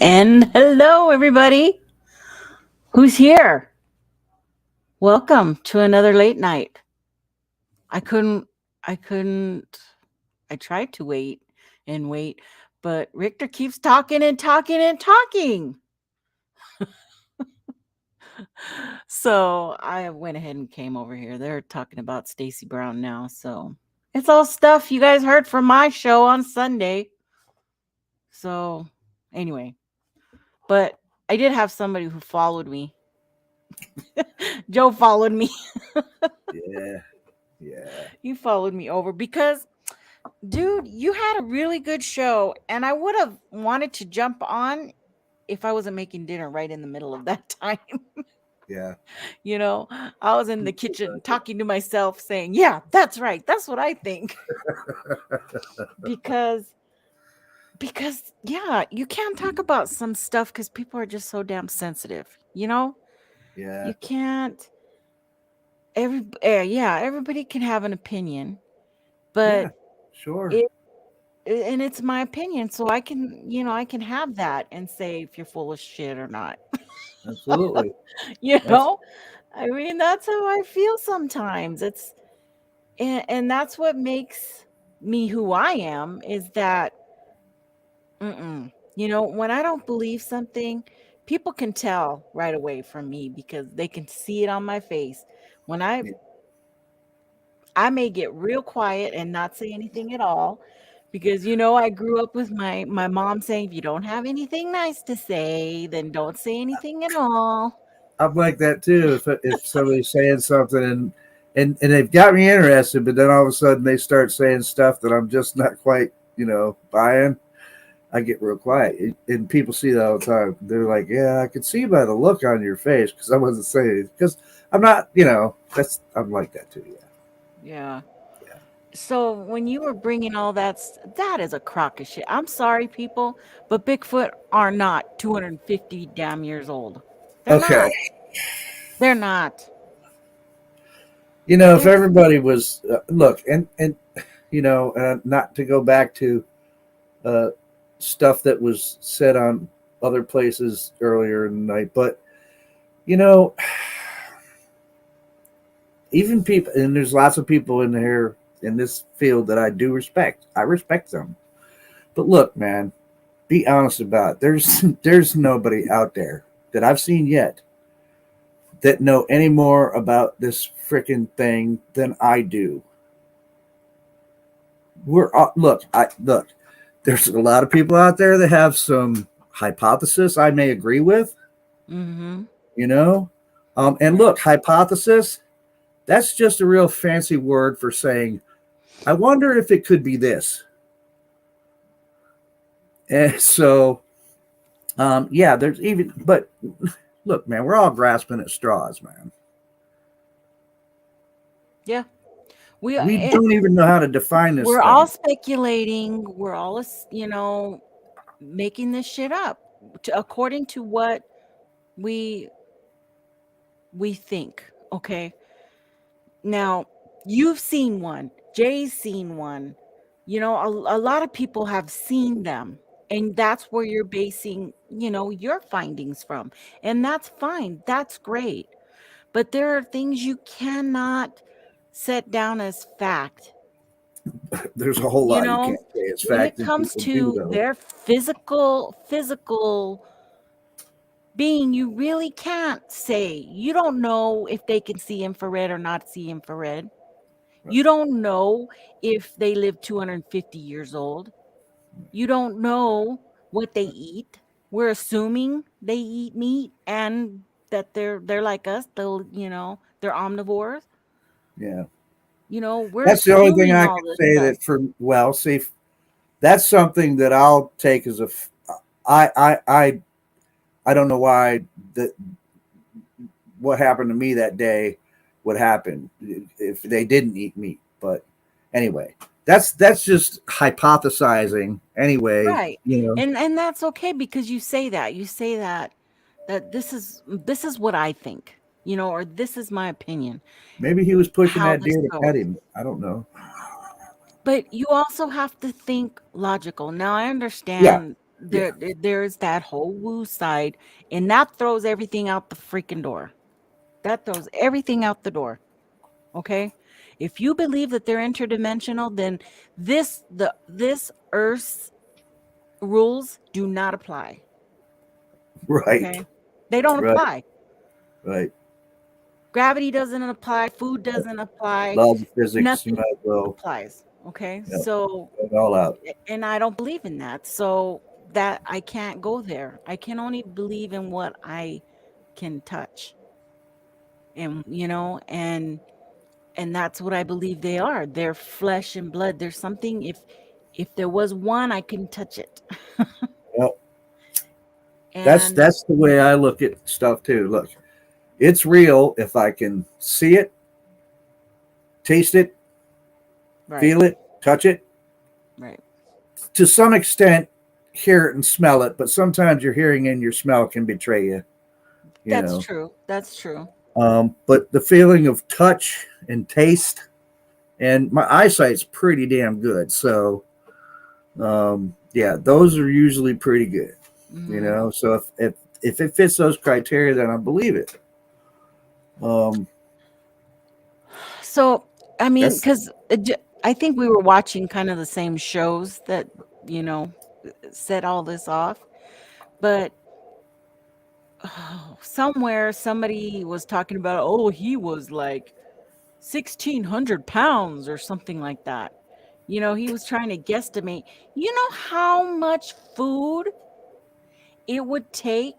And hello, everybody who's here. Welcome to another late night. I couldn't, I couldn't, I tried to wait, but Richter keeps talking and talking and talking. So I went ahead and came over here. They're talking about Stacey Brown now. So it's all stuff you guys heard from my show on Sunday. So anyway, but I did have somebody who followed me. Joe followed me. Yeah, yeah. He followed me over because, dude, you had a really good show, and I would have wanted to jump on if I wasn't making dinner right in the middle of that time. Yeah. you know, I was in the kitchen talking to myself, saying, "Yeah, that's right. That's what I think." because yeah, you can't talk about some stuff because people are just so damn sensitive. Yeah. You can't. Yeah, everybody can have an opinion, Yeah. but Sure. it and it's my opinion, so I can have that and say if you're full of shit or not. Absolutely. you That's know I mean, that's how I feel sometimes. And that's what makes me who I am, is that when I don't believe something, people can tell right away from me because they can see it on my face. When yeah. I may get real quiet and not say anything at all, because I grew up with my mom saying, if you don't have anything nice to say, then don't say anything at all. I'm like that too. If somebody's saying something and they've got me interested, but then all of a sudden they start saying stuff that I'm just not quite buying, I get real quiet. And people see that all the time. They're like, "Yeah, I could see by the look on your face because I wasn't saying it because I'm not. That's I'm like that too. Yeah. Yeah. Yeah. So when you were bringing all that is a crock of shit. I'm sorry, people, but Bigfoot are not 250 damn years old. They're Okay. not. They're not. If They're everybody was look and not to go back to uh, stuff that was said on other places earlier in the night, but you know, even people, and there's lots of people in here in this field that I do respect. I respect them, but look, man, be honest about it. There's nobody out there that I've seen yet that know any more about this freaking thing than I do. Look. There's a lot of people out there that have some hypothesis I may agree with, mhm. you know. And Right. look, hypothesis, that's just a real fancy word for saying, I wonder if it could be this. And so, yeah, but look, man, we're all grasping at straws, man. Yeah. We We and don't even know how to define this we're all thing. speculating. We're all making this shit up according to what we we think, okay? Now, you've seen one. Jay's seen one. A lot of people have seen them. And that's where you're basing, your findings from. And that's fine. That's great. But there are things you cannot set down as fact. There's a whole You lot you know, can't say as when it fact, and comes people do, to though. their physical being, you really can't say. You don't know if they can see infrared or not see infrared. You don't know if they live 250 years old. You don't know what they eat. We're assuming they eat meat and that they're like us. They're omnivores. Yeah. We're That's the only thing assuming I all can this say stuff. that see, that's something that I'll take as I I I I don't know why that what happened to me that day would happen if they didn't eat meat. But anyway, that's just hypothesizing. Anyway, Right. And that's okay because you say that. You say that this is what I think, or this is my opinion, maybe he was pushing how that this deer to pet goes. him. I don't know. But you also have to think logical. Now, I Yeah, understand Yeah. there's that whole woo side, and that throws everything out the freaking door. That throws everything out the door. Okay? If you believe that they're interdimensional, then this Earth's rules do not apply. Right. Okay? They don't Right. apply. Right. Gravity doesn't apply, food doesn't apply, Laws of physics, you nothing might as well, applies. Okay? you know, So, go it all out. and I don't believe in that. So that I can't go there. I can only believe in what I can touch. And and that's what I believe they are. They're flesh and blood. There's something, if there was one, I can touch it. Well, And that's the way I look at stuff too. Look, it's real if I can see it, taste it, right, feel it, touch it. right. To some extent, hear it and smell it, but sometimes your hearing and your smell can betray you. You That's know, true. That's true. but the feeling of touch and taste, and my eyesight's pretty damn good. So, yeah, those are usually pretty good. You Hmm. know, so if it fits those criteria, then I believe it. Um, So, I mean, that's because I think we were watching kind of the same shows that, you know, set all this off. But somewhere somebody was talking about, oh, he was like 1,600 pounds or something like that. He was trying to guesstimate. You know how much food it would take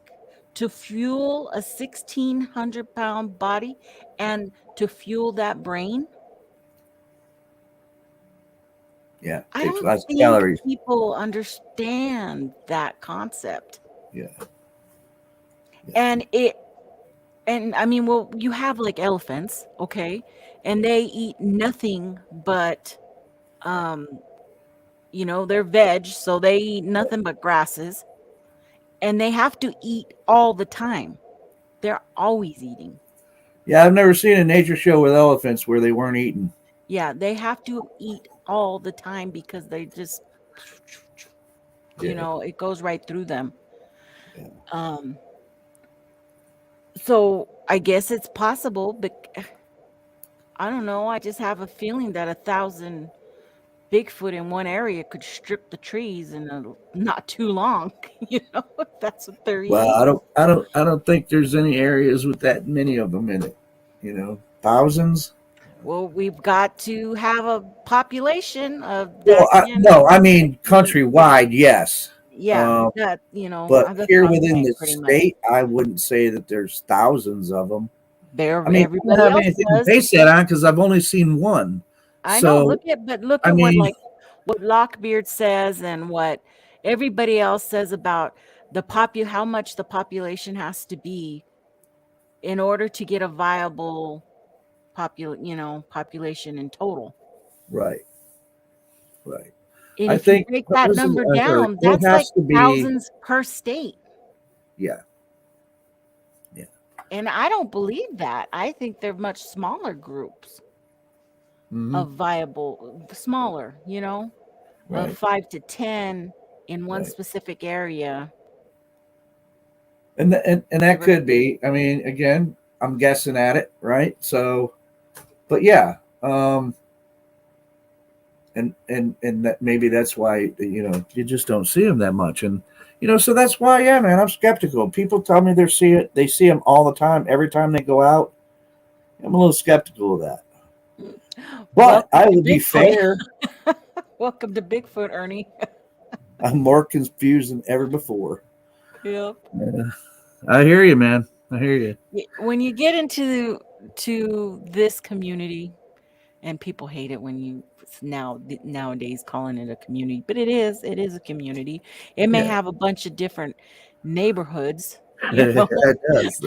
to fuel a 1,600-pound body and to fuel that brain? yeah, I takes don't lots of think calories. people understand that concept. Yeah, yeah, And I mean, well, you have like elephants, okay? And they eat nothing but um, they're veg, so they eat nothing but grasses, and they have to eat all the time. They're always eating. yeah. I've never seen a nature show with elephants where they weren't eating. Yeah, they have to eat all the time because they just, Yeah, it goes right through them. yeah. Um, so I guess it's possible, but I don't know. I just have a feeling that 1,000 Bigfoot in one area could strip the trees in not too long. If that's what they're Well, eating. I don't think there's any areas with that many of them in it. You know, thousands. Well, we've got to have a population of Well, that can no, I mean be, countrywide, yes. yeah, Um, that, but that's here what I'm within saying the pretty much. state, I wouldn't say that there's thousands of them. I There, mean, I don't everybody have else anything to does. base that on because I've only seen one. I know. So, Look I at what, mean, like, what Lockbeard says and what everybody else says about how much the population has to be in order to get a viable population in total. right, right. And I if you think, break that listen, number sorry, down, it that's like has to be, thousands per state. yeah, yeah, And I don't believe that. I think they're much smaller groups hmm, of viable, smaller, of right, 5 to 10 in one right. specific area, And give that or could take. be. I mean, again, I'm guessing at it, right? So, but yeah, and that maybe that's why you just don't see them that much, and so that's why, yeah, man, I'm skeptical. People tell me they see them all the time, every time they go out. I'm a little skeptical of that, but Welcome I to will be Bigfoot. fair. Welcome to Bigfoot, Ernie. I'm more confused than ever before. Yep. Yeah, I hear you, man. I hear you. When you get to this community, and people hate it when you nowadays calling it a community, but it is a community. It may Yeah, have a bunch of different neighborhoods, it does.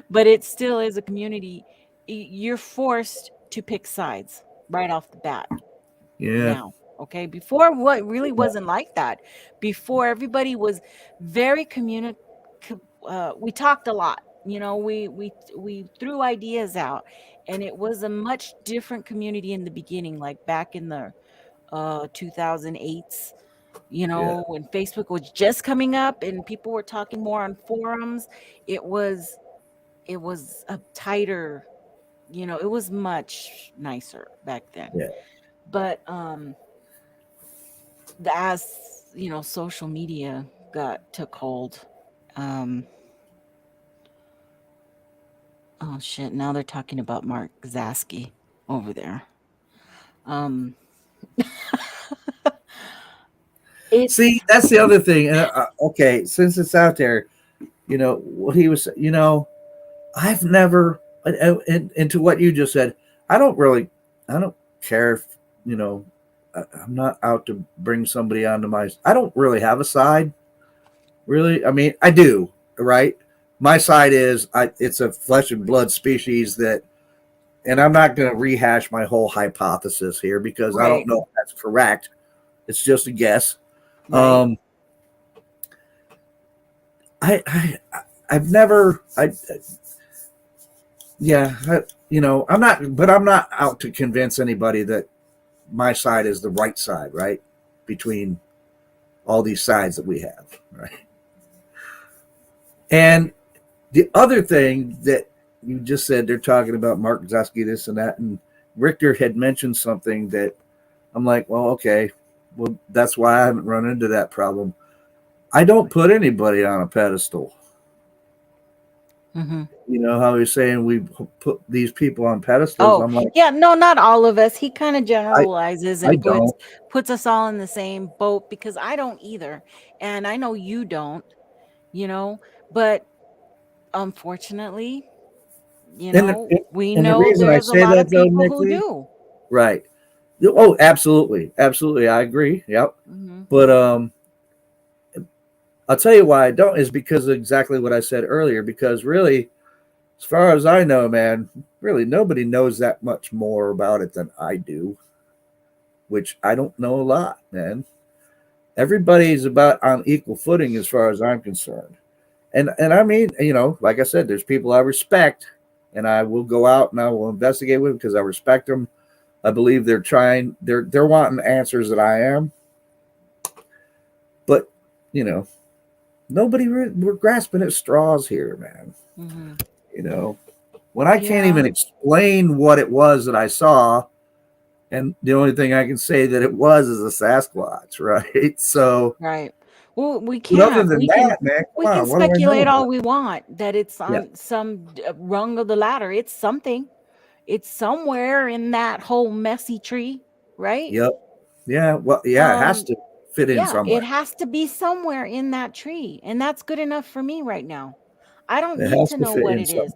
but it still is a community. You're forced to pick sides right off the bat Yeah, now. Okay, before, what really wasn't like that. Before, everybody was very we talked a lot. We threw ideas out, and it was a much different community in the beginning, like back in the 2008s. Yeah. when Facebook was just coming up and people were talking more on forums, it was a tighter, it was much nicer back then. Yeah. But as social media took hold, um oh shit, now they're talking about Mark Zaski over there. Um it's See, that's the other thing. Okay, since it's out there, what he was. I've never, and to what you just said, I don't care if I'm not out to bring somebody onto my. I don't really have a side. Really, I mean, I do. Right, my side is it's a flesh and blood species that, and I'm not going to rehash my whole hypothesis here because I don't right, know if that's correct. It's just a guess. right. Um, I've never yeah, I'm not out to convince anybody that my side is the right side, right? Between all these sides that we have, right? And the other thing that you just said, they're talking about Mark Zaski, this and that, and Richter had mentioned something that I'm like, well, okay, well, that's why I haven't run into that problem. I don't put anybody on a pedestal. Hmm. You know how he's saying we put these people on pedestals? Oh, I'm like, yeah, no, not all of us. He kind of I, generalizes I and puts don't. puts us all in the same boat because I don't either. And I know you don't, you know, but unfortunately, And the, we and the know reason I there's a say lot that of though, people Nick who Lee, do. right? Oh, absolutely, absolutely, I agree. Yep. Hmm. But I'll tell you why I don't is because of exactly what I said earlier. Because really, as far as I know, man, really nobody knows that much more about it than I do, which I don't know a lot, man. Everybody's about on equal footing as far as I'm concerned. And I mean, like I said, there's people I respect, and I will go out and I will investigate with them because I respect them. I believe they're wanting answers that I am, but you know, we're grasping at straws here, man. Hmm. You know, when I can't Yeah, even explain what it was that I saw, and the only thing I can say that it was is a Sasquatch, right? So, right. Well, we but other can't. than We can that, man, we come can on, what do I know speculate about all we want that it's it? Yeah, on some rung of the ladder. It's something. It's somewhere in that whole messy tree, right? yep, yeah, well, yeah, it has Um, to fit in yeah, it somewhere. has to be somewhere in that tree, and that's good enough for me right now. I don't It need has to to know fit what in it is. somewhere.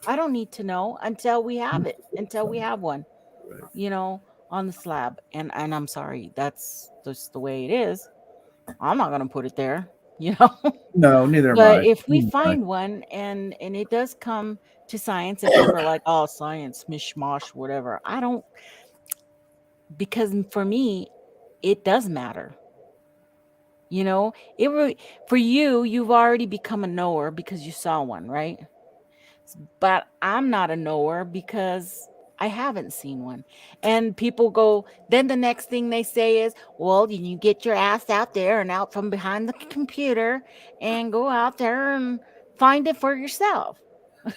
I don't need to know until we have it, until we have one, Right. you know, on the slab. And I'm sorry, that's just the way it is. I'm not gonna put it there, you know. No, neither am But I. if we Neither am I. find one and it does come to science, and people are like, "Oh, science, mishmash, whatever," I don't, because for me, it does matter. You know, for you, you've already become a knower because you saw one, right? But I'm not a knower because I haven't seen one. And people go, then the next thing they say is, well, you get your ass out there and out from behind the computer and go out there and find it for yourself,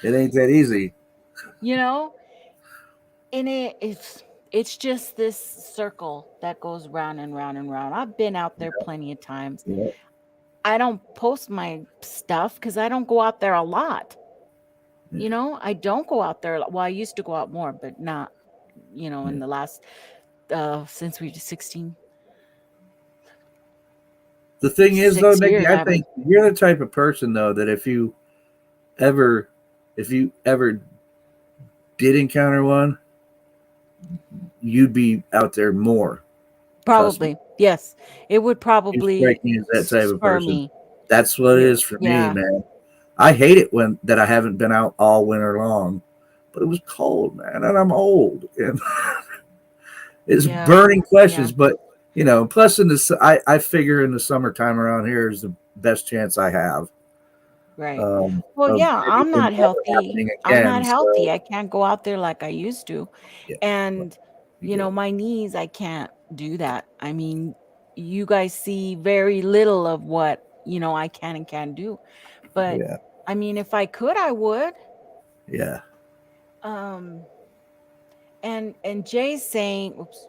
It ain't that easy. you know? And it's just this circle that goes round and round and round. I've been out there plenty of times. Yeah. I don't post my stuff because I don't go out there a lot. Yeah. I don't go out there. Well, I used to go out more, but not, in Yeah. the last, since we were 16, The thing is, though, 6 years, Nikki, I I haven't. think you're the type of person, though, that ever, if you ever did encounter one, you'd be out there more. Trust me. Probably. Yes. It would You probably strike me as that type of spur person. me. That's what it Yeah. is for me, Yeah. man. I hate it when that I haven't been out all winter long, but it was cold, man, and I'm old, and it's Yeah. burning Yeah. questions. But plus I figure in the summertime around here is the best chance I have Right. Well, of yeah, I'm anything not ever healthy. happening I'm not again. healthy. So I can't go out there like I used to. yeah, well, And, you get it. my knees, I can't do that. I mean, you guys see very little of what, I can and can't do. But Yeah. I mean, if I could, I would. Yeah. Um, and Jay's saying, oops,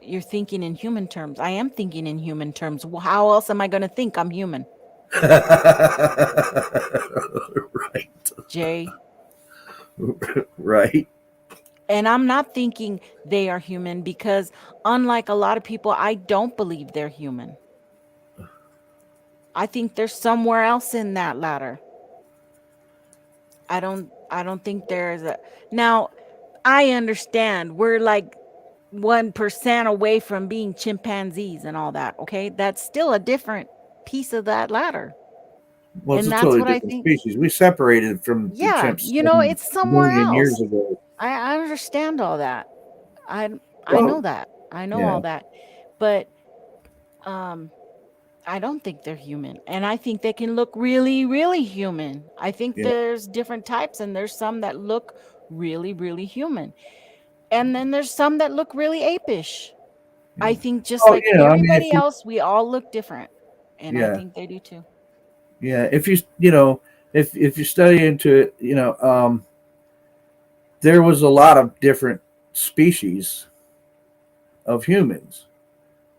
you're thinking in human terms. I am thinking in human terms. Well, how else am I going to think I'm human, Right. Jay? Right. And I'm not thinking they are human because, unlike a lot of people, I don't believe they're human. I think they're somewhere else in that ladder. I don't think there's a now I understand we're like 1% away from being chimpanzees and all that, okay? That's still a different piece of that ladder. Well, it's And a that's totally what I different think. species. We separated from the Yeah, chimps 7 it's somewhere million years else. ago. I understand all that. I know Well, that. I know yeah. all that. But um I don't think they're human. And I think they can look really, really human. I think Yeah. there's different types, and there's some that look really, really human. And then there's some that look really apish. I Yeah. think just Oh, like I mean, if everybody you, else, we all look different. And I yeah, think they do too. yeah, if if you study into it, there was a lot of different species of humans,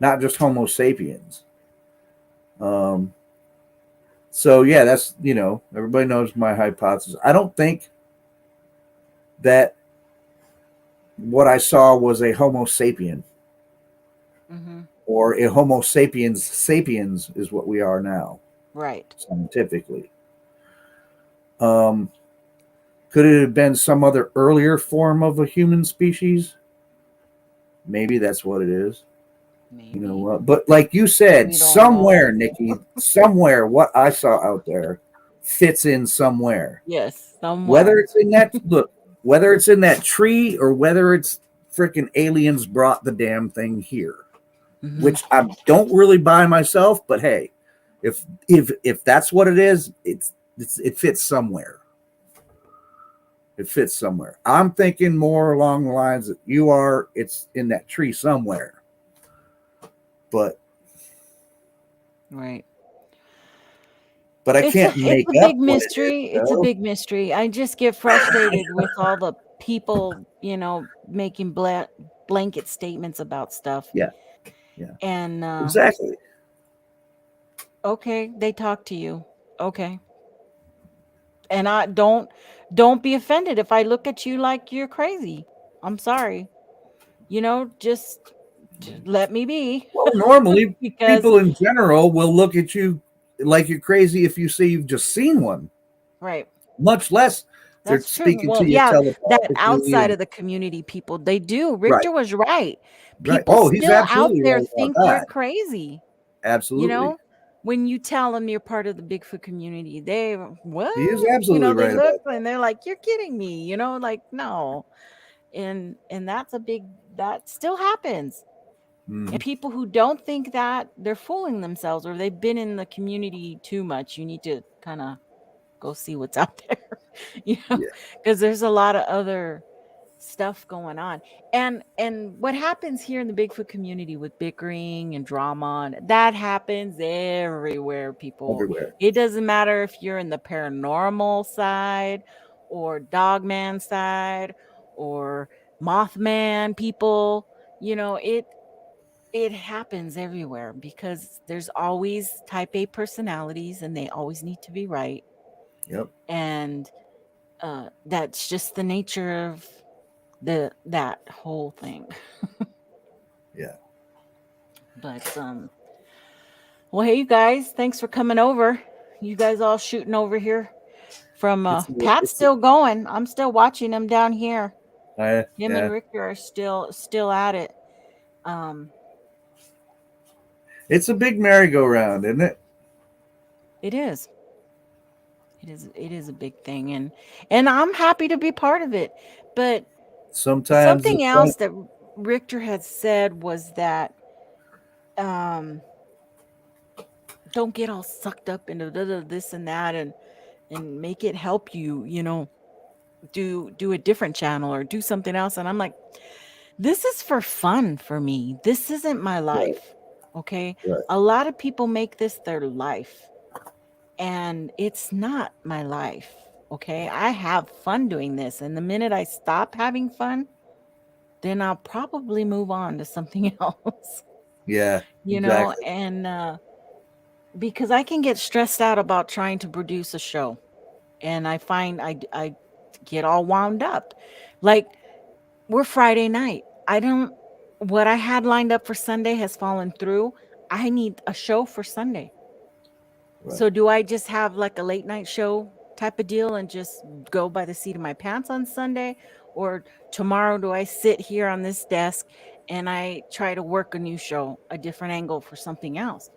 not just Homo sapiens. Um, so yeah, that's everybody knows my hypothesis. I don't think that what I saw was a Homo sapien Hmm. or a Homo sapiens sapiens is what we are now Right. scientifically. Um, could it have been some other earlier form of a human species? Maybe that's what it is. You know Maybe. what? But like you said, We don't know. somewhere, Nikki, somewhere, what I saw out there fits in somewhere. Yes, Whether somewhere. it's in that look, whether it's in that tree or whether it's freaking aliens brought the damn thing here, Hmm. which I don't really buy myself. But hey, if that's what it is, it fits somewhere. It fits somewhere. I'm thinking more along the lines that you are. It's in that tree somewhere. But Right. I It's a can't it's make a up big what it is. mystery. It's a big mystery. I just get frustrated with all the people, making blanket statements about stuff. Yeah, yeah, And exactly. okay, they talk to you. Okay. And I don't be offended if I look at you like you're crazy. I'm sorry. Just let me be. Well, normally Because people in general will look at you like you're crazy if you say you've just seen one, right. much less they're That's true. speaking to Well, you yeah, that telepathically. outside And of the community people, they do. right, Richter was right. right. People Oh, he's still out absolutely there right about think you're that. crazy. You Absolutely, know, when you tell them you're part of the Bigfoot community, they what? he is absolutely They right look about and they're like, "You're kidding me." Like no. And that still happens. that. Hmm. And people who don't think that, they're fooling themselves, or they've been in the community too much. You need to kind of go see what's out there, you know, Yeah, because there's a lot of other stuff going on. And what happens here in the Bigfoot community with bickering and drama, and that happens everywhere, people. everywhere. It doesn't matter if you're in the paranormal side or dogman side or mothman people, it happens everywhere because there's always type A personalities, and they always need to be right. Yep. And that's just the nature of that whole thing. Yeah. But well, hey, you guys, thanks for coming over. You guys all shooting over here from Pat's It's still going. I'm still watching him down here. Him and yeah. Richter are still at it. Um, It's a big merry-go-round, isn't it? it is. It is a big thing, and I'm happy to be part of it. But Sometimes something it's fun. else that Richter had said was that um don't get all sucked up into this and that, and make it help you, do a different channel or do something else. And I'm like, This is for fun for me. This isn't my life. Okay. Right. A lot of people make this their life, and it's not my life. Okay. I have fun doing this. And the minute I stop having fun, then I'll probably move on to something else, Yeah. you know, Exactly. and because I can get stressed out about trying to produce a show. And I find I get all wound up. Like, we're Friday night. What I had lined up for Sunday has fallen through. I need a show for Sunday. Right. So do I just have like a late night show type of deal and just go by the seat of my pants on Sunday? Or tomorrow, do I sit here on this desk and I try to work a new show, a different angle for something else?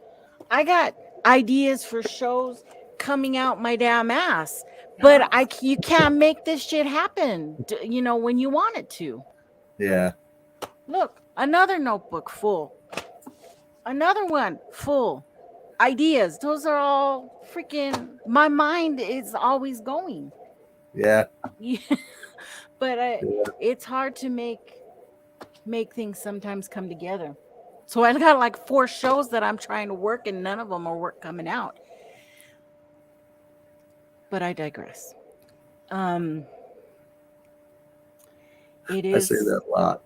I got ideas for shows coming out my damn ass, but you can't make this shit happen, when you want it to. Yeah. Look, another notebook full. Another one full. Ideas. Those are all freaking. My mind is always going. Yeah. But Yeah. it's hard to make things sometimes come together. So I got like 4 shows that I'm trying to work, and none of them are coming out. But I digress. It is. I say that a lot.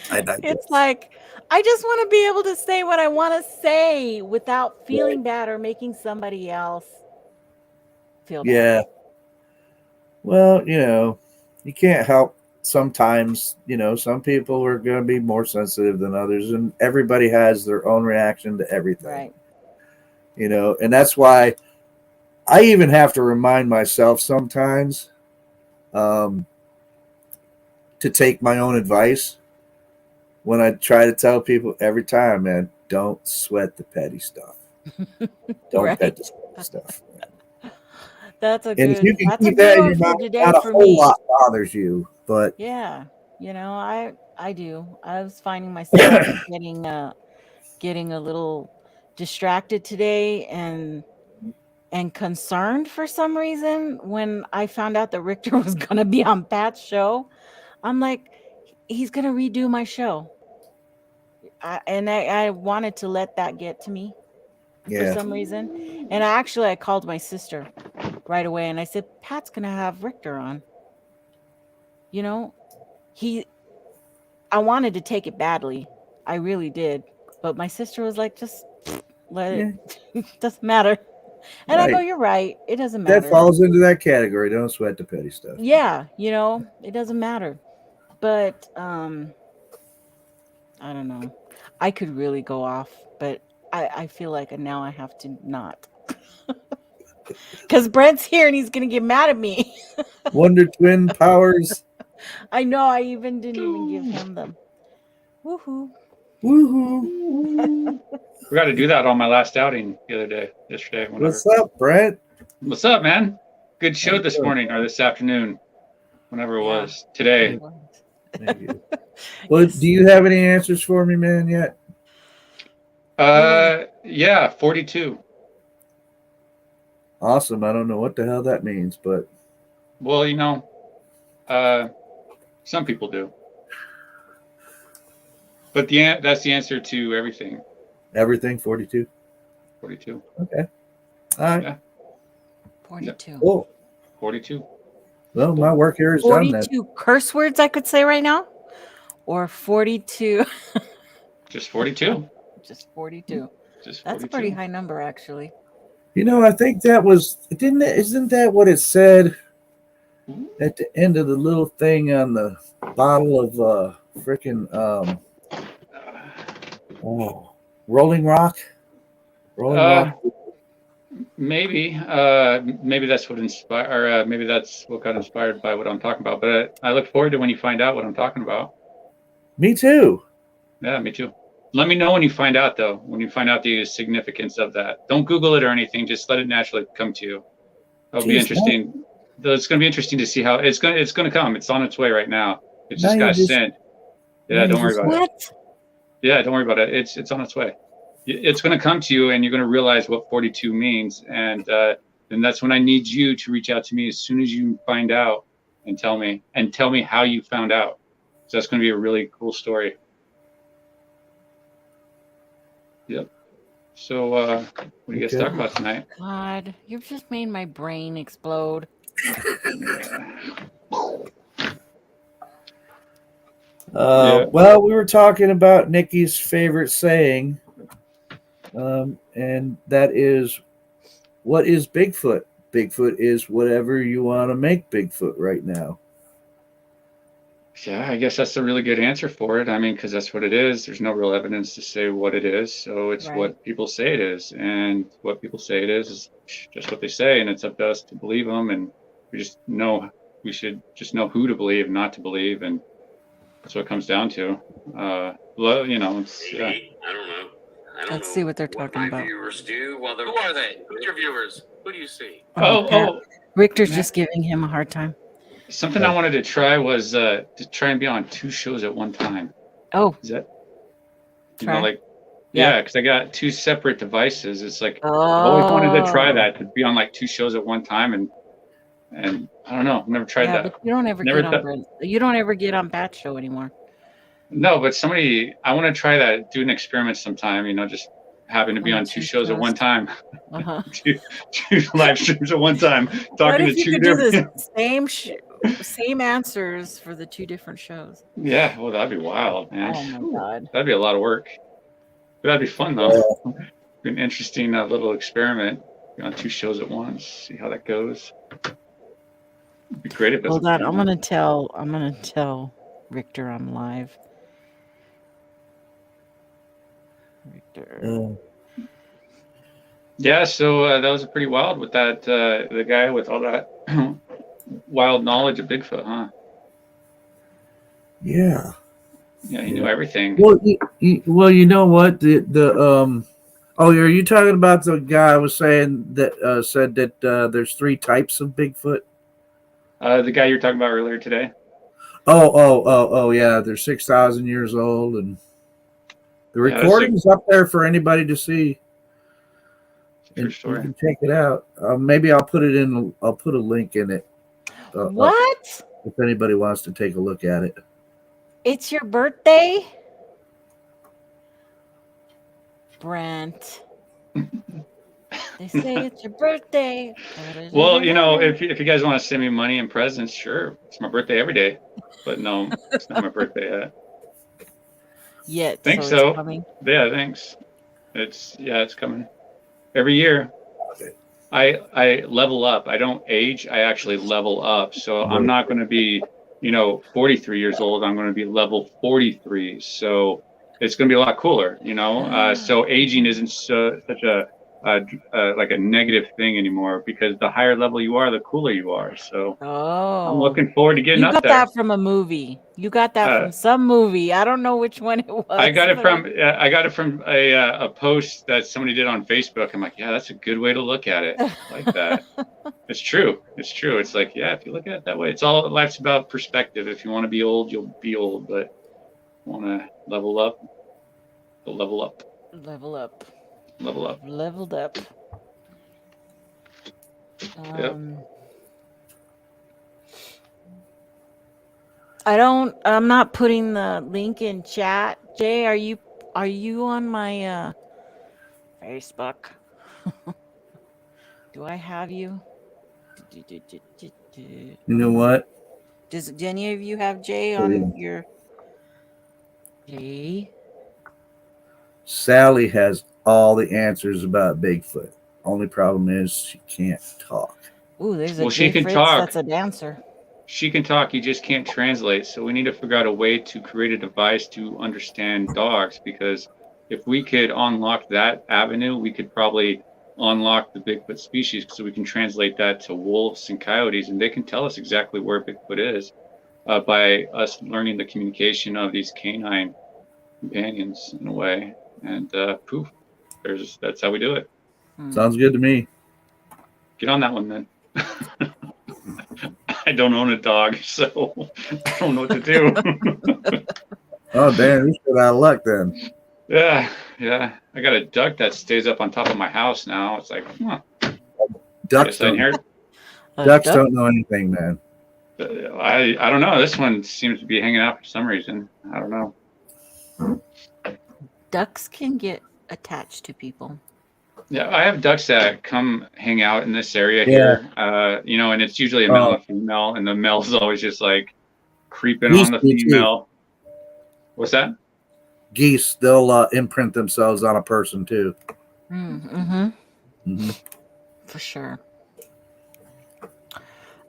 It's like, I just want to be able to say what I want to say without feeling bad or making somebody else feel bad. Yeah. Well, you can't help. Sometimes, some people are going to be more sensitive than others, and everybody has their own reaction to everything. Right. And that's why I even have to remind myself sometimes to take my own advice when I try to tell people every time, man, don't sweat the petty stuff. Don't Right. pet the petty stuff. That's a And good. if you can That's a keep that good in one your for mind, today not a for whole me. lot bothers you, but Yeah, I do. I was finding myself getting a little distracted today and concerned for some reason when I found out that Richter was going to be on Pat's show. I'm like, he's going to redo my show. I wanted to let that get to me for yeah, some reason. And I called my sister right away and I said, Pat's going to have Richter on. I wanted to take it badly. I really did. But my sister was like, just let it. Doesn't matter. And I go, right. you're right. It doesn't That matter. falls into that category. Don't sweat the petty stuff. Yeah, it doesn't matter. But I don't know. I could really go off, but I feel like now I have to not. Because Brent's here and he's gonna get mad at me. Wonder Twin powers. I know, I didn't even give him them. Woohoo. Woohoo. We got to do that on my last outing yesterday. Whenever. What's up, Brent? What's up, man? Good show this morning or this afternoon, whenever it was. Today. Thank you. Well, do you have any answers for me, man, yet? Yeah, 42. Awesome. I don't know what the hell that means, but Well, some people do. But that's the answer to everything. everything 42. 42. Okay. All right. Yeah. 42. Cool. 42. Well, my work here is done. 42 curse words I could say right now? Or 42? Just 42. Just 42. Just 42. That's a pretty high number, actually. I think that isn't that what it said at the end of the little thing on the bottle of freaking Rolling Rock? Rolling Rock? Maybe that's what maybe that's what got inspired by what I'm talking about. But I look forward to when you find out what I'm talking about. Me too. Yeah, me too. Let me know when you find out, though. When you find out the significance of that, don't Google it or anything. Just let it naturally come to you. It'll be interesting. It's going to be interesting to see how it's going to come. It's on its way right now. It's just got sent. Yeah, don't worry about it. Yeah, don't worry about it. It's on its way. It's going to come to you, and you're going to realize what 42 means, and that's when I need you to reach out to me as soon as you find out, and tell me how you found out. So that's going to be a really cool story. Yep. So what do you guys talk about tonight? God, you've just made my brain explode. Well, we were talking about Nikki's favorite saying, and that is, what is Bigfoot? Bigfoot is whatever you want to make Bigfoot right now. Yeah, I guess that's a really good answer for it. I mean, because that's what it is. There's no real evidence to say what it is. So it's what people say it is. And what people say it is just what they say. And it's up to us to believe them. And we should just know who to believe, not to believe. And that's what it comes down to. Well, it's, I don't know. Let's see what they're talking about. Viewers do. Well, who are they? Who's your viewers? Who do you see? Richter's just giving him a hard time. Something I wanted to try was to try and be on 2 shows at one time. Oh, is that? Try. Yeah, because I got 2 separate devices. It's like I've always wanted to try that, to be on like 2 shows at one time, and I don't know, I've never tried that. But you don't ever get on Brent. You don't ever get on Bat's show anymore. No, but I want to try that. Do an experiment sometime. Just having to be on 2 shows at one time. two live streams at one time, talking to 2 different. Same answers for the 2 different shows. Yeah, well, that'd be wild, man. Oh my God, that'd be a lot of work. But that'd be fun though. Be an interesting little experiment. Be on 2 shows at once. See how that goes. It'd be great if it's. Hold on, I'm gonna tell Richter I'm live. Richter. Yeah, so that was pretty wild with that the guy with all that wild knowledge of Bigfoot, huh? Yeah. Yeah, he knew everything. Well, you know what? Are you talking about the guy I was saying that said that there's 3 types of Bigfoot? The guy you were talking about earlier today. Oh, yeah. They're 6,000 years old, and the recording's up there for anybody to see. And you can check it out. Maybe I'll put a link in it. What? If anybody wants to take a look at it. It's your birthday, Brent. They say it's your birthday. Well, if you guys want to send me money and presents, sure. It's my birthday every day. But no, it's not my birthday yet. Yet. Think so. Yeah, thanks. It's coming. Every year. I level up. I don't age. I actually level up. So I'm not going to be, 43 years old. I'm going to be level 43. So it's going to be a lot cooler, So aging isn't such a like a negative thing anymore, because the higher level you are, the cooler you are. So I'm looking forward to getting up there. You got that from a movie. You got that from some movie. I don't know which one it was. I got it from a post that somebody did on Facebook. I'm like, yeah, that's a good way to look at it. Like that. It's true. It's like, yeah, if you look at it that way, life's about perspective. If you want to be old, you'll be old, but want to level up, you'll level up. Level up. Leveled up. Yep. I'm not putting the link in chat. Jay, are you on my Facebook? Do I have you? You know what? Does any of you have Jay on your Jay? Sally has all the answers about Bigfoot. Only problem is she can't talk. Ooh, there's a she can Fritz talk. That's a dancer. She can talk. You just can't translate. So we need to figure out a way to create a device to understand dogs, because if we could unlock that avenue, we could probably unlock the Bigfoot species, so we can translate that to wolves and coyotes, and they can tell us exactly where Bigfoot is by us learning the communication of these canine companions in a way. And poof, that's how we do it. Sounds good to me. Get on that one then. I don't own a dog, so I don't know what to do. Oh, damn, you should out of luck then. Yeah. I got a duck that stays up on top of my house now. It's like, Ducks don't know anything, man. I don't know. This one seems to be hanging out for some reason. I don't know. Ducks can get attached to people. Yeah, I have ducks that come hang out in this area Yeah. here. You know, and it's usually a male and a female, and the male's always just like creeping on the Geese do, too. female. What's that? Geese, they'll imprint themselves on a person too. Mm-hmm. Mm-hmm. For sure.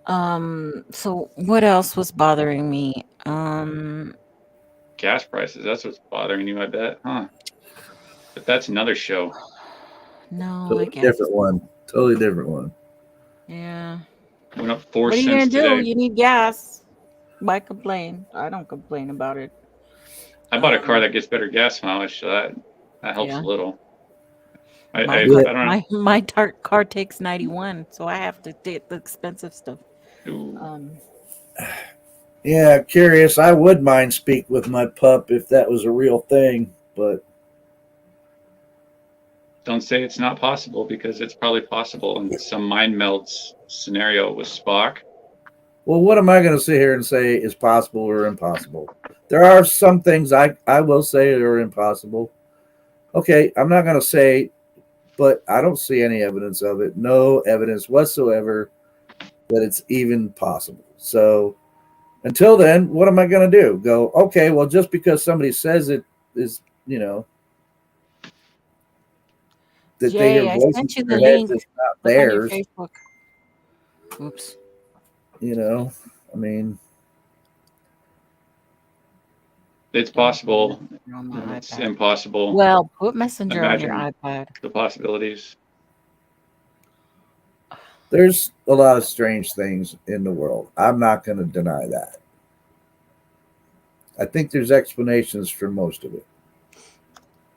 So what else was bothering me? Gas prices. That's what's bothering you, I bet, huh? But that's another show. No, I Totally guess. different one. Totally different one. Yeah. Went up 4 What are you cents gonna do? today. You need gas. Why complain? I don't complain about it. I bought a car that gets better gas mileage, so that helps Yeah. a little. I My don't know. my car takes 91, so I have to take the expensive stuff. Ooh. Yeah, curious. I would mind speak with my pup if that was a real thing, but Don't say it's not possible, because it's probably possible in some mind melds scenario with Spock. well, what am I going to sit here and say is possible or impossible? There are some things I will say are impossible. Okay, I'm not going to say, but I don't see any evidence of it. No evidence whatsoever that it's even possible. So until then, what am I going to do? Go, okay, well, just because somebody says it is, that they Jay, hear I voices sent you in the their heads, link. it's not Look on your theirs. Facebook. Oops. I mean, It's possible. On my It's iPad. impossible. Well, put Messenger on your Imagine iPad. the possibilities. there's a lot of strange things in the world. I'm not going to deny that. I think there's explanations for most of it.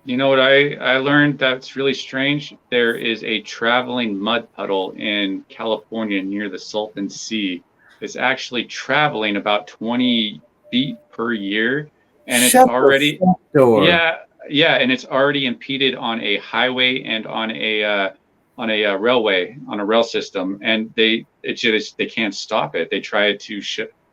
You know what I learned that's really strange? There is a traveling mud puddle in California near the Salton Sea. It's actually traveling about 20 feet per year, and it's Shut already the front door. yeah, and it's already impeded on a highway and on a railway, on a rail system, and they can't stop it. They try to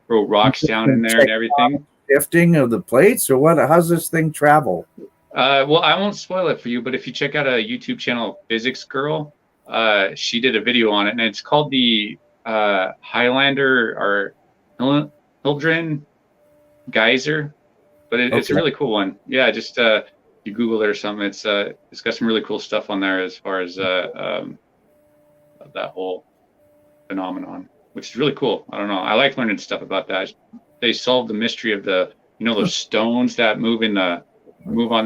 throw rocks down in there and everything. Shifting of the plates, or what? How's this thing travel? Well, I won't spoil it for you, but if you check out a YouTube channel, Physics Girl, she did a video on it, and it's called the Highlander or Hildren Geyser, but it's a really cool one. Yeah, just you Google it or something. It's got some really cool stuff on there as far as that whole phenomenon, which is really cool. I don't know. I like learning stuff about that. They solved the mystery of the those stones that move on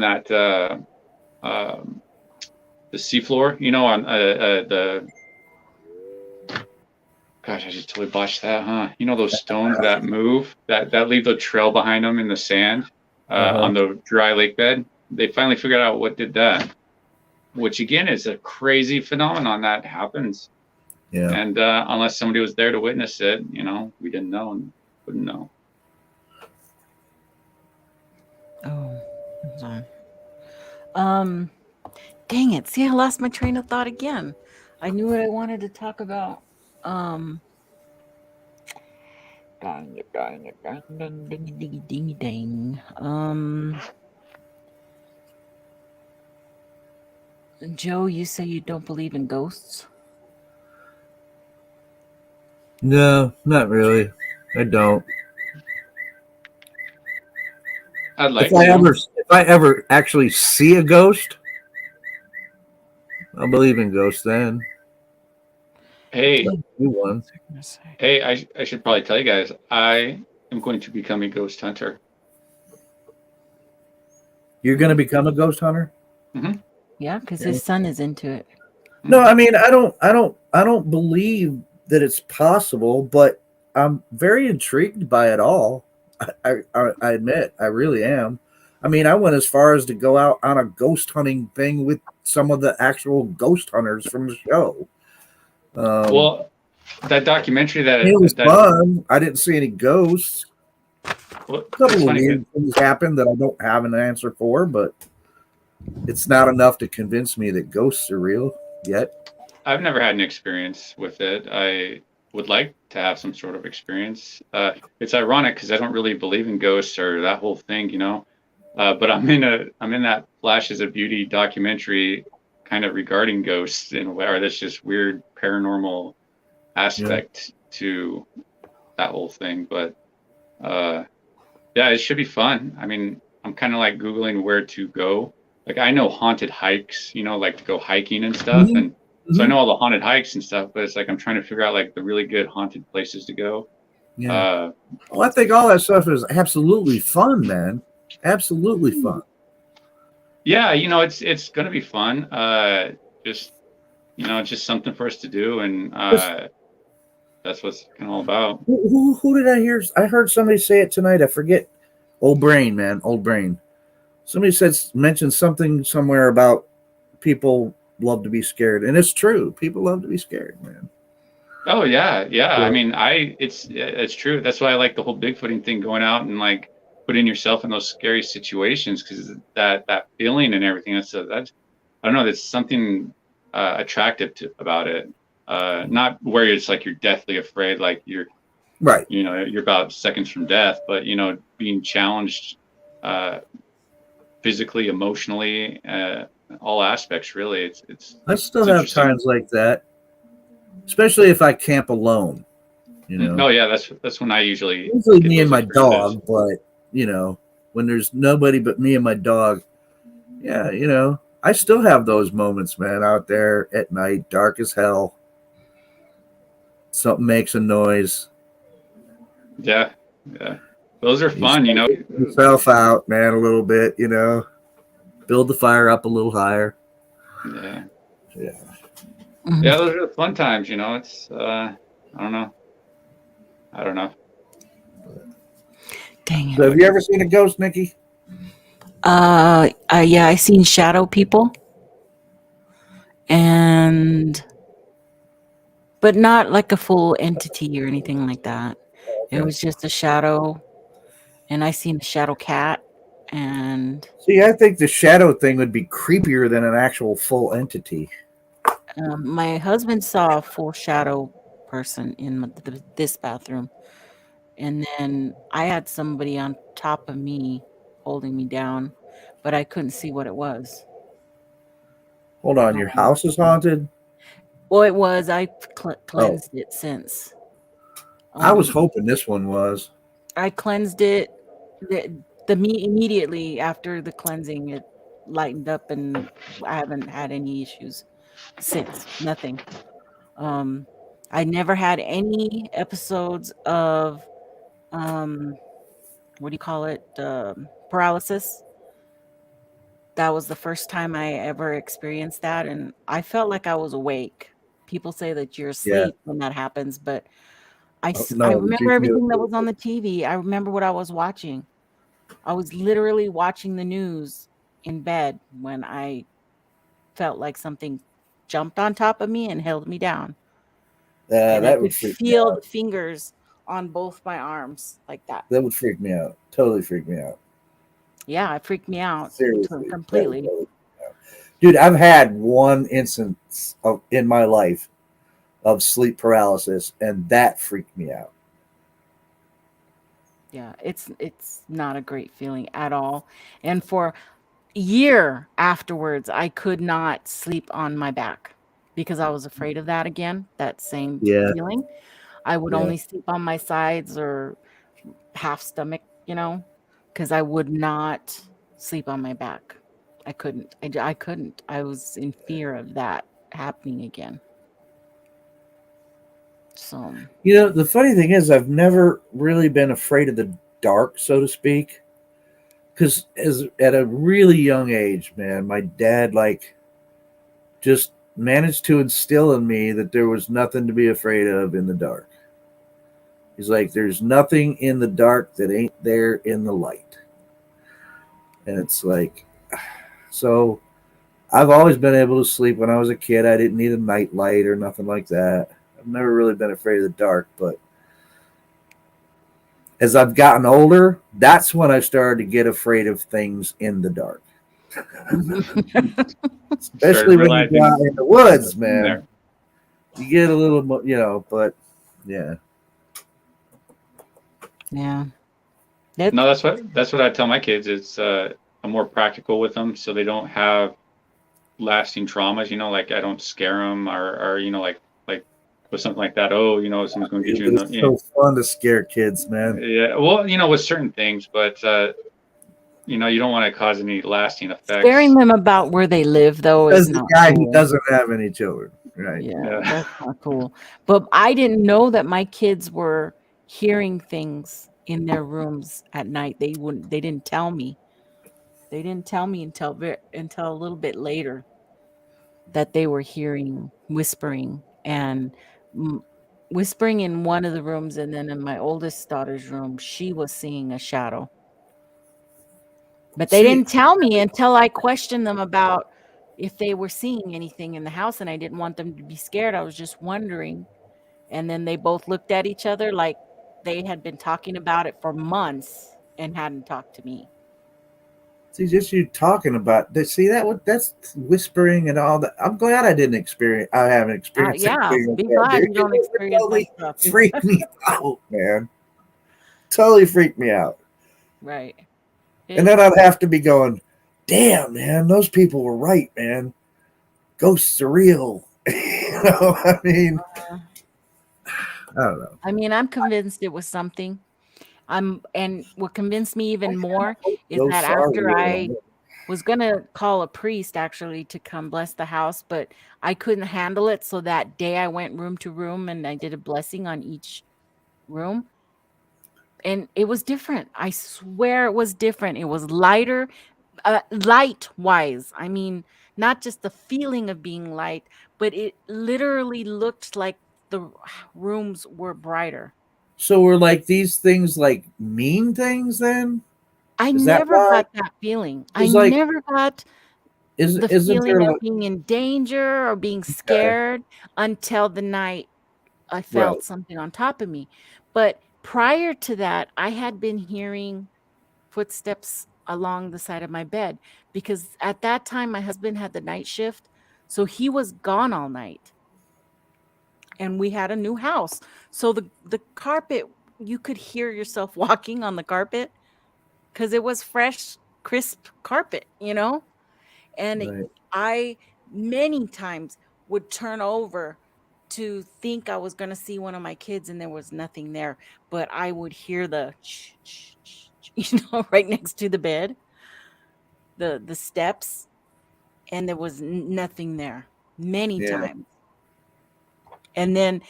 that the seafloor, on the gosh, I just totally botched that, huh? Those stones that move, that leave the trail behind them in the sand on the dry lake bed. They finally figured out what did that, which again is a crazy phenomenon that happens. Yeah. And unless somebody was there to witness it, we didn't know and wouldn't know. Oh, sorry. Dang it. See, I lost my train of thought again. I knew what I wanted to talk about. Dang it. Joe, you say you don't believe in ghosts? No, not really. I don't. I'd like if I ever actually see a ghost, I'll believe in ghosts then. Hey, one. Hey, I should probably tell you guys, I am going to become a ghost hunter. You're going to become a ghost hunter? Mm-hmm. Yeah, because his son is into it. No, I mean, I don't believe that it's possible, but I'm very intrigued by it all. I admit, I really am. I mean, I went as far as to go out on a ghost hunting thing with some of the actual ghost hunters from the show. Well, that documentary it was fun. I didn't see any ghosts. Well, a couple of weird things happened that I don't have an answer for, but it's not enough to convince me that ghosts are real yet. I've never had an experience with it. would like to have some sort of experience. It's ironic because I don't really believe in ghosts or that whole thing, you know. But I'm in that Flashes of Beauty documentary kind of regarding ghosts in a way, or that's just weird paranormal aspect to that whole thing. But yeah, it should be fun. I mean, I'm kind of like Googling where to go. Like I know haunted hikes, you know, like to go hiking and stuff. And so I know all the haunted hikes and stuff, but it's like I'm trying to figure out like the really good haunted places to go. Yeah. Well, I think all that stuff is absolutely fun, man. Absolutely fun. Yeah, you know, it's gonna be fun. Just you know, it's just something for us to do, and that's what's kind of all about. Who did I hear? I heard somebody say it tonight. I forget. Old brain, man. Old brain. Somebody mentioned something somewhere about people love to be scared, and it's true. People love to be scared, man. Oh yeah. I mean, it's true. That's why I like the whole Bigfooting thing, going out and like putting yourself in those scary situations, because that feeling and everything. That's I don't know. There's something attractive about it. Not where it's like you're deathly afraid, like you're right. You know, you're about seconds from death, but you know, being challenged physically, emotionally, all aspects. Really, it's. I still have times like that, especially if I camp alone. You know. Oh yeah, that's when I usually me and my dog, but you know, when there's nobody but me and my dog, yeah, you know, I still have those moments, man, out there at night, dark as hell. Something makes a noise. Yeah. Those are fun, you know. Yourself out, man, a little bit, you know. Build the fire up a little higher. Yeah. Mhm. Yeah, those are the fun times, you know. It's I don't know. Dang it. So have you ever seen a ghost, Nikki? Yeah, I seen shadow people, but not like a full entity or anything like that. Okay. It was just a shadow, and I seen a shadow cat, and See, I think the shadow thing would be creepier than an actual full entity. my husband saw a full shadow person in this bathroom, and then I had somebody on top of me holding me down, but I couldn't see what it was. Hold on, your house is haunted? Well, it was. I cleansed it since. I was hoping this one was. I cleansed it. Immediately after the cleansing, it lightened up, and I haven't had any issues since. Nothing. I never had any episodes of what do you call it? Paralysis. That was the first time I ever experienced that, and I felt like I was awake. People say that you're asleep when that happens, but I remember everything that was on the TV. I remember what I was watching. I was literally watching the news in bed when I felt like something jumped on top of me and held me down. And I could feel the fingers on both my arms like that. That would freak me out. Totally freak me out. Yeah, it freaked me out. Seriously, completely. Dude, I've had one instance in my life of sleep paralysis, and that freaked me out. Yeah, it's not a great feeling at all. And for a year afterwards, I could not sleep on my back because I was afraid of that again, that same feeling. I would only sleep on my sides or half stomach, you know, because I would not sleep on my back. I couldn't. I couldn't. I was in fear of that happening again. So, you know, the funny thing is, I've never really been afraid of the dark, so to speak, because at a really young age, man, my dad just managed to instill in me that there was nothing to be afraid of in the dark. He's like, there's nothing in the dark that ain't there in the light. And it's like, so I've always been able to sleep. When I was a kid, I didn't need a night light or nothing like that. I've never really been afraid of the dark, but as I've gotten older, that's when I started to get afraid of things in the dark. Especially when you go out in the woods, man. You get a little, you know, but Yeah. Yeah. No, that's what I tell my kids. It's I'm more practical with them, so they don't have lasting traumas. Like I don't scare them, or like with something like that. Oh, someone's going to get you in the. It's so fun to scare kids, man. Yeah, well, with certain things, but you don't want to cause any lasting effects. Scaring them about where they live, though, As is the not guy cool. who doesn't have any children, right? Yeah, that's not cool. But I didn't know that my kids were hearing things in their rooms at night. They didn't tell me. They didn't tell me until a little bit later that they were hearing whispering and whispering in one of the rooms, and then in my oldest daughter's room, she was seeing a shadow. But they didn't tell me until I questioned them about if they were seeing anything in the house, and I didn't want them to be scared. I was just wondering. And then they both looked at each other like they had been talking about it for months and hadn't talked to me. See, just you talking about that. See that's whispering and all that. I'm glad I didn't experience. I haven't experienced. Yeah, anything be like that, glad dude. you don't It experience totally that stuff. freaked me out, man. Totally freaked me out. Right. And then I'd have to be going, damn, man, those people were right, man. Ghosts are real. I mean, I don't know. I mean, I'm convinced it was something. And what convinced me even more is Ghosts that are after real. I was gonna call a priest actually to come bless the house, but I couldn't handle it. So that day I went room to room and I did a blessing on each room. And it was different. I swear it was different. It was lighter, light wise. I mean, not just the feeling of being light, but it literally looked like the rooms were brighter. So were like these things like mean things then? I Is that never why? got that feeling. I It's like, never got the isn't there feeling of like, being in danger or being scared until the night I felt right? something on top of me. But prior to that, I had been hearing footsteps along the side of my bed because at that time my husband had the night shift, so he was gone all night. And we had a new house. So the carpet, you could hear yourself walking on the carpet because it was fresh, crisp carpet, And Right. I many times would turn over to think I was going to see one of my kids and there was nothing there, but I would hear the right next to the bed, the steps, and there was nothing there many Yeah. times. And then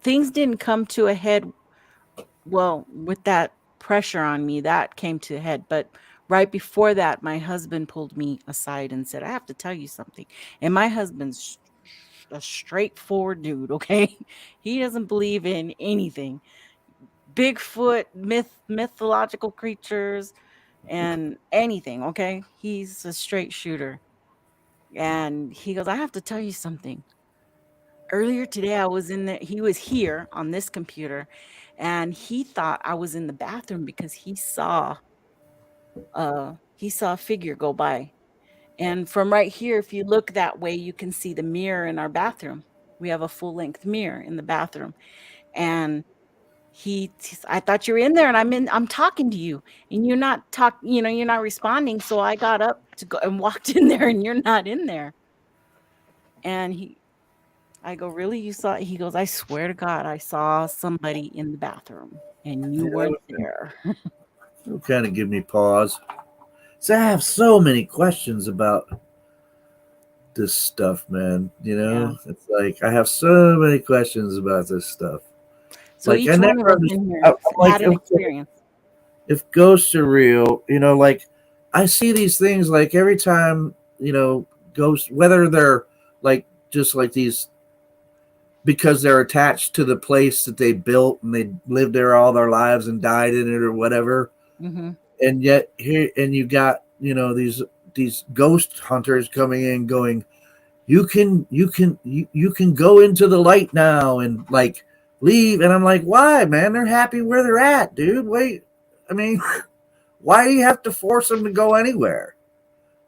things didn't come to a head. Well, with that pressure on me, that came to a head. But right before that, my husband pulled me aside and said, I have to tell you something. And my husband's a straightforward dude, okay? He doesn't believe in anything. Bigfoot, mythological creatures, and anything, okay? He's a straight shooter. And he goes, I have to tell you something. Earlier today, he was here on this computer, and he thought I was in the bathroom because he saw a figure go by. And from right here, if you look that way, you can see the mirror in our bathroom. We have a full-length mirror in the bathroom. And I thought you were in there, and I'm talking to you, and you're not responding. So I got up to go and walked in there, and you're not in there. And I go, really? You saw it? He goes, I swear to God, I saw somebody in the bathroom and you weren't there. It'll kind of give me pause. So I have so many questions about this stuff, man. It's like I have so many questions about this stuff. So like, each I one never of us in here had an experience. If ghosts are real, like I see these things like every time, ghosts, whether they're like just like these because they're attached to the place that they built and they lived there all their lives and died in it or whatever. Mm-hmm. And yet here, and you got, these ghost hunters coming in going, you can go into the light now and like leave. And I'm like, why, man? They're happy where they're at, dude. Wait, I mean, why do you have to force them to go anywhere?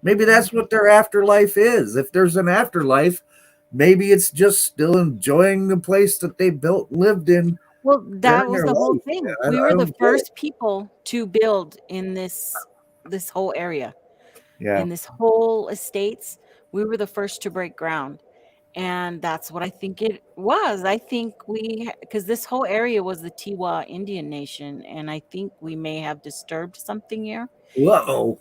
Maybe that's what their afterlife is. If there's an afterlife, maybe it's just still enjoying the place that they lived in Well, that during was their the whole life. thing. I We were don't the get it. first people to build in this whole area. Yeah. In this whole estates, we were the first to break ground. And that's what I think it was. I think because this whole area was the Tiwa Indian Nation, and I think we may have disturbed something here. Whoa.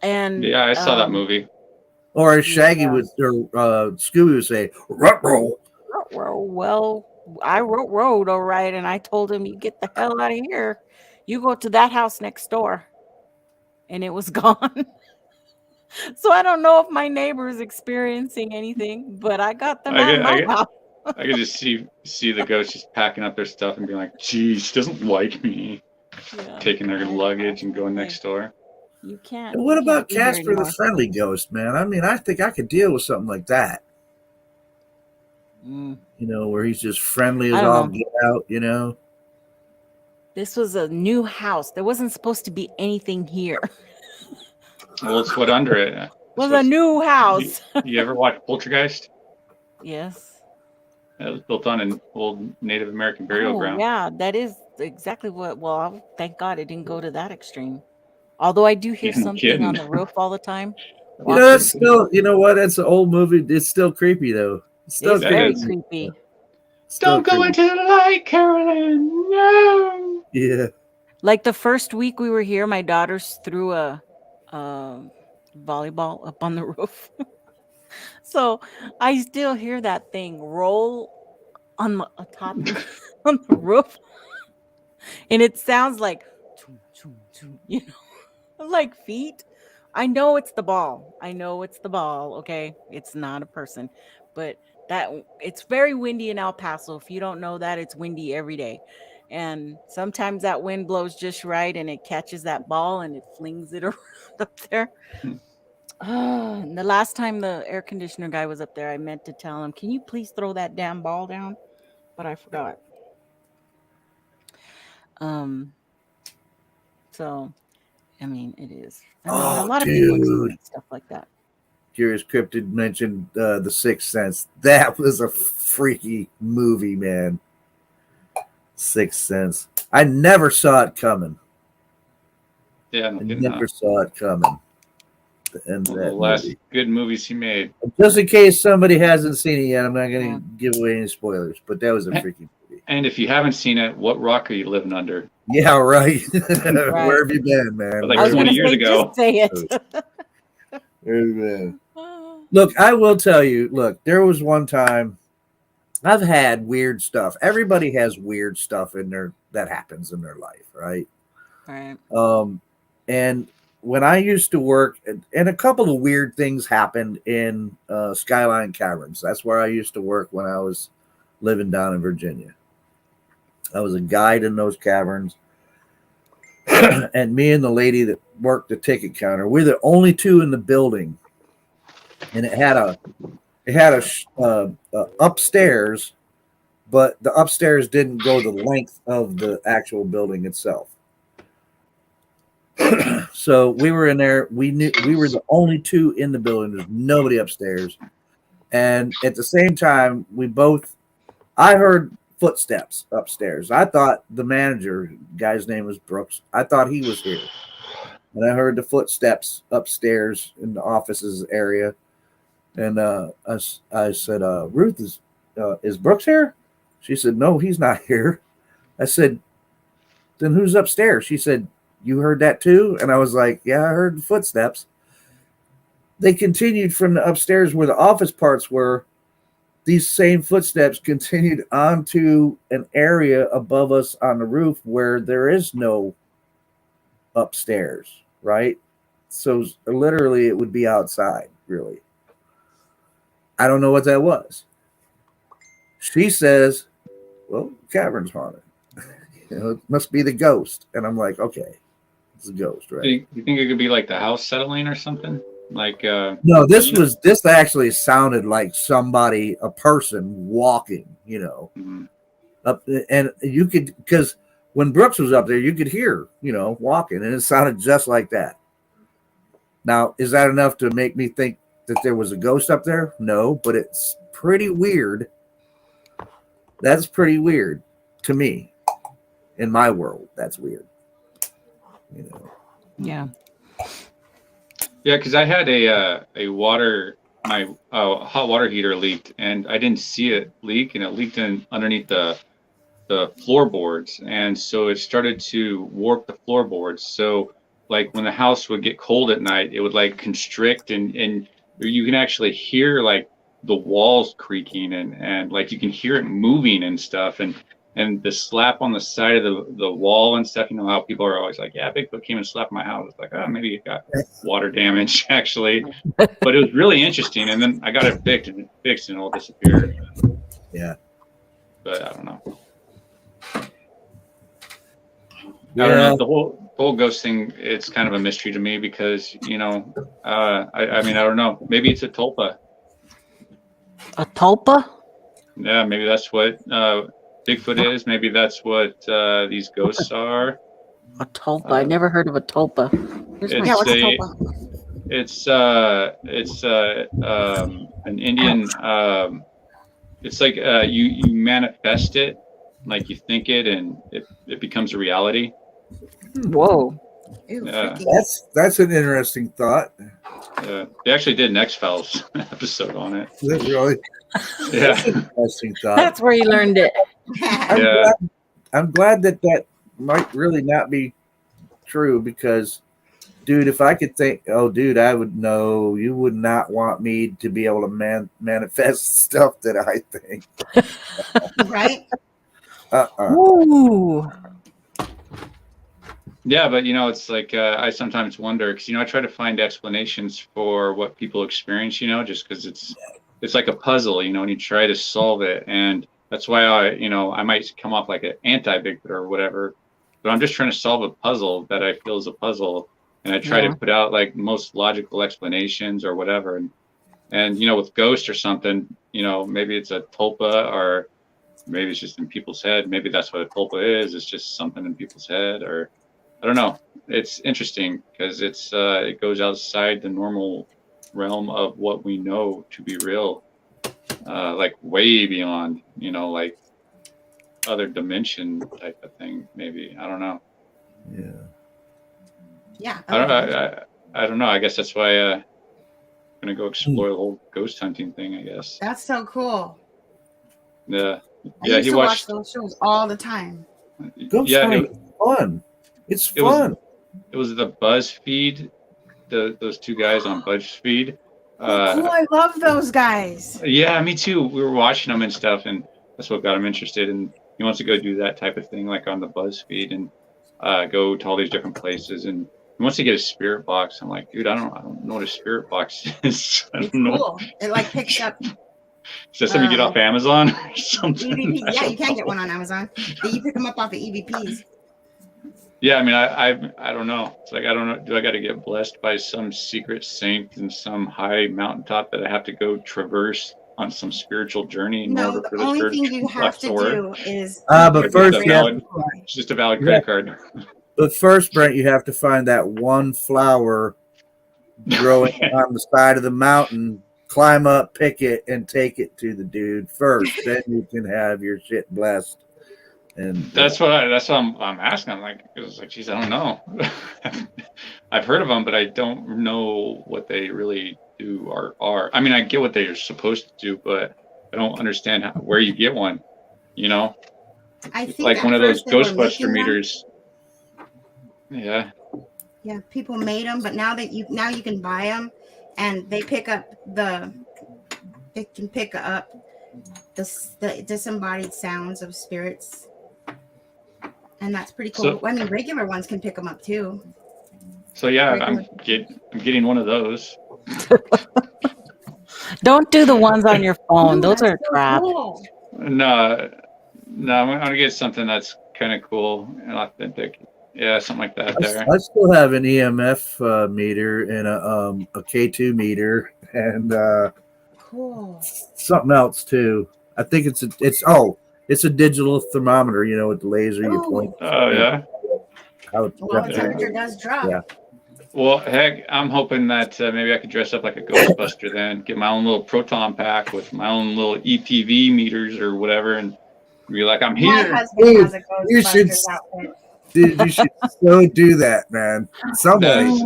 And Yeah, I saw that movie. Or as Shaggy Yeah. would, or Scooby would say, "Ruh-roh." Well, I wrote road all right, and I told him, "You get the hell out of here. You go to that house next door," and it was gone. So I don't know if my neighbor is experiencing anything, but I got them out of my house. I could just see the ghost just packing up their stuff and being like, "Geez, she doesn't like me." Yeah. Taking their luggage and going next door. You can't. And what you can't about be here Casper the anymore. Friendly Ghost, man? I mean, I think I could deal with something like that. Mm. You know, where he's just friendly I as don't all know. get out, you know? This was a new house. There wasn't supposed to be anything here. Well, it's what under it. It was a new house. You ever watch Poltergeist? Yes. It was built on an old Native American burial ground. Yeah, that is exactly what. Well, thank God it didn't go to that extreme. Although I do hear Yeah, no something kidding. on the roof all the time. You know, that's still, you know what? That's an old movie. It's still creepy, though. It's still It's very creepy. creepy. Still Don't go creepy. into the light, Carolyn. No. Yeah. Like the first week we were here, my daughters threw a volleyball up on the roof. So I still hear that thing roll on the top on the roof, and it sounds like, "Chum, chum, chum," you know, like feet. I know it's the ball. I know it's the ball. Okay, it's not a person, but that it's very windy in El Paso. If you don't know that, it's windy every day. And sometimes that wind blows just right and it catches that ball and it flings it around up there. And the last time the air conditioner guy was up there, I meant to tell him, "Can you please throw that damn ball down?" But I forgot. So I mean, it is. I mean, a Oh, lot of people dude. experience stuff like that. Curious Cryptid mentioned The Sixth Sense. That was a freaky movie, man. Sixth Sense. I never saw it coming. Yeah, no I kidding. never saw it coming. And One of that the last movie. good movies he made. Just in case somebody hasn't seen it yet, I'm not going to give away any spoilers, but that was a freaky movie. And if you haven't seen it, what rock are you living under? Yeah, right. Right. Where have you been, man? Like I was Where going 20 to years say, ago. just say it. have you been? Look, I will tell you, look, there was one time I've had weird stuff. Everybody has weird stuff in their that happens in their life, right? Right. And when I used to work, and a couple of weird things happened in Skyline Caverns. That's where I used to work when I was living down in Virginia. I was a guide in those caverns. And me and the lady that worked the ticket counter, we're the only two in the building. And it had a upstairs, but the upstairs didn't go the length of the actual building itself. So we were in there. We knew we were the only two in the building. There's nobody upstairs. And at the same time, I heard footsteps upstairs. I thought the manager, guy's name was Brooks, I thought he was here. And I heard the footsteps upstairs in the offices area. And I said, Ruth, is Brooks here? She said, no, he's not here. I said, then who's upstairs? She said, you heard that too? And I was like, yeah, I heard the footsteps. They continued from the upstairs where the office parts were. These same footsteps continued onto an area above us on the roof where there is no upstairs, right? So literally it would be outside, really. I don't know what that was. She says, well, cavern's haunted. It must be the ghost. And I'm like, okay, it's a ghost, right? Do you think it could be like the house settling or something? Like no, this actually sounded like somebody, a person walking, up, and you could, because when Brooks was up there, you could hear, walking, and it sounded just like that. Now, is that enough to make me think that there was a ghost up there? No, but it's pretty weird. That's pretty weird to me. In my world, that's weird. You know. Yeah. Yeah, because I had my hot water heater leaked, and I didn't see it leak, and it leaked underneath the floorboards, and so it started to warp the floorboards. So like when the house would get cold at night, it would like constrict, and you can actually hear like the walls creaking, and like you can hear it moving and stuff, and the slap on the side of the wall and stuff. You know how people are always like, yeah, Bigfoot came and slapped my house. It's like, oh, maybe it got water damage actually. But it was really interesting, and then I got it fixed and it all disappeared. Yeah. But I don't know. Yeah. I don't know. The whole ghost thing, it's kind of a mystery to me because, you know, I mean, I don't know. Maybe it's a tulpa. A tulpa? Yeah, maybe that's what Bigfoot is. Maybe that's what these ghosts are. A tulpa. I never heard of a tulpa. It's what's a tulpa? it's an Indian. It's like you manifest it, like you think it, and it becomes a reality. Whoa. Ew, Yeah. freaky. That's an interesting thought. They actually did an X-Files episode on it. Is that really Yeah. interesting thought? That's where you learned it. Yeah. I'm glad that might really not be true because, dude, if I could think, oh, dude, I would know you would not want me to be able to manifest stuff that I think. Right? Ooh. Yeah, but you know, it's like I sometimes wonder because, you know, I try to find explanations for what people experience, you know, just because it's like a puzzle, you know, and you try to solve it, and that's why I might come off like an anti-Bigfoot or whatever, but I'm just trying to solve a puzzle that I feel is a puzzle, and I try to put out like most logical explanations or whatever, and you know, with ghosts or something, you know, maybe it's a tulpa, or maybe it's just in people's head. Maybe that's what a tulpa is. It's just something in people's head, or I don't know. It's interesting because it goes outside the normal realm of what we know to be real, like way beyond, you know, like other dimension type of thing. Maybe, I don't know. Yeah. Yeah. I don't know. I guess that's why I'm gonna go explore the whole ghost hunting thing, I guess. That's so cool. Yeah. I Yeah. used He to watch watched. those shows all the time. Ghost Yeah. hunting is fun. It's It was- fun. It was the BuzzFeed. Those two guys on BuzzFeed. Oh, I love those guys. Yeah, me too. We were watching them and stuff, and that's what got him interested. And he wants to go do that type of thing, like on the BuzzFeed, and go to all these different places. And he wants to get a spirit box. I'm like, dude, I don't know what a spirit box is. I It's don't know. cool. It like picks up Is that something you get off Amazon or something? EVPs. Yeah, you can get one on Amazon. But you pick them up off of EVPs. Yeah, I mean, I don't know. It's like, I don't know. Do I got to get blessed by some secret saint in some high mountaintop that I have to go traverse on some spiritual journey in No, order the for the only spirit thing you have box to work? do is. But first, you have to, It's just a valid credit card. but first, Brent, you have to find that one flower growing on the side of the mountain. Climb up, pick it, and take it to the dude first. Then you can have your shit blessed. And That's what I'm asking. I'm like, it was like, geez, I don't know. I've heard of them, but I don't know what they really do or are. I mean, I get what they're supposed to do, but I don't understand where you get one. You know, I it's think like at one of those first they were Ghostbuster making them. meters. Yeah. Yeah, people made them, but now you can buy them, and they pick up it can pick up the disembodied sounds of spirits, and that's pretty cool. So- I mean, regular ones can pick them up too. So yeah, Regular. I'm getting one of those. Don't do the ones on your phone. Ooh, Those that's are so crap. cool. No, I'm gonna get something that's kind of cool and authentic. Yeah, something like that there. I still have an EMF meter and a K2 meter and Cool. something else too. I think it's a digital thermometer. You know, with the laser you Ooh. point. Oh yeah. How it's Well, the Yeah. temperature does drop. Yeah. Well, heck, I'm hoping that maybe I could dress up like a Ghostbuster then, get my own little proton pack with my own little EPV meters or whatever, and be like, I'm My here. husband has a You should, Ghostbusters outfit. dude, you should so do that, man. Somebody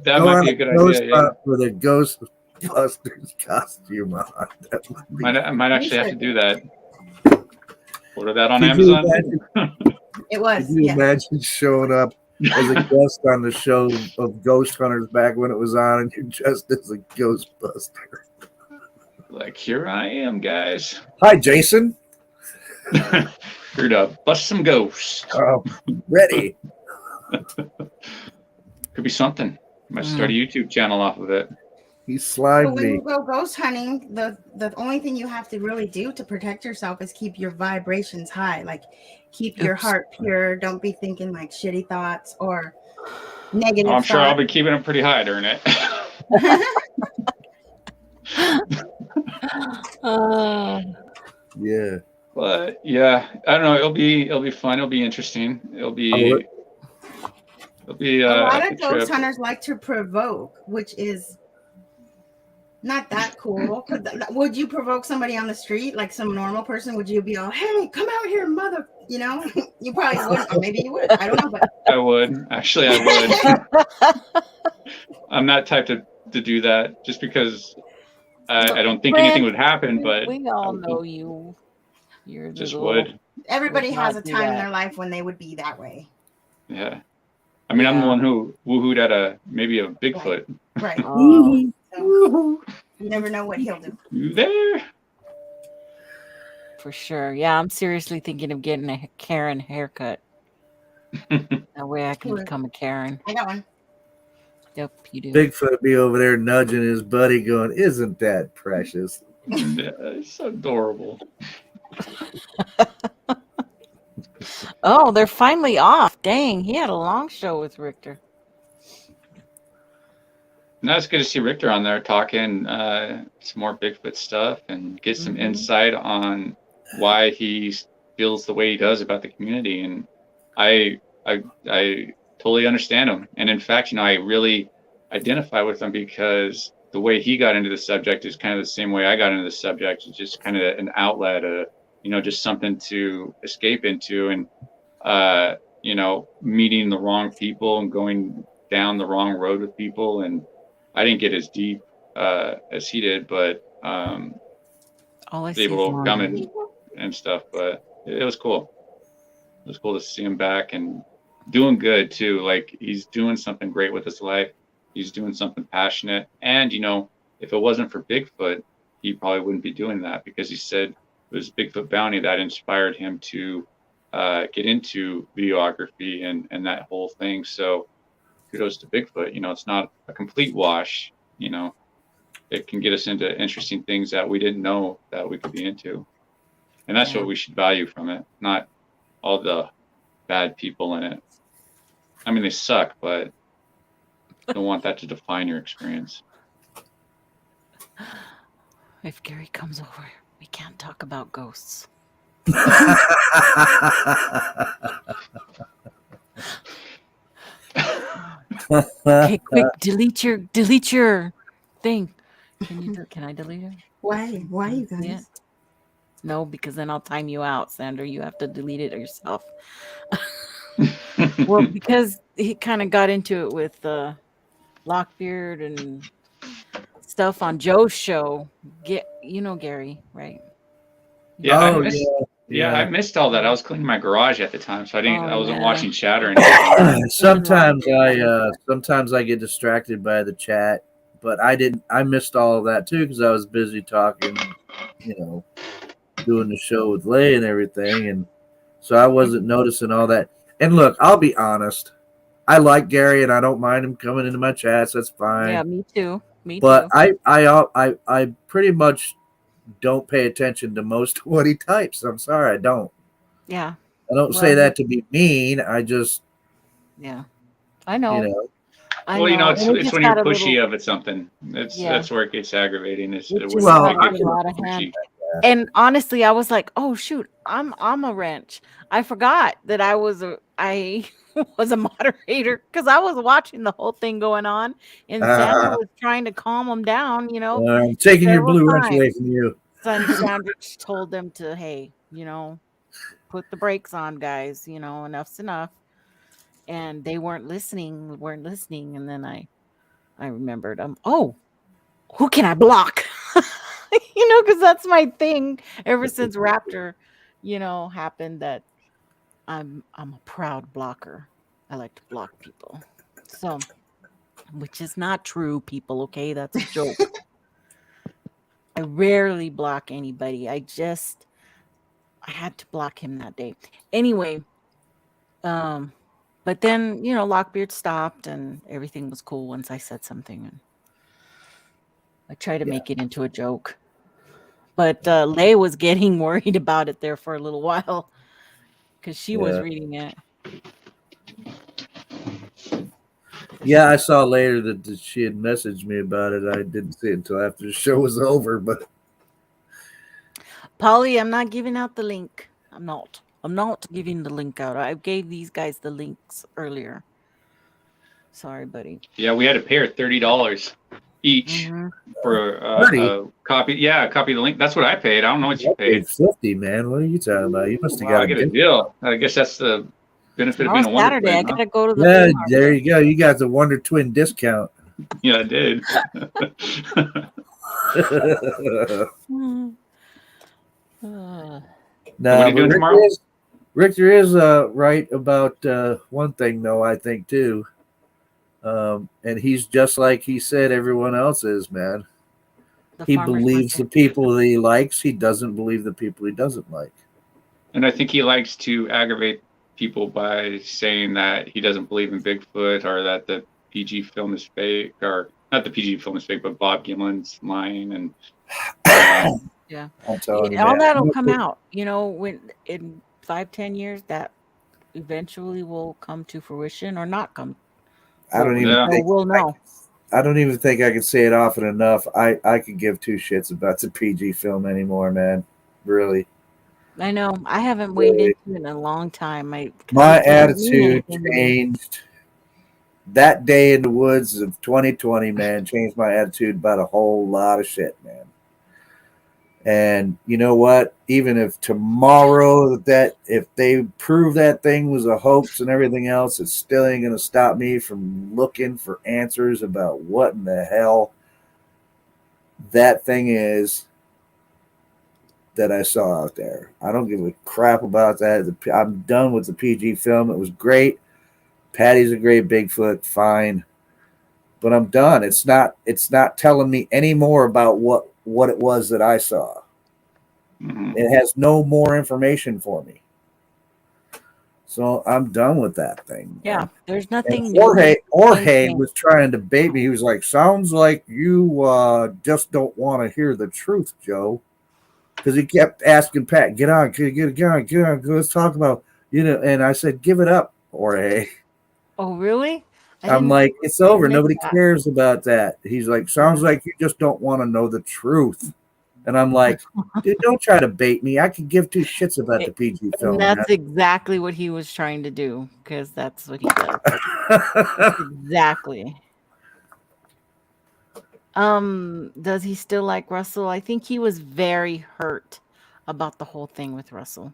That go might on be a a good ghost idea. Yeah, hunt with a Ghostbusters costume on. That would be. I might actually have to do that. Order that on Could you Amazon. It was. Could you Yeah. imagine showing up as a guest on the show of Ghost Hunters back when it was on, and you're dressed as a Ghostbuster? Like, here I am, guys. Hi, Jason. Here to bust some ghosts. Ready. Could be something. Might start a YouTube channel off of it. He But slimed when me. you go ghost hunting, the only thing you have to really do to protect yourself is keep your vibrations high. Like keep your heart pure. Don't be thinking like shitty thoughts or negative I'm sure I'll thoughts. be keeping it pretty high during it. Yeah. But yeah, I don't know. It'll be fun. It'll be interesting. It'll be A lot a of good ghost trip. hunters like to provoke, which is not that cool. Would you provoke somebody on the street, like some normal person? Would you be all, "Hey, come out here, mother"? You know, you probably wouldn't, or maybe you would. I don't know, but I would. Actually, I would. I'm not type to do that just because I don't think anything would happen, but we all know you. You're just the would. everybody Would has a not do time in that. their life when they would be that way. Yeah. I mean, I'm the Yeah. one who woohooed at maybe a Bigfoot. Right. Oh, So, you never know what he'll do. You there? for sure. Yeah, I'm seriously thinking of getting a Karen haircut. That way I can Sure. become a Karen. I got one. Yep, you do. Bigfoot be over there nudging his buddy, going, "Isn't that precious?" Yeah, it's adorable. Oh, they're finally off. Dang, he had a long show with Richter. No, it's good to see Richter on there talking some more Bigfoot stuff and get some Mhm. insight on why he feels the way he does about the community. And I totally understand him. And in fact, I really identify with him because the way he got into the subject is kind of the same way I got into the subject. It's just kind of an outlet, just something to escape into, and meeting the wrong people and going down the wrong road with people. And I didn't get as deep as he did, but All I was see is able to overcome laundry. it and stuff. But it was cool. It was cool to see him back and doing good too. Like, he's doing something great with his life. He's doing something passionate. And if it wasn't for Bigfoot, he probably wouldn't be doing that, because he said it was Bigfoot Bounty that inspired him to get into videography and that whole thing. So kudos to Bigfoot. It's not a complete wash. It can get us into interesting things that we didn't know that we could be into. And that's Yeah. what we should value from it, not all the bad people in it. I mean, they suck, but don't want that to define your experience. If Gary comes over, we can't talk about ghosts. Okay, quick, delete your thing. Can I delete it? Why you guys? Yeah. No, because then I'll time you out, Sandra. You have to delete it yourself. Well, because he kind of got into it with Lockbeard and stuff on Joe's show. Gary, right? Yeah, Oh, I missed all that. I was cleaning my garage at the time, so I wasn't yeah. watching chat or anything. sometimes I get distracted by the chat, but I missed all of that too because I was busy talking, doing the show with Lay and everything, and so I wasn't noticing all that. And look, I'll be honest, I like Gary and I don't mind him coming into my chats. That's fine. Yeah, me too. But I pretty much don't pay attention to most of what he types. I'm sorry, I don't. Yeah. I don't say that to be mean. I just, Yeah. I know. I Well, know. it's And it when just you're got a pushy little- of it something. Yeah. That's where it gets aggravating. Which It is was Well, a a lot of hand. And honestly, I was like, "Oh shoot, I'm a wrench." I forgot that I was a moderator because I was watching the whole thing going on, and Sandra was trying to calm them down. I'm taking your several blue wrench times. away from you. Sandra told them to, hey, put the brakes on, guys. Enough's enough. And they weren't listening. And then I remembered, oh, who can I block? Because that's my thing ever since Raptor, happened, that I'm a proud blocker. I like to block people. So, which is not true, people, okay? That's a joke. I rarely block anybody. I had to block him that day. Anyway, but then, Lockbeard stopped and everything was cool once I said something, and I tried to make it into a joke. But Lay was getting worried about it there for a little while because she was reading it. Yeah, I saw later that she had messaged me about it. I didn't see it until after the show was over, but Polly, I'm not giving out the link. I'm not giving the link out. I gave these guys the links earlier. Sorry, buddy. Yeah, we had to pay her $30 each for a copy. Yeah, a copy of the link. That's what I paid. I don't know what you paid. $50, man. What are you talking about? You must have got I get a deal. I guess that's the benefit of being a Wonder Saturday. Twin. I gotta go to the. Yeah, there you go. You got the Wonder Twin discount. Yeah, I did. No, what are you doing tomorrow? Richter is right about one thing, though, I think, too. And he's just like he said everyone else is, man. He believes the people that he likes. He doesn't believe the people he doesn't like. And I think he likes to aggravate people by saying that he doesn't believe in Bigfoot, or that the PG film is fake, or not the PG film is fake, but Bob Gimlin's lying. And yeah, I'm telling you, all man. that'll come out. When in 5-10 years, that eventually will come to fruition or not come. I don't even think we'll know. I don't even think I can say it often enough. I could give two shits about the PG film anymore, man. Really. I know. I haven't weighed into it in a long time. My attitude changed that day in the woods of 2020, man. Changed my attitude about a whole lot of shit, man. And you know what? Even if tomorrow if they prove that thing was a hoax and everything else, it still ain't gonna stop me from looking for answers about what in the hell that thing is that I saw out there. I don't give a crap about that. I'm done with the PG film. It was great. Patty's a great Bigfoot, fine. But I'm done. It's not telling me any more about what it was that I saw. Mm-hmm. It has no more information for me. So I'm done with that thing. Yeah, there's nothing. And Jorge was trying to bait me. He was like, sounds like you just don't want to hear the truth, Joe. Because he kept asking Pat, get on, let's talk about, and I said, give it up, Jorge. Oh, really? I'm like, it's over. Nobody cares about that. He's like, sounds like you just don't want to know the truth. And I'm like, dude, don't try to bait me. I could give two shits about the PG film. And that's exactly what he was trying to do, because that's what he does. Exactly. Does he still like Russell? I think he was very hurt about the whole thing with Russell.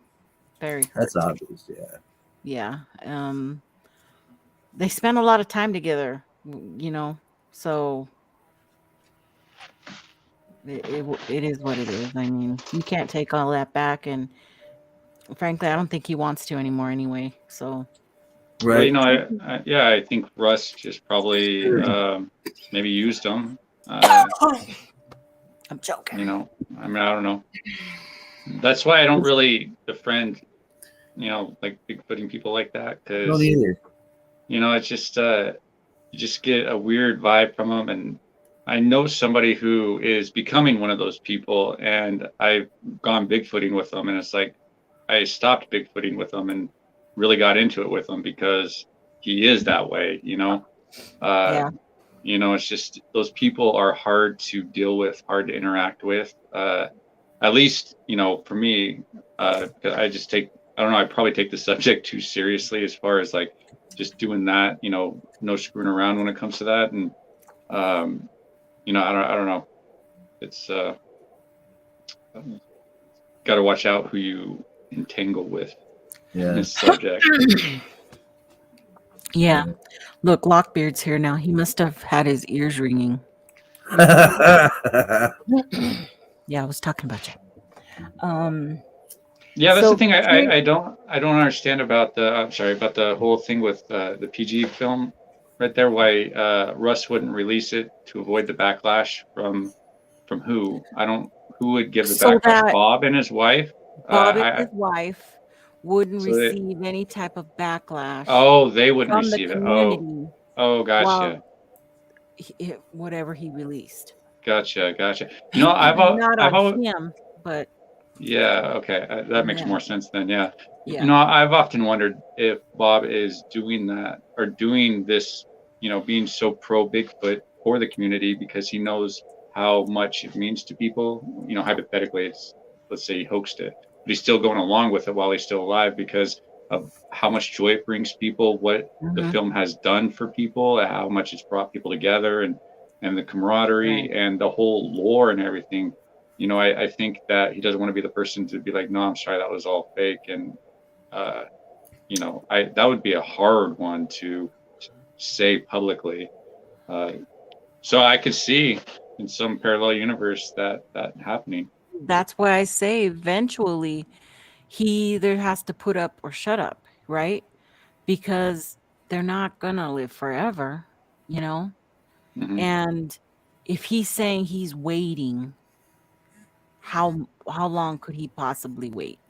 Very hurt. That's obvious, yeah. They spent a lot of time together, so it is what it is. I mean, you can't take all that back, and frankly, I don't think he wants to anymore anyway. So, right. Well, I think Russ just probably maybe used him. I'm joking. I mean, I don't know. That's why I don't really befriend, like Bigfooting people like that, because don't either. It's just you just get a weird vibe from them. And I know somebody who is becoming one of those people, and I've gone Bigfooting with them, and it's like I stopped Bigfooting with them and really got into it with him because he is that way, Yeah. It's just those people are hard to deal with, hard to interact with. I at least, for me, I don't know, I probably take the subject too seriously as far as like just doing that, no screwing around when it comes to that. And, I don't know. It's, got to watch out who you entangle with in this subject. Yeah. Look, Lockbeard's here now. He must have had his ears ringing. Yeah, I was talking about you. Yeah, that's So- the thing I don't understand about the whole thing with the PG film right there. Why Russ wouldn't release it to avoid the backlash from who? Who would give the So backlash? that- Bob and his wife. Bob and his wife wouldn't So they- receive any type of backlash Oh, they wouldn't from the receive it. community. Oh, gotcha. Whatever he released. Gotcha. Not I've on always, him, but yeah, okay, that makes Yeah. more sense then. Yeah. yeah. I've often wondered if Bob is doing that or doing this, being so pro Bigfoot for the community because he knows how much it means to people. Hypothetically, let's say he hoaxed it, but he's still going along with it while he's still alive because of how much joy it brings people, what the Mhm. film has done for people, how much it's brought people together, and the camaraderie and the whole lore and everything. I think that he doesn't want to be the person to be like, no, I'm sorry, that was all fake. And, that would be a hard one to say publicly. So I could see in some parallel universe that happening. That's why I say eventually he either has to put up or shut up, right? Because they're not gonna live forever, Mhm. And if he's saying he's waiting, how long could he possibly wait?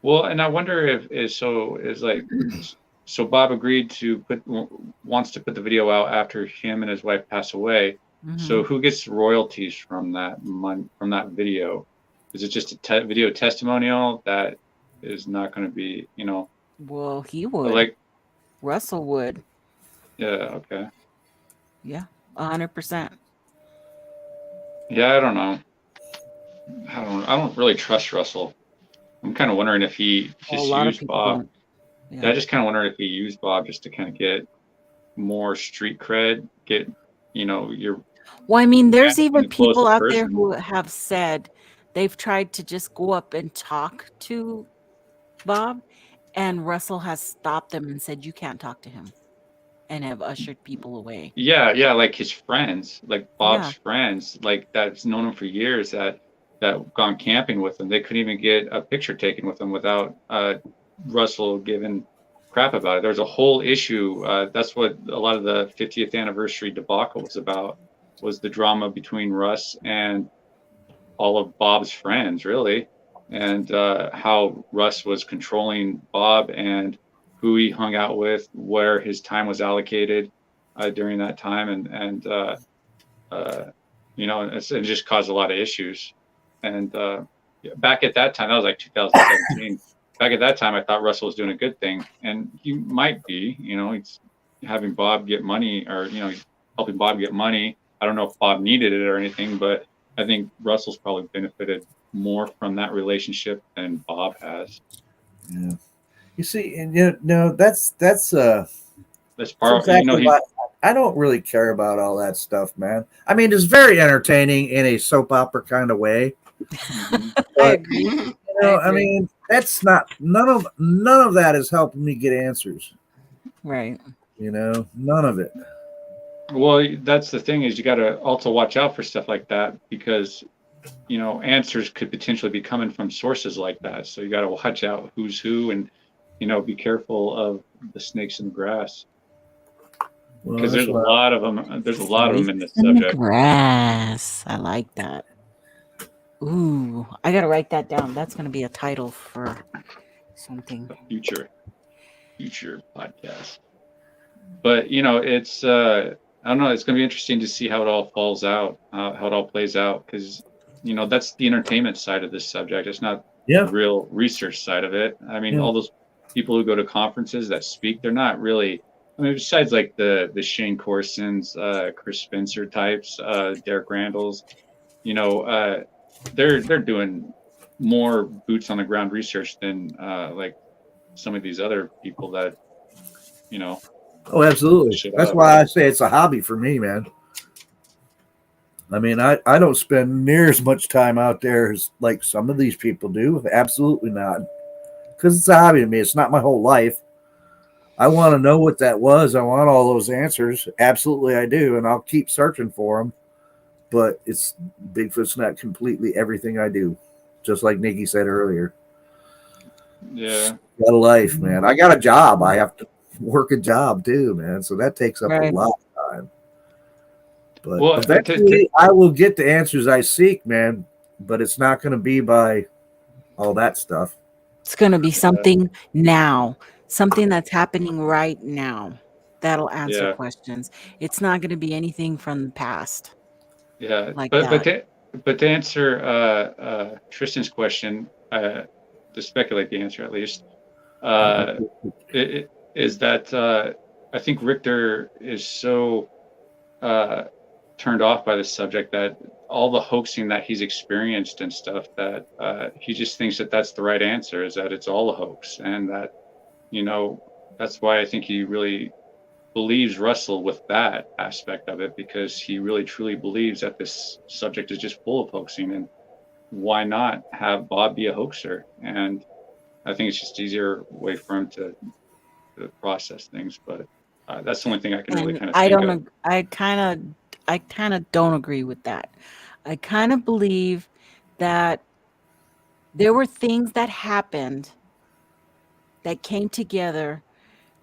Well, and I wonder if so Bob agreed to wants to put the video out after him and his wife pass away. Mhm. So who gets royalties from that video? Is it just a video testimonial that is not going to be, Well, he would. like, Russell would. yeah, okay. Yeah, 100%. Yeah, I don't know. I don't really trust Russell. I'm kind of wondering if he A just lot of used people Bob. don't. Yeah, I just kind of wondering if he used Bob just to kind of get more street cred, get, your Well, I mean, there's Yeah, even the closest people out there person. who have said they've tried to just go up and talk to Bob, and Russell has stopped them and said, you can't talk to him, and have ushered people away. Yeah, like his friends, like Bob's Yeah. friends, like that's known him for years that gone camping with him. They couldn't even get a picture taken with him without Russell giving crap about it. There's a whole issue. That's what a lot of the 50th anniversary debacle was about, was the drama between Russ and all of Bob's friends, really, and how Russ was controlling Bob and who he hung out with, where his time was allocated during that time, and it just caused a lot of issues. And back at that time, that was like 2017. Back at that time, I thought Russell was doing a good thing, and he might be. He's having Bob get money, or he's helping Bob get money. I don't know if Bob needed it or anything, but I think Russell's probably benefited more from that relationship than Bob has. Yeah. You see, and that's That's part. exactly why I don't really care about all that stuff, man. I mean, it's very entertaining in a soap opera kind of way. I But, agree. I mean, that's not none of that is helping me get answers. Right. None of it. Well, that's the thing, is you got to also watch out for stuff like that, because answers could potentially be coming from sources like that. So you got to watch out who's who, and be careful of the snakes in the grass, Well, because that's there's a why- lot of them. There's a lot of them in this In the subject. grass. I like that. Ooh, I gotta write that down. That's gonna be a title for something. A future podcast. But it's I don't know. It's going to be interesting to see how it all falls out, how it all plays out, because that's the entertainment side of this subject. It's not Yeah. the real research side of it. I mean, Yeah. all those people who go to conferences that speak, they're not really. I mean, besides like the Shane Corsons, Chris Spencer types, Derek Randalls, they're doing more boots on the ground research than like some of these other people that, you know. Oh, absolutely. Shit That's up. why I say it's a hobby for me, man. I mean, I don't spend near as much time out there as like some of these people do. Absolutely not. Because it's a hobby to me. It's not my whole life. I want to know what that was. I want all those answers. Absolutely, I do. And I'll keep searching for them. But it's Bigfoot's not completely everything I do. Just like Nikki said earlier. Yeah. Got a life, man. I got a job. I have to work a job too, man. So that takes up Right. a lot of time. But Well, eventually I will get the answers I seek, man. But it's not going to be by all that stuff. It's going to be something now, something that's happening right now that'll answer Yeah. questions. It's not going to be anything from the past. Yeah, Like but that. to answer Tristan's question, to speculate the answer at least, is that I think Richter is so turned off by the subject that all the hoaxing that he's experienced and stuff, that he just thinks that that's the right answer, is that it's all a hoax, and that, you know, that's why I think he really believes Russell with that aspect of it, because he really truly believes that this subject is just full of hoaxing, and why not have Bob be a hoaxer? And I think it's just easier way for him to process things. But that's the only thing I can really And kind of I think don't of. ag- I kind of don't agree with that. I kind of believe that there were things that happened that came together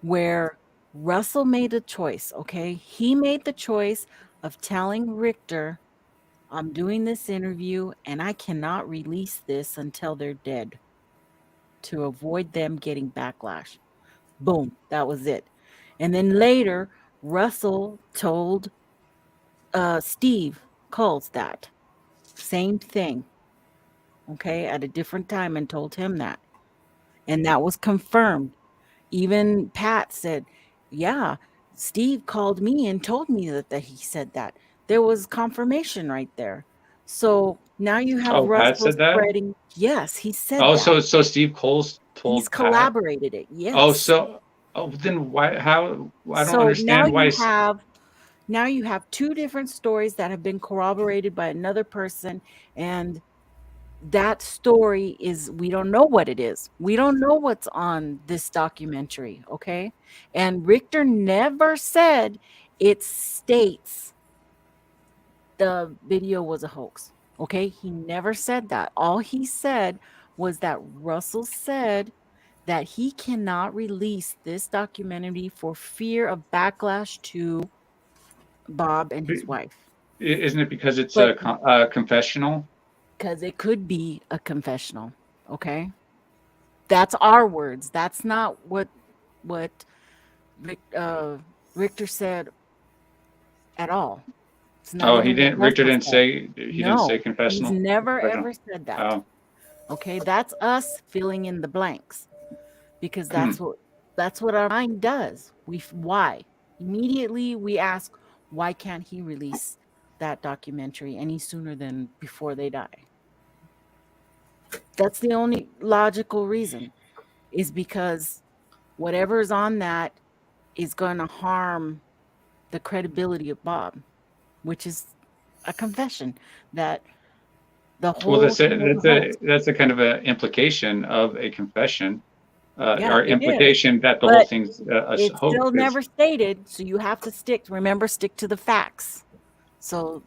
where Russell made a choice, okay? He made the choice of telling Richter, I'm doing this interview and I cannot release this until they're dead to avoid them getting backlash. Boom, that was it. And then later, Russell told Steve Coles that same thing, okay, at a different time, and told him that. And that was confirmed. Even Pat said, yeah, Steve called me and told me that he said that. There was confirmation right there. So now you have Oh, Pat Russell said that. spreading. Yes, he said Oh, that. so Steve Coles He's told Pat. collaborated it. Oh, Yes. so then why? How? I don't So understand why. now you have two different stories that have been corroborated by another person, and that story is, we don't know what it is. We don't know what's on this documentary, okay? And Richter never said it states the video was a hoax, okay? He never said that. All he said was that Russell said that he cannot release this documentary for fear of backlash to Bob and his wife. Isn't it because it's But a confessional? because it could be a confessional, okay? That's our words. That's not what Richter said at all. It's not Oh, he even what didn't. Richter Russell didn't said. say. He didn't say No, he's confessional. never Confessional. ever said that. Oh, Okay, that's us filling in the blanks, because Hmm. that's what our mind does. Why? Immediately we ask, why can't he release that documentary any sooner than before they die? That's the only logical reason, is because whatever's on that is going to harm the credibility of Bob, which is a confession that the Well, whole thing was a hoax. that's a kind of an implication of a confession, Yeah, or it is. implication that the whole But thing's a it's hoax. still never stated, so you have to stick to the facts. So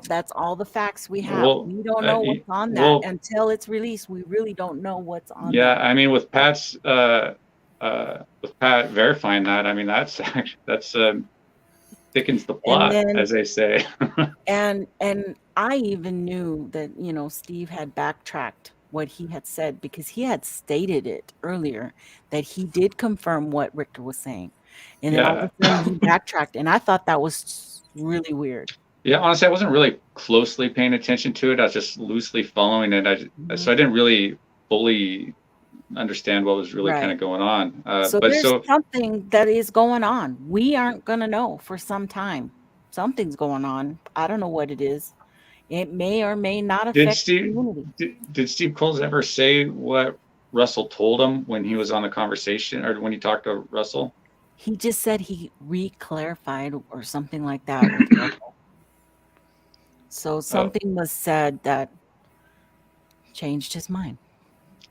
that's all the facts we have. Well, We don't know what's on that well, until it's released. We really don't know what's on yeah. that. I mean, with Pat verifying that, I mean, that's thickens the And plot, then as they say. and I even knew that, Steve had backtracked what he had said, because he had stated it earlier that he did confirm what Richter was saying. And then all of Yeah. a sudden he backtracked, and I thought that was really weird. Yeah, honestly, I wasn't really closely paying attention to it. I was just loosely following it. So I didn't really fully understand what was really kind Right. of going on. So But there's something that is going on. We aren't going to know for some time. Something's going on. I don't know what it is. It may or may not Did affect the community. Did Steve Coles ever say what Russell told him when he was on the conversation, or when he talked to Russell? He just said he re-clarified or something like that with Russell. So something was said that changed his mind.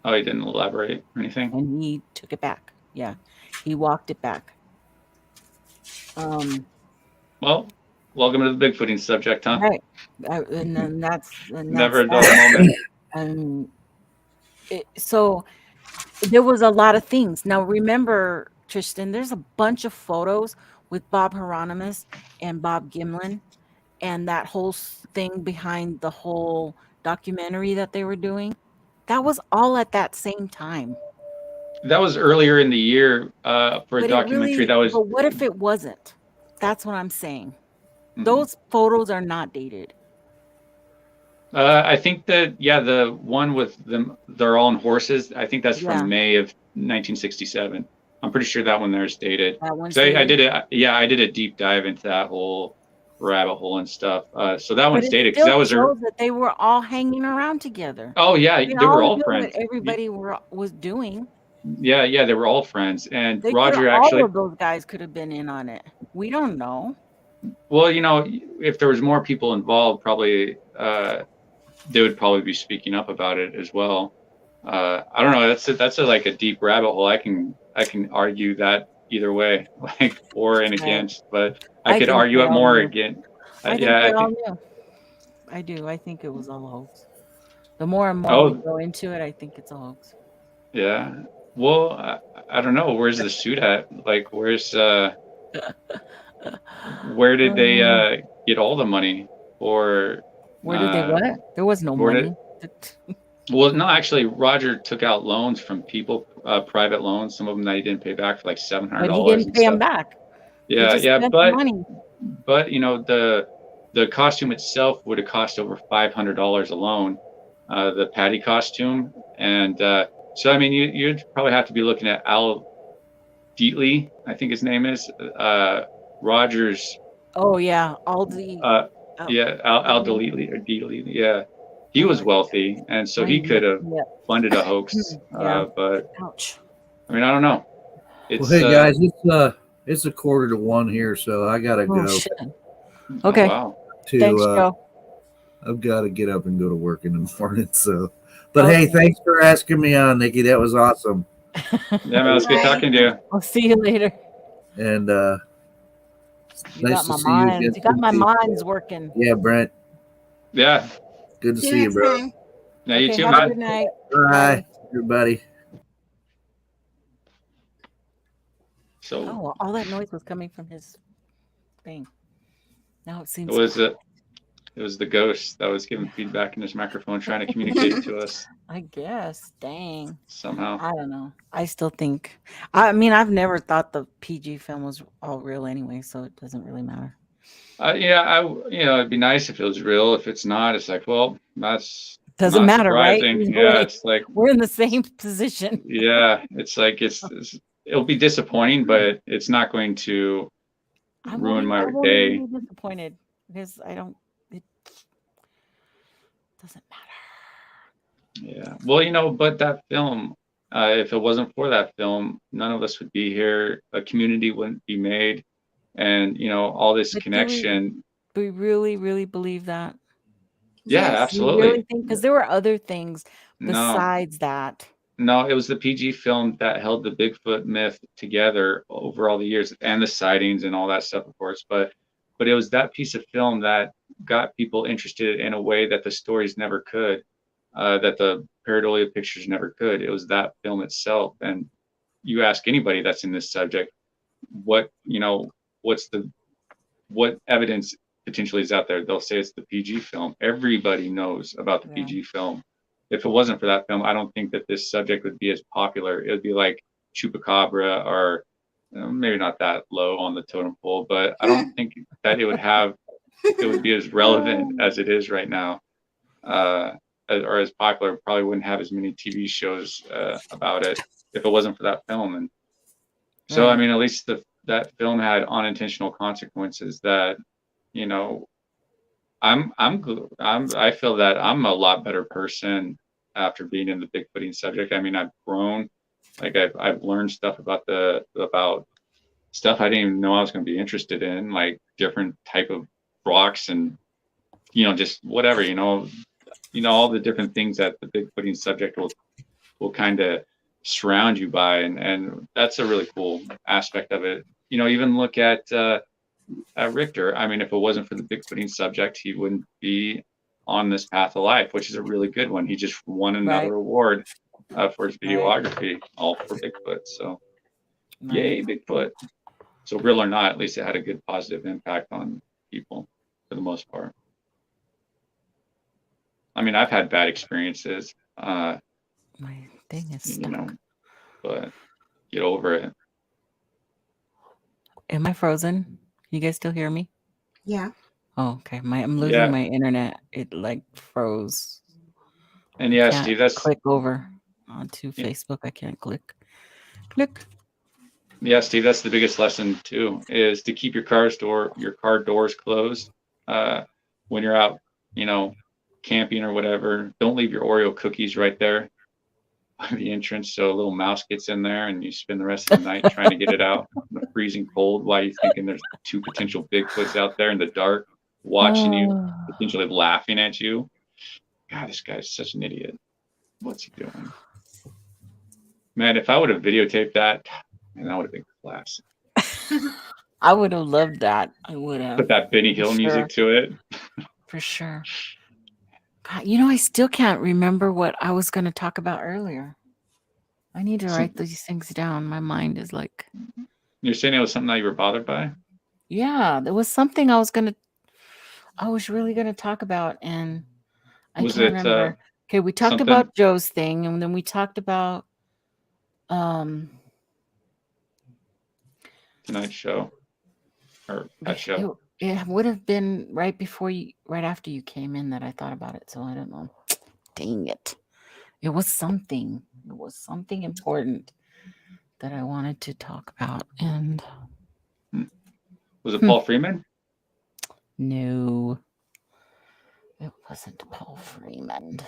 Oh, he didn't elaborate or anything? And he took it back. Yeah, he walked it back. Well, welcome to the Bigfooting subject, huh? Right. And then that's Never a dull moment. And so there was a lot of things. Now remember, Tristan, there's a bunch of photos with Bob Hieronymus and Bob Gimlin and that whole thing behind the whole documentary that they were doing. That was all at that same time. That was earlier in the year for a documentary. But what if it wasn't? That's what I'm saying. Those photos are not dated. I think that, the one with them, they're all on horses. I think that's from May of 1967. I'm pretty sure that one there is dated. That one's I dated? did it. Yeah, I did a deep dive into that whole rabbit hole and stuff. So that one's dated because that was that they were all hanging around together. Oh yeah, they were all friends. What everybody was doing. Yeah, they were all friends. And Roger all of those guys could have been in on it. We don't know. Well, if there was more people involved, probably they would probably be speaking up about it as well. I don't know. That's like a deep rabbit hole. I can argue that either way, like for and against. But I could argue it more again. I do. I think it was all a hoax. The more and more we go into it, I think it's a hoax. Yeah. Well, I don't know. Where's the suit at? Like, where's where did they get all the money? Or where did they what? There was no money. Well, no, actually, Roger took out loans from people, private loans. Some of them that he didn't pay back for like $700. But he didn't pay them back. Yeah, but the costume itself would have cost over $500 alone, the Patty costume, and so I mean you'd probably have to be looking at Al Dietly, I think his name is, Roger's. Oh yeah, Aldi. Al Dietly or Dietly. Yeah, he was wealthy, and so he could have funded a hoax. But ouch. I mean, I don't know. Well, hey guys, it's 1:45 here, so I gotta go. Shit. Okay. Wow. Thanks, Joe. I've got to get up and go to work in the morning. So, but hey, thanks for asking me on, Nikki. That was awesome. Yeah, man, it was good talking to you. I'll see you later. And nice to see you again. You got my minds working. Yeah, Brent. Yeah. Good to see you, bro. Yeah, you too, man. man. Good night. Bye, everybody. So, all that noise was coming from his thing. Now it seems it was the ghost that was giving feedback in his microphone, trying to communicate to us. I guess. Dang. Somehow. I don't know. I still think. I mean, I've never thought the PG film was all real anyway, so it doesn't really matter. It'd be nice if it was real. If it's not, it's like, well, that's doesn't matter, surprising. Right? Yeah, it's like we're in the same position. Yeah, it's like it'll be disappointing, but it's not going to ruin my day. I'm disappointed because it doesn't matter. Yeah. Well, but that film, if it wasn't for that film, none of us would be here. A community wouldn't be made. And, all this connection. Do we really, really believe that? Yeah, absolutely. Really think, because there were other things besides that. No, it was the PG film that held the Bigfoot myth together over all the years, and the sightings and all that stuff, of course. But it was that piece of film that got people interested in a way that the stories never could, that the pareidolia pictures never could. It was that film itself. And you ask anybody that's in this subject, what evidence potentially is out there? They'll say it's the PG film. Everybody knows about the PG film. If it wasn't for that film, I don't think that this subject would be as popular. It would be like Chupacabra, or maybe not that low on the totem pole, but I don't think that it would be as relevant as it is right now, or as popular. Probably wouldn't have as many TV shows about it if it wasn't for that film. And so, I mean, at least that film had unintentional consequences that, I feel that I'm a lot better person after being in the Bigfooting subject. I mean, I've grown, like I've learned stuff about stuff I didn't even know I was going to be interested in, like different type of rocks and just whatever, all the different things that the Bigfooting subject will kind of surround you by, and that's a really cool aspect of it. Even look at Richter. I mean, if it wasn't for the Bigfooting subject, he wouldn't be on this path of life, which is a really good one. He just won another award for his videography, all for Bigfoot. So, yay, Bigfoot. So real or not, at least it had a good positive impact on people for the most part. I mean, I've had bad experiences. My thing is stuck. But get over it. Am I frozen? You guys still hear me? Yeah. Oh, okay. I'm losing my internet. It like froze. And I can't Steve, that's click over onto Facebook. I can't click. Yeah, Steve, that's the biggest lesson too, is to keep your car doors closed when you're out, camping or whatever. Don't leave your Oreo cookies right there by the entrance, so a little mouse gets in there and you spend the rest of the night trying to get it out in the freezing cold while you're thinking there's 2 potential Bigfoots out there in the dark watching you, potentially laughing at you. God, this guy's such an idiot. What's he doing? Man, if I would have videotaped that, and that would have been classic. I would have loved that. I would have. Put that Benny Hill music to it. For sure. God, I still can't remember what I was going to talk about earlier. I need to write these things down. My mind is like... You're saying it was something that you were bothered by? Yeah, there was something I was really going to talk about, and I can't remember. Okay, we talked about Joe's thing, and then we talked about... Tonight's show or that show. It would have been right after you came in that I thought about it. So I don't know. Dang it. It was something important that I wanted to talk about. And was it Paul Freeman? No, it wasn't Paul Freeman.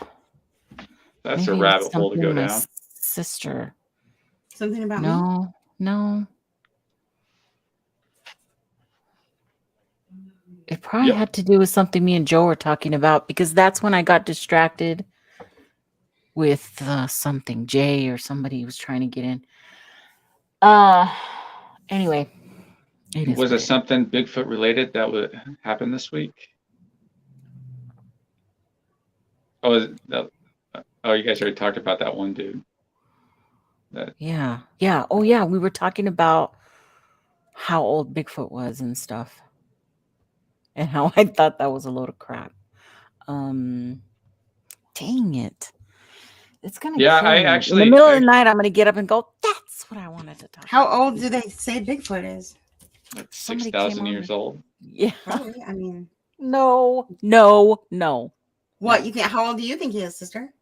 That's a rabbit hole to go down. My sister. Something about me? No. It probably had to do with something me and Joe were talking about, because that's when I got distracted with something. Jay or somebody was trying to get in. Anyway. Was it something Bigfoot related that would happen this week? Oh, you guys already talked about that one dude. Yeah. Oh, yeah. We were talking about how old Bigfoot was and stuff. And how I thought that was a load of crap. Dang it. It's going to kill me. In the middle of the night, I'm going to get up and go, that's what I wanted to talk about. How old do they say Bigfoot is? Like 6,000 years old. Yeah. Probably. I mean. No. What, you think? How old do you think he is, sister?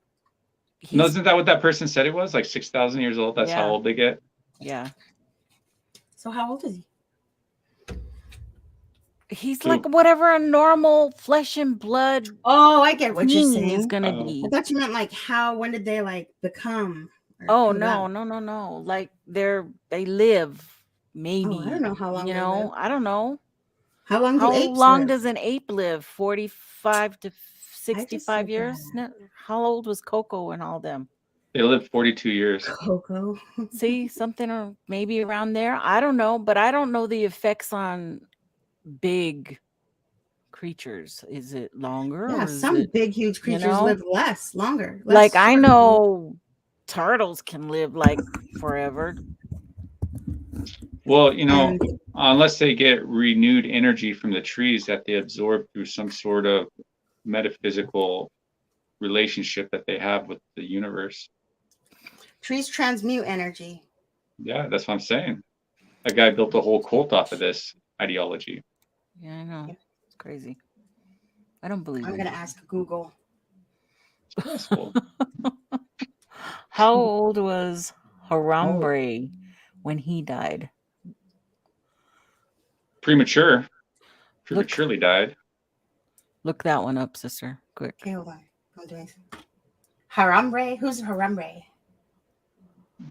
No, isn't that what that person said he was? Like 6,000 years old? That's how old they get? Yeah. So how old is he? He's like whatever a normal flesh and blood. Oh, I get what you're saying. Is gonna be. I thought you meant like when did they like become? Oh no! Like they live maybe. I don't know how long. I don't know. How long? How long does an ape live? 45 to 65 years. No, how old was Coco and all them? They lived 42 years. Coco. See, something or maybe around there. I don't know, but I don't know the effects on big creatures. Is it longer? Yeah, some big, huge creatures live longer. Like I know turtles can live like forever. Well, unless they get renewed energy from the trees that they absorb through some sort of metaphysical relationship that they have with the universe. Trees transmute energy. Yeah, that's what I'm saying. A guy built a whole cult off of this ideology. Yeah, I know. It's crazy. I don't believe I'm going to ask Google. That's cool. How old was Harambe when he died? Prematurely died. Look that one up, sister. Quick. Okay, hold on. I'm doing something. Harambe? Who's Harambe?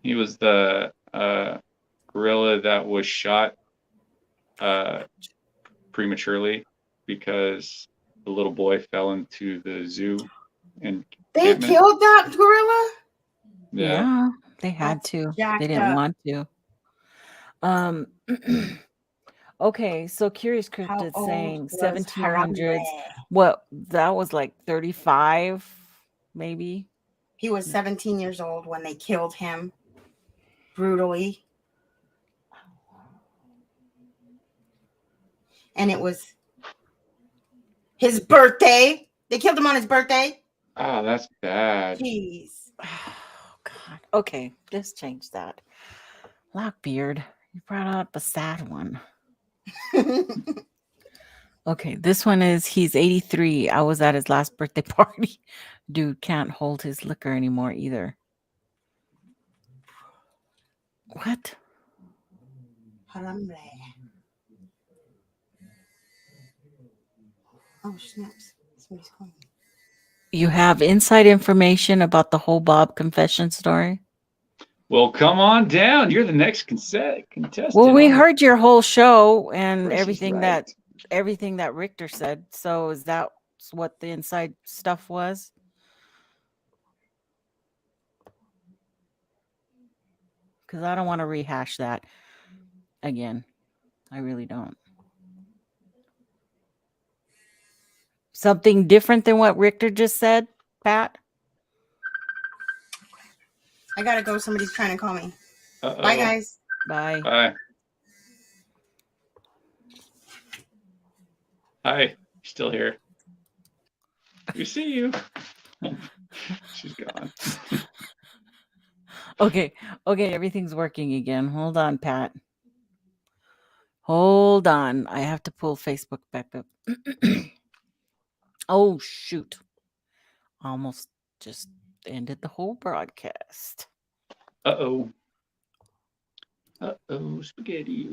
He was the gorilla that was shot prematurely because the little boy fell into the zoo and They killed that gorilla? Yeah, they had That's to. jacked They didn't up. want to. Okay, so Curious How Cryptid old saying was 1700s. Harambe? What, that was like 35, maybe? He was 17 years old when they killed him brutally. And it was his birthday. They killed him on his birthday. Oh, that's bad. Jeez. Oh, God. Okay, let's change that. Lockbeard, you brought up a sad one. Okay, this one is he's 83. I was at his last birthday party. Dude can't hold his liquor anymore either. What? Harambe. Oh, snaps. Somebody's calling me. You have inside information about the whole Bob confession story? Well, come on down. You're the next contestant. Well, we on the heard your whole show and Price is everything Right. that Richter said. So is that what the inside stuff was? Because I don't want to rehash that again. I really don't. Something different than what Richter just said, Pat? I gotta go. Somebody's trying to call me. Uh-oh. Bye, guys. Bye. Bye. Hi. Still here. We see you. She's gone. Okay, everything's working again. Hold on, Pat. Hold on. I have to pull Facebook back up. Oh, shoot. Almost just ended the whole broadcast. Uh-oh. Spaghetti.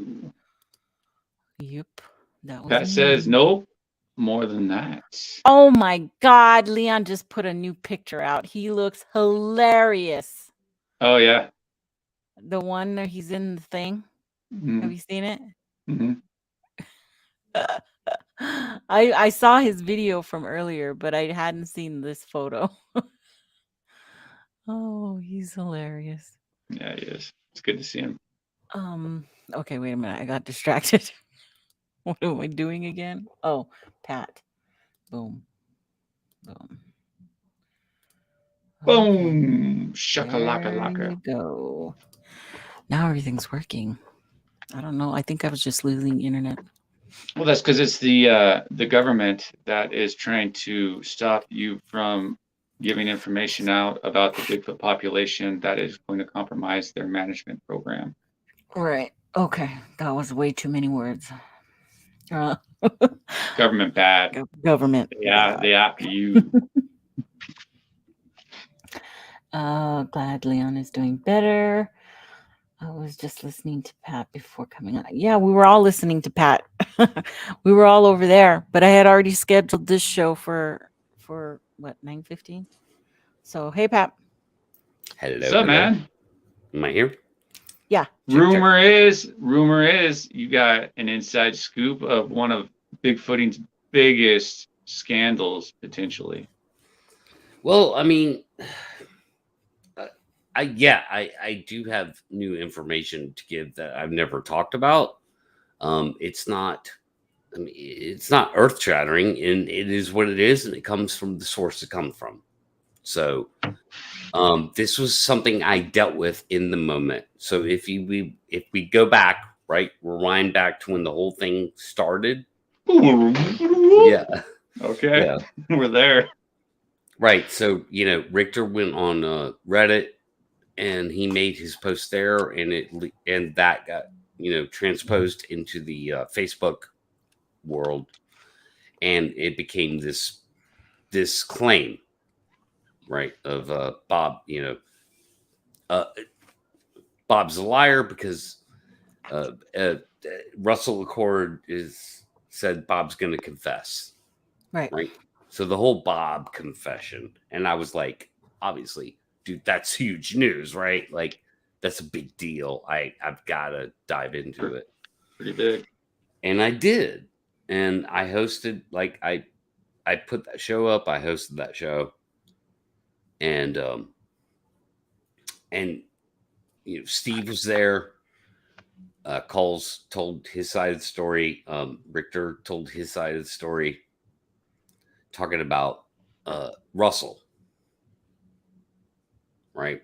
Yep. That was Pat says, nope. More than that. Oh my God. Leon just put a new picture out. He looks hilarious. Oh, yeah. The one that he's in the thing. Mm-hmm. Have you seen it? Mm-hmm. I saw his video from earlier, but I hadn't seen this photo. Oh, he's hilarious. Yeah, he is. It's good to see him. Okay, wait a minute. I got distracted. What am I doing again? Oh, Pat. Boom. Boom. Boom. There Shakalaka-laka. you go. Now everything's working. I don't know. I think I was just losing internet. Well, that's because it's the government that is trying to stop you from giving information out about the Bigfoot population that is going to compromise their management program. Right. Okay. That was way too many words. Government bad. Government. Yeah, they after you. Glad Leon is doing better. I was just listening to Pat before coming on. Yeah, we were all listening to Pat. We were all over there, but I had already scheduled this show for what, 9:15. So hey, Pat. Hello. What's up, man? Am I here? Yeah. Rumor is you got an inside scoop of one of Bigfooting's biggest scandals potentially. Well, I mean, I do have new information to give that I've never talked about. It's not earth shattering, and it is what it is, and it comes from the source it comes from. So, this was something I dealt with in the moment. So if we go back, right, rewind back to when the whole thing started. Yeah. Okay. Yeah. We're there. Right. So, Richter went on Reddit and he made his post there, and that got, transposed into the Facebook world, and it became this claim, right, of Bob, Bob's a liar because Russell Accord said Bob's going to confess. Right. right? So the whole Bob confession, and I was like, obviously, dude, that's huge news, right? Like, that's a big deal. I've got to dive into it, Pretty big. and I did, and I hosted like I put that show up. I hosted that show, and Steve was there. Coles told his side of the story. Richter told his side of the story, talking about Russell, right?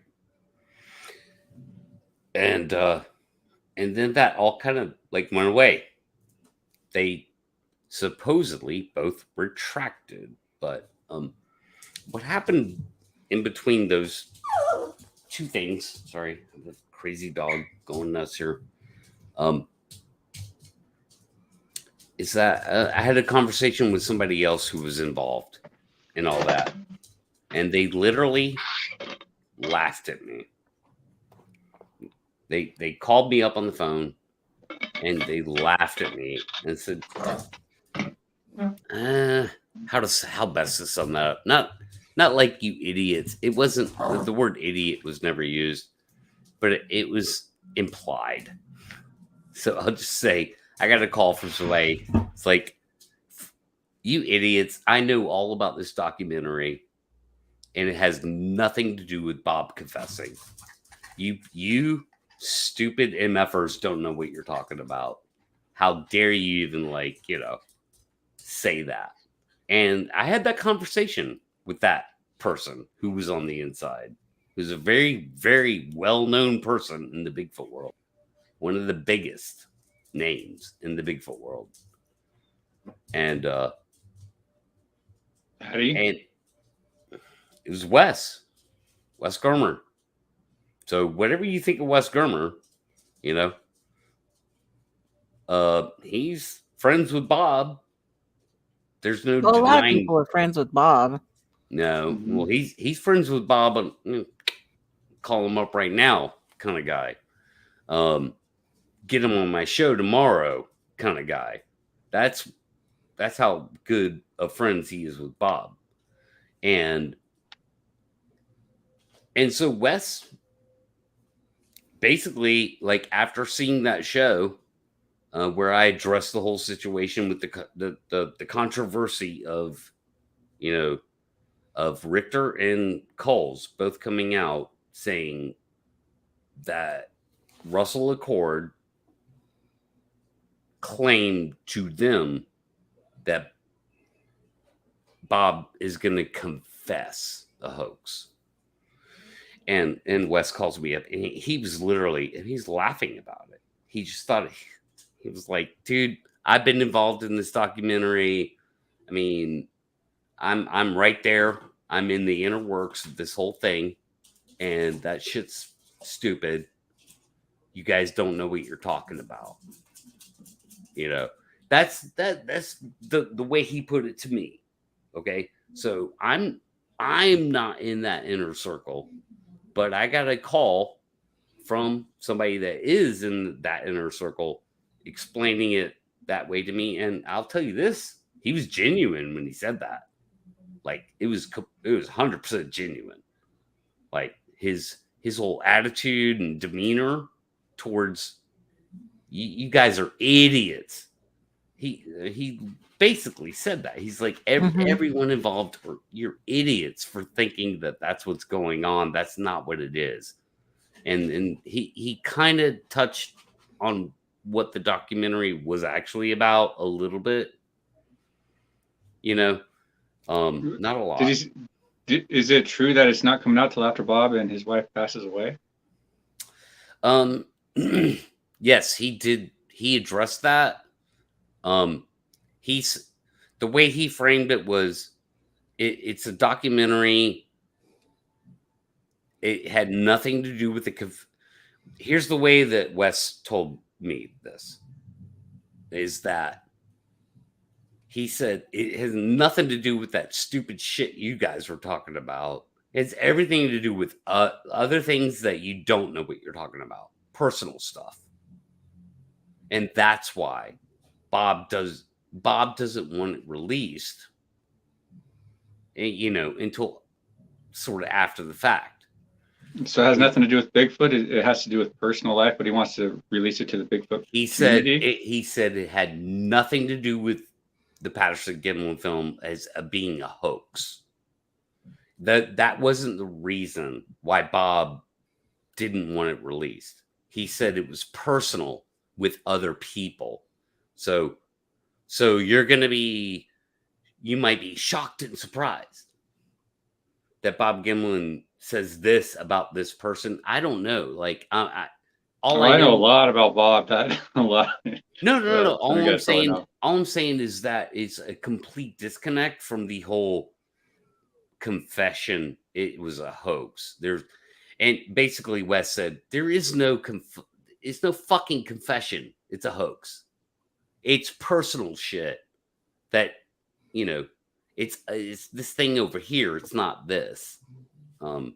And then that all kind of like went away. They supposedly both retracted, but what happened in between those two things? Sorry, the crazy dog going nuts here. Is that I had a conversation with somebody else who was involved in all that, and they literally laughed at me. They called me up on the phone, and they laughed at me and said, how best to sum that up? Not like you idiots. It wasn't the word idiot was never used, but it was implied. So I'll just say I got a call from somebody. It's like, you idiots, I know all about this documentary, and it has nothing to do with Bob confessing. You stupid MFers don't know what you're talking about. How dare you even say that? And I had that conversation with that person who was on the inside, who's a very, very well-known person in the Bigfoot world. One of the biggest names in the Bigfoot world. And Patty? and it was Wes Germer. So whatever you think of Wes Germer, he's friends with Bob. There's no Well, a lot of denying. people are friends with Bob. No, well, he's friends with Bob. Call him up right now, kind of guy. Get him on my show tomorrow, kind of guy. That's how good of friends he is with Bob. And so Wes basically, like, after seeing that show, where I addressed the whole situation with the controversy of Richter and Coles both coming out saying that Russell Accord claimed to them that Bob is going to confess a hoax. And Wes calls me up, and he was literally, and he's laughing about it. He just thought, he was like, dude, I've been involved in this documentary. I mean, I'm right there. I'm in the inner works of this whole thing, and that shit's stupid. You guys don't know what you're talking about. That's the way he put it to me. Okay, so I'm not in that inner circle, but I got a call from somebody that is in that inner circle explaining it that way to me, and I'll tell you this: he was genuine when he said that. Like, it was 100% genuine. Like, his whole attitude and demeanor towards you guys are idiots. He basically said that. He's like, everyone involved, you're idiots for thinking that that's what's going on. That's not what it is. And he kind of touched on what the documentary was actually about a little bit. Not a lot. Is it true that it's not coming out till after Bob and his wife passes away? Yes, he did. He addressed that. He's the way he framed it was, it's a documentary. It had nothing to do with here's the way that Wes told me this, is that he said it has nothing to do with that stupid shit you guys were talking about. It's everything to do with other things that you don't know what you're talking about, personal stuff. And that's why Bob doesn't want it released, you know, until sort of after the fact. So it has nothing to do with Bigfoot. It has to do with personal life, but he wants to release it to the Bigfoot He said community. he said it had nothing to do with the Patterson Gimlin film as being a hoax. That wasn't the reason why Bob didn't want it released. He said it was personal with other people. So you might be shocked and surprised that Bob Gimlin says this about this person. I don't know. Like I know a lot about Bob. That a lot. No. All I guess I'm saying is that it's a complete disconnect from the whole confession. It was a hoax. And basically Wes said there is no it's no fucking confession. It's a hoax. It's personal shit that, you know, it's this thing over here. It's not this. I don't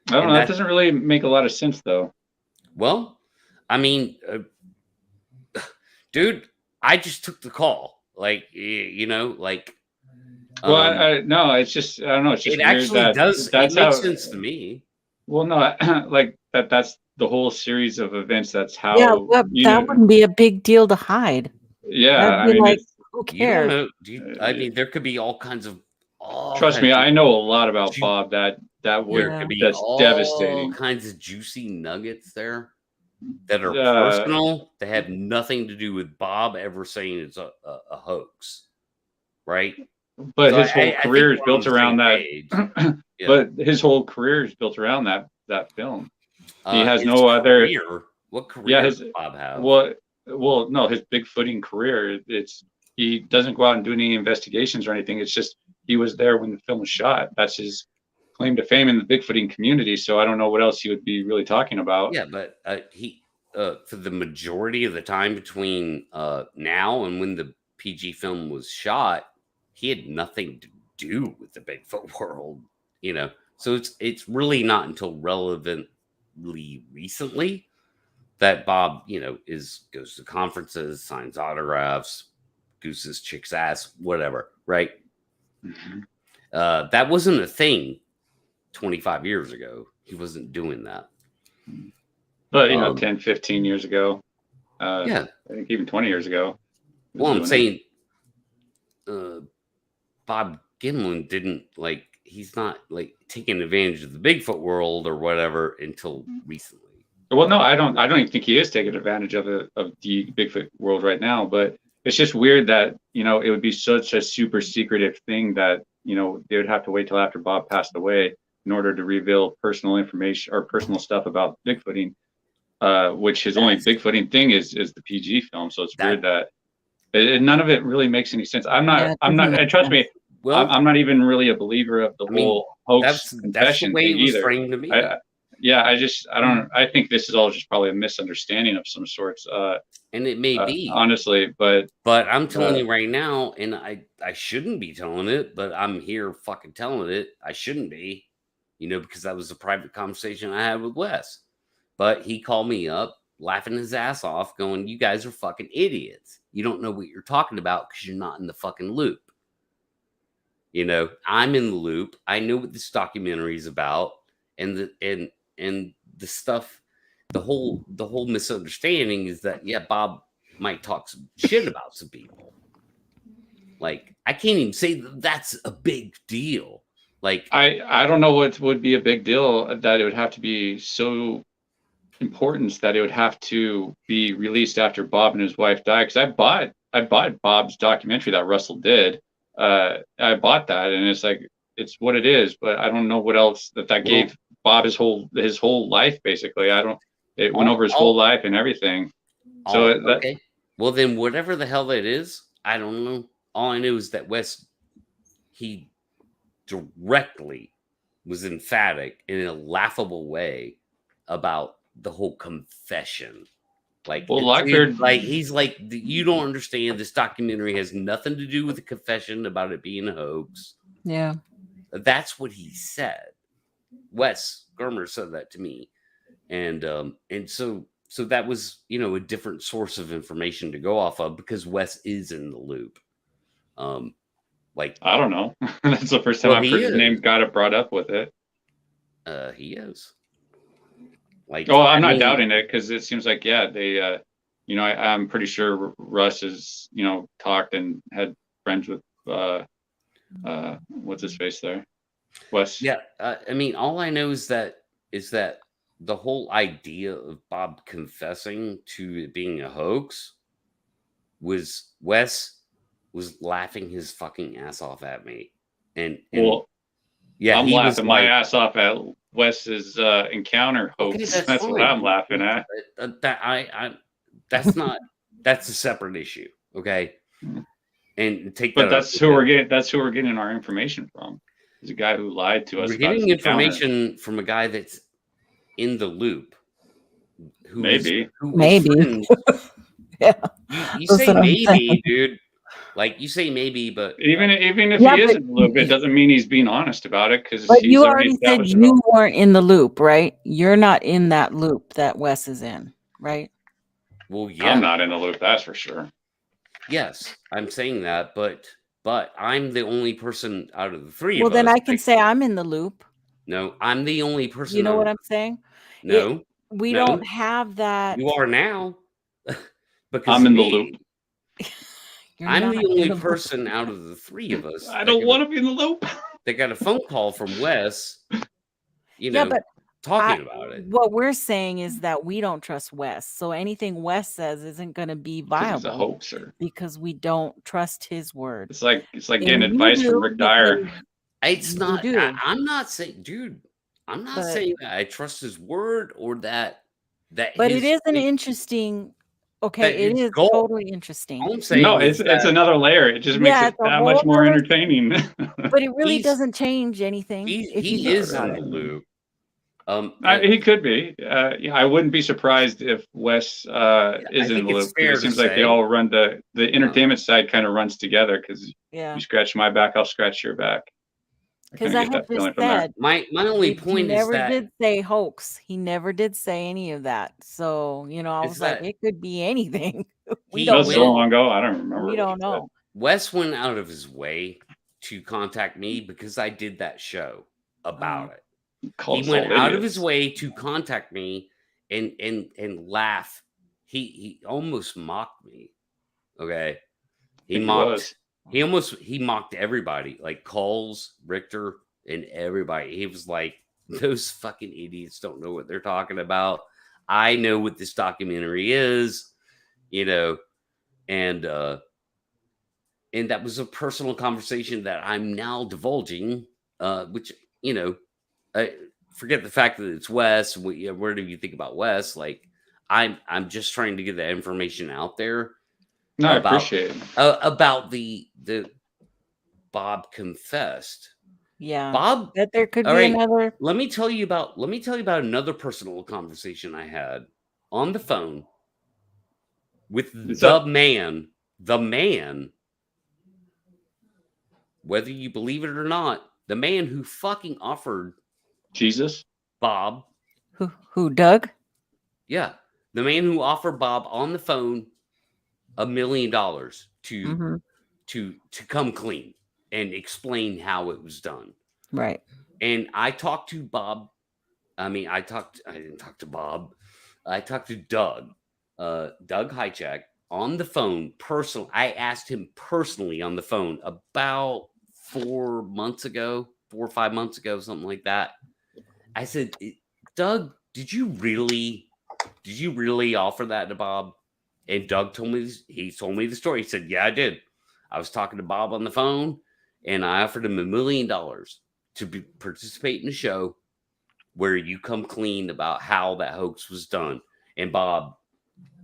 know. That doesn't really make a lot of sense, though. Well, I mean, dude, I just took the call. Like, you know, like. Well, no, it's just, I don't know. It's just it actually does. It makes sense to me. Well, no, like that's the whole series of events. That's how. Yeah, well, that wouldn't be a big deal to hide. Yeah, I mean, like, who cares? I mean, there could be all kinds of. Trust me, I know a lot about Bob. That would be that's devastating. All kinds of juicy nuggets there that are personal. That have nothing to do with Bob ever saying it's a hoax, right? But his whole career is built around that. Yeah. But his whole career is built around that film. He has no other. What career does Bob have? Well, no, his Bigfooting career. He doesn't go out and do any investigations or anything. It's just he was there when the film was shot. That's his claim to fame in the Bigfooting community. So I don't know what else he would be really talking about. Yeah, but he for the majority of the time between now and when the PG film was shot, he had nothing to do with the Bigfoot world, you know. So it's really not until relevantly recently that Bob, you know, goes to conferences, signs autographs, gooses chicks ass, whatever, right? Mm-hmm. That wasn't a thing 25 years ago. He wasn't doing that. But, you know, 10, 15 years ago. Yeah. I think even 20 years ago. Well, I'm saying Bob Gimlin didn't, like, he's not, like, taking advantage of the Bigfoot world or whatever until recently. Well, no, I don't even think he is taking advantage of the Bigfoot world right now, but it's just weird that, you know, it would be such a super secretive thing that, you know, they would have to wait till after Bob passed away in order to reveal personal information or personal stuff about Bigfooting, which his only Bigfooting thing is the PG film. So it's weird that none of it really makes any sense. I'm not, and trust me, well, I'm not even really a believer of the whole hoax confession thing either. Framed to me. I think this is all just probably a misunderstanding of some sorts. And it may be, honestly, but I'm telling you right now, and I shouldn't be telling it, but I'm here fucking telling it. I shouldn't be, you know, because that was a private conversation I had with Wes. But he called me up, laughing his ass off, going, "You guys are fucking idiots. You don't know what you're talking about because you're not in the fucking loop." You know, I'm in the loop. I know what this documentary is about, and the stuff, the whole misunderstanding is that Bob might talk some shit about some people. Like, I can't even say that's a big deal. Like, I don't know what would be a big deal, that it would have to be so important that it would have to be released after Bob and his wife died. Because I bought Bob's documentary that Russell did. I bought that, and it's like, it's what it is, but I don't know what else that gave Bob his whole life, basically. It went over his whole life and everything. So okay. Well, then whatever the hell that is, I don't know. All I knew is that Wes, he directly was emphatic in a laughable way about the whole confession. Like, he's like, you don't understand. This documentary has nothing to do with the confession about it being a hoax. Yeah. That's what he said. Wes Germer said that to me. And so that was, you know, a different source of information to go off of, because Wes is in the loop. Like, I don't know. That's the first time Well, I've he heard his is. name got it brought up with it. he is. Like, Oh, I'm I not mean, doubting it because it seems like, yeah, they, you know, I'm pretty sure Russ has, you know, talked and had friends with, what's his face there? Wes. Yeah, I mean, all I know is that the whole idea of Bob confessing to it being a hoax was Wes was laughing his fucking ass off at me, and Well, yeah, I'm he was laughing my like, ass off at Wes's encounter okay, hoax. that's That's what fine. I'm laughing at. That's not that's a separate issue, okay? And take But that. that's who we're getting. That's who we're getting our information from. Is a guy who lied to us We're about his getting encounter. information from a guy that's in the loop. Who is Maybe. friends. Yeah. You That's say what I'm maybe, saying. dude. Like, you say maybe, but Even if Yeah, he but- isn't in the loop, it doesn't mean he's being honest about it because But he's you already already said established it you all. weren't in the loop, right? You're not in that loop that Wes is in, right? well, yeah, I'm not in the loop, that's for sure. yes, I'm saying that, but I'm the only person out of the three Well, of then us. I can say I'm in the loop. No, I'm the only person. You know what I'm saying? No, We no. don't have that. You are now. Because I'm in the me, loop. You're I'm not the in only loop. person out of the three of us. I don't want to be in the loop. They got a phone call from Wes. You Yeah, know, but talking about it. What we're saying is that we don't trust Wes. So anything Wes says isn't going to be Because he's a viable hoaxer. because we don't trust his word. It's like And getting you advice from do Rick Dyer. because It's you not. do. I'm not saying, dude. I'm not But- saying that I trust his word or that. But it is an interesting. Okay, that it it's is gold. totally interesting. All I'm saying No, is it's that another layer. It just makes Yeah, it it's a that much whole more other- entertaining. But it really He's- doesn't change anything. if you he think is about in it. the loop. He could be. Yeah, I wouldn't be surprised if Wes is I in think the it's loop. fair It to seems like they say. all run the entertainment side kind of runs together because Yeah, you scratch my back, I'll scratch your back. because kinda I get had that feeling just from there. said My only he point is never that did say hoax. He never did say any of that. So I Is was like, that it could be anything. we he That don't was so know. long ago. I don't remember. We what don't he said. know. Wes went out of his way to contact me because I did that show about it. Called He us went all out of idiots. his way to contact me and laugh. He almost mocked me. Okay. He Think he mocked was. he mocked everybody, like Coles, Richter, and everybody. He was like, those fucking idiots don't know what they're talking about. I know what this documentary is, and that was a personal conversation that I'm now divulging, which, I forget the fact that it's Wes. Where do you think about Wes? Like, I'm just trying to get that information out there. No, I about- appreciate it. About the Bob confessed. Yeah. Bob, That there could all be right, another. let me tell you about another personal conversation I had on the phone with the man, whether you believe it or not, the man who fucking offered Jesus. Bob, Who Doug? yeah, the man who offered Bob on the phone $1 million Mm-hmm. to come clean and explain how it was done. Right. And I talked to Bob. I didn't talk to Bob. I talked to Doug, Doug Hychak on the phone personally. I asked him personally on the phone about 4 months ago, 4 or 5 months ago, something like that. I said, Doug, did you really offer that to Bob? And Doug told me the story. He said, yeah, I did. I was talking to Bob on the phone and I offered him $1 million to participate in a show where you come clean about how that hoax was done. And Bob,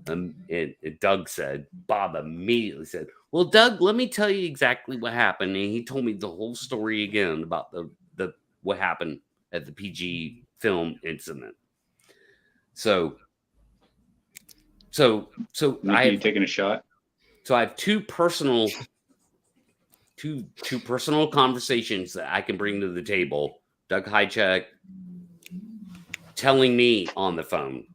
and Doug said, Bob immediately said, well, Doug, let me tell you exactly what happened. And he told me the whole story again about the what happened at the PG film incident. So You taking a shot? So I have two personal conversations that I can bring to the table. Doug Hychak telling me on the phone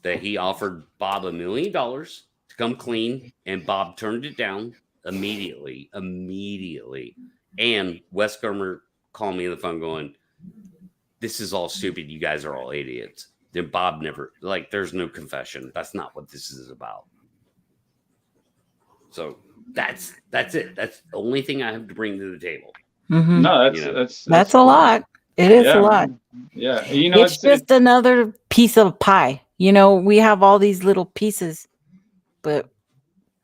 that he offered Bob $1 million to come clean, and Bob turned it down immediately. And Wes Germer called me on the phone going, "This is all stupid. You guys are all idiots." Then Bob never, like, there's no confession. That's not what this is about. So that's it. That's the only thing I have to bring to the table. Mhm. No, You know. That's a cool. lot. It is Yeah, a lot. Yeah, you know, It's just another piece of pie. You know, we have all these little pieces, but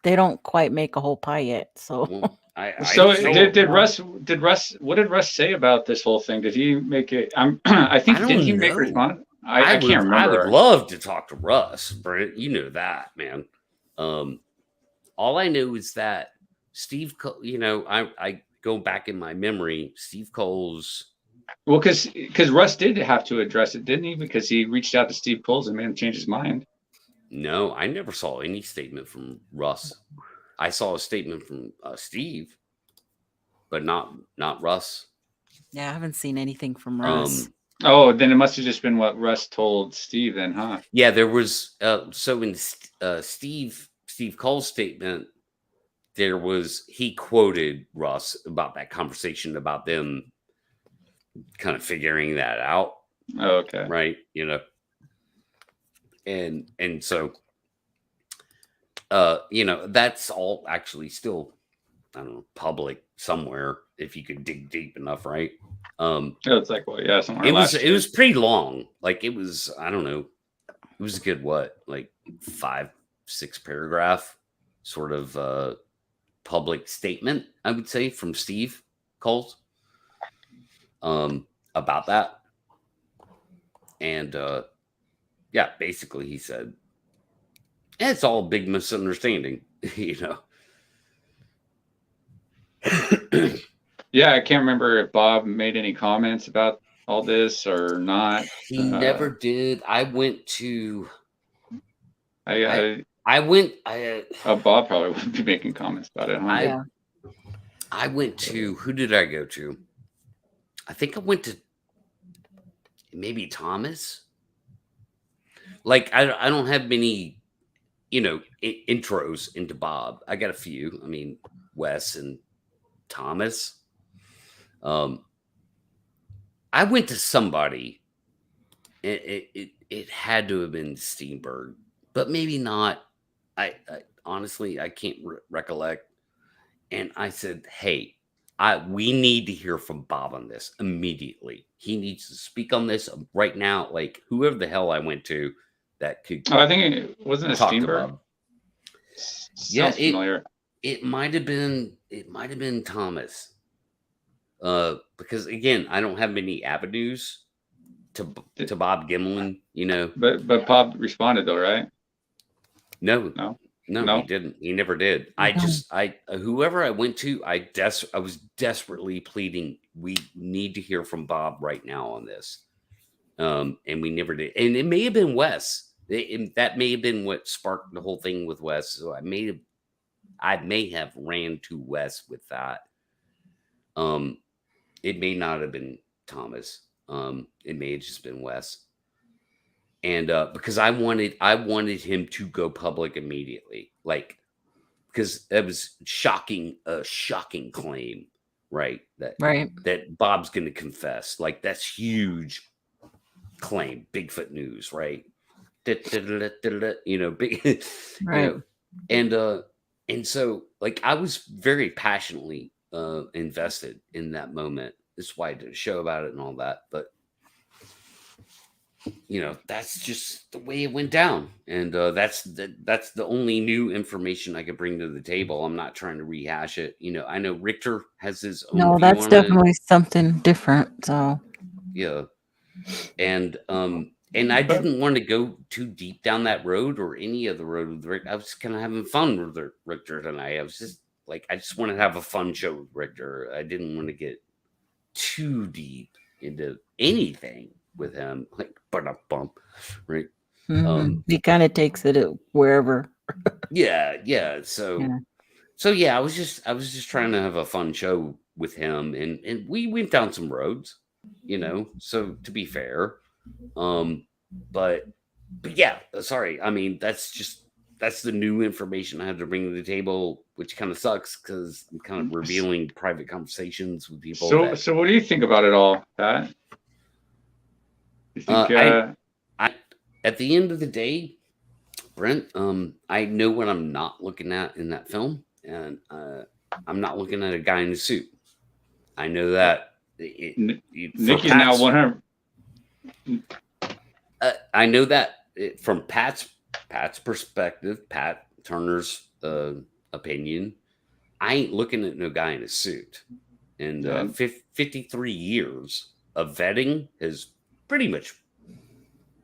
they don't quite make a whole pie yet. So Well, so I did Russ what did Russ say about this whole thing? Did he make it? I think I don't did he make know. respond? I can't remember. I would love to talk to Russ, Brent. You know that, man. All I know is that Steve Cole, you know, I go back in my memory, Steve Cole's. Well, because Russ did have to address it, didn't he? Because he reached out to Steve Coles and made him change his mind. No, I never saw any statement from Russ. I saw a statement from Steve, but not Russ. yeah, I haven't seen anything from Russ. Oh, then it must have just been what Russ told Steve then, huh? Yeah, there was so in Steve Cole's statement, there was, he quoted Russ about that conversation about them kind of figuring that out. Oh, okay. Right. You know, and so you know, that's all actually still, I don't know, public somewhere if you could dig deep enough, right? It's like, well, yeah, somewhere. It was pretty long. Like, it was, I don't know, it was a good, what, like 5-6 paragraph sort of public statement, I would say, from Steve Coles about that. And yeah, basically he said, it's all a big misunderstanding, you know. Yeah, I can't remember if Bob made any comments about all this or not. He never did. I went to. Bob probably wouldn't be making comments about it. Huh? I went to. Who did I go to? I think I went to maybe Thomas. Like, I don't have many, you know, intros into Bob. I got a few. I mean, Wes and Thomas. I went to somebody. It had to have been Steenberg, but maybe not. I honestly, I can't recollect. And I said, "Hey, we need to hear from Bob on this immediately. He needs to speak on this right now." Like, whoever the hell I went to that could. Oh, I think it wasn't a Steenberg. Yeah, familiar. It might have been Thomas. Because again, I don't have many avenues to Bob Gimlin, you know. But Bob responded though, right? No, he didn't. He never did. Whoever I went to, I was desperately pleading, we need to hear from Bob right now on this. And we never did. And it may have been Wes. That may have been what sparked the whole thing with Wes. So I may have ran to Wes with that. It may not have been Thomas. It may have just been Wes. And because I wanted him to go public immediately, like, because that was a shocking claim, right? That Bob's going to confess. Like, that's huge claim, Bigfoot news, right? You know, big, right? You know, and so, like, I was very passionately invested in that moment. That's why I did a show about it and all that. But you know, that's just the way it went down, and that's the only new information I could bring to the table. I'm not trying to rehash it. You know, I know Richter has his own. No, that's definitely something different. So yeah, and I didn't want to go too deep down that road or any other road with Rick. I was kind of having fun with Richter tonight. I was just like, I just want to have a fun show with Richter. I didn't want to get too deep into anything with him, like, bump, right? He kind of takes it wherever. yeah. So yeah, I was just trying to have a fun show with him, and we went down some roads, you know. So, to be fair, but yeah, sorry. I mean, that's just that's the new information I had to bring to the table, which kind of sucks because I'm kind of revealing private conversations with people. So what do you think about it all, Pat? You think? I at the end of the day, Brent, I know what I'm not looking at in that film, and I'm not looking at a guy in a suit. I know that. Nikki's now 100. I know that from Pat's perspective, Pat Turner's opinion. I ain't looking at no guy in a suit. And 53 years of vetting has pretty much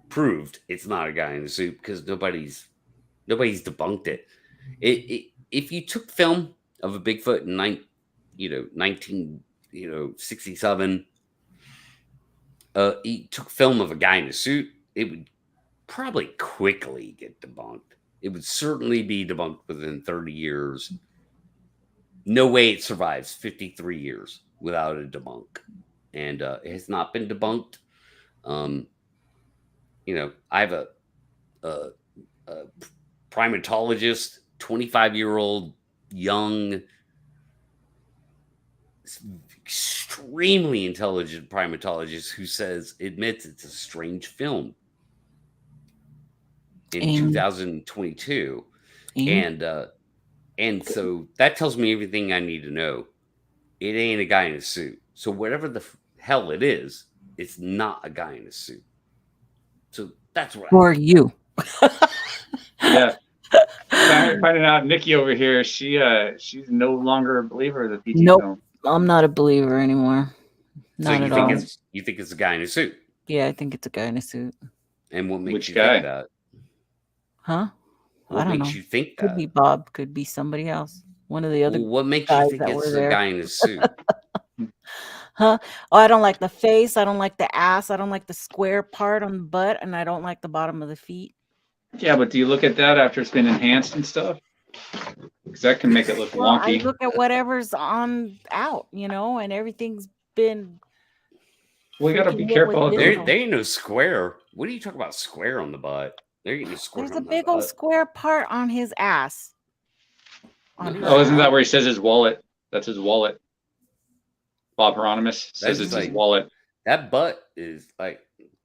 proved it's not a guy in a suit because nobody's debunked it. If you took film of a Bigfoot in 1967, he took film of a guy in a suit, it would probably quickly get debunked. It would certainly be debunked within 30 years. No way it survives 53 years without a debunk. And it has not been debunked. I have a primatologist, 25-year-old, young, extremely intelligent primatologist who admits it's a strange film in 2022. And so that tells me everything I need to know. It ain't a guy in a suit. So whatever the hell it is, it's not a guy in a suit. So that's what for you. Yeah. Finding out Nikki over here, she's no longer a believer of the PG film. I'm not a believer anymore. Not so at all. You think it's a guy in a suit? Yeah, I think it's a guy in a suit. And what makes Which you guy? think that? Huh? What I don't makes know. you think Could that? be Bob. Could be somebody else. One of the other. Well, what makes you guys think that were it's a there. guy in a suit? Huh? Oh, I don't like the face. I don't like the ass. I don't like the square part on the butt, and I don't like the bottom of the feet. Yeah, but do you look at that after it's been enhanced and stuff? Because that can make it look Well, wonky. I look at whatever's on out, and everything's been. We got to freaking be hit careful. with There digital. ain't no square. What are you talking about? Square on the butt? There ain't no square. There's on a the big old butt. square part on his ass. On her Oh, isn't that ass. where he says his wallet? That's his wallet. Bob Hieronymus says That's it's like- his wallet. That butt is like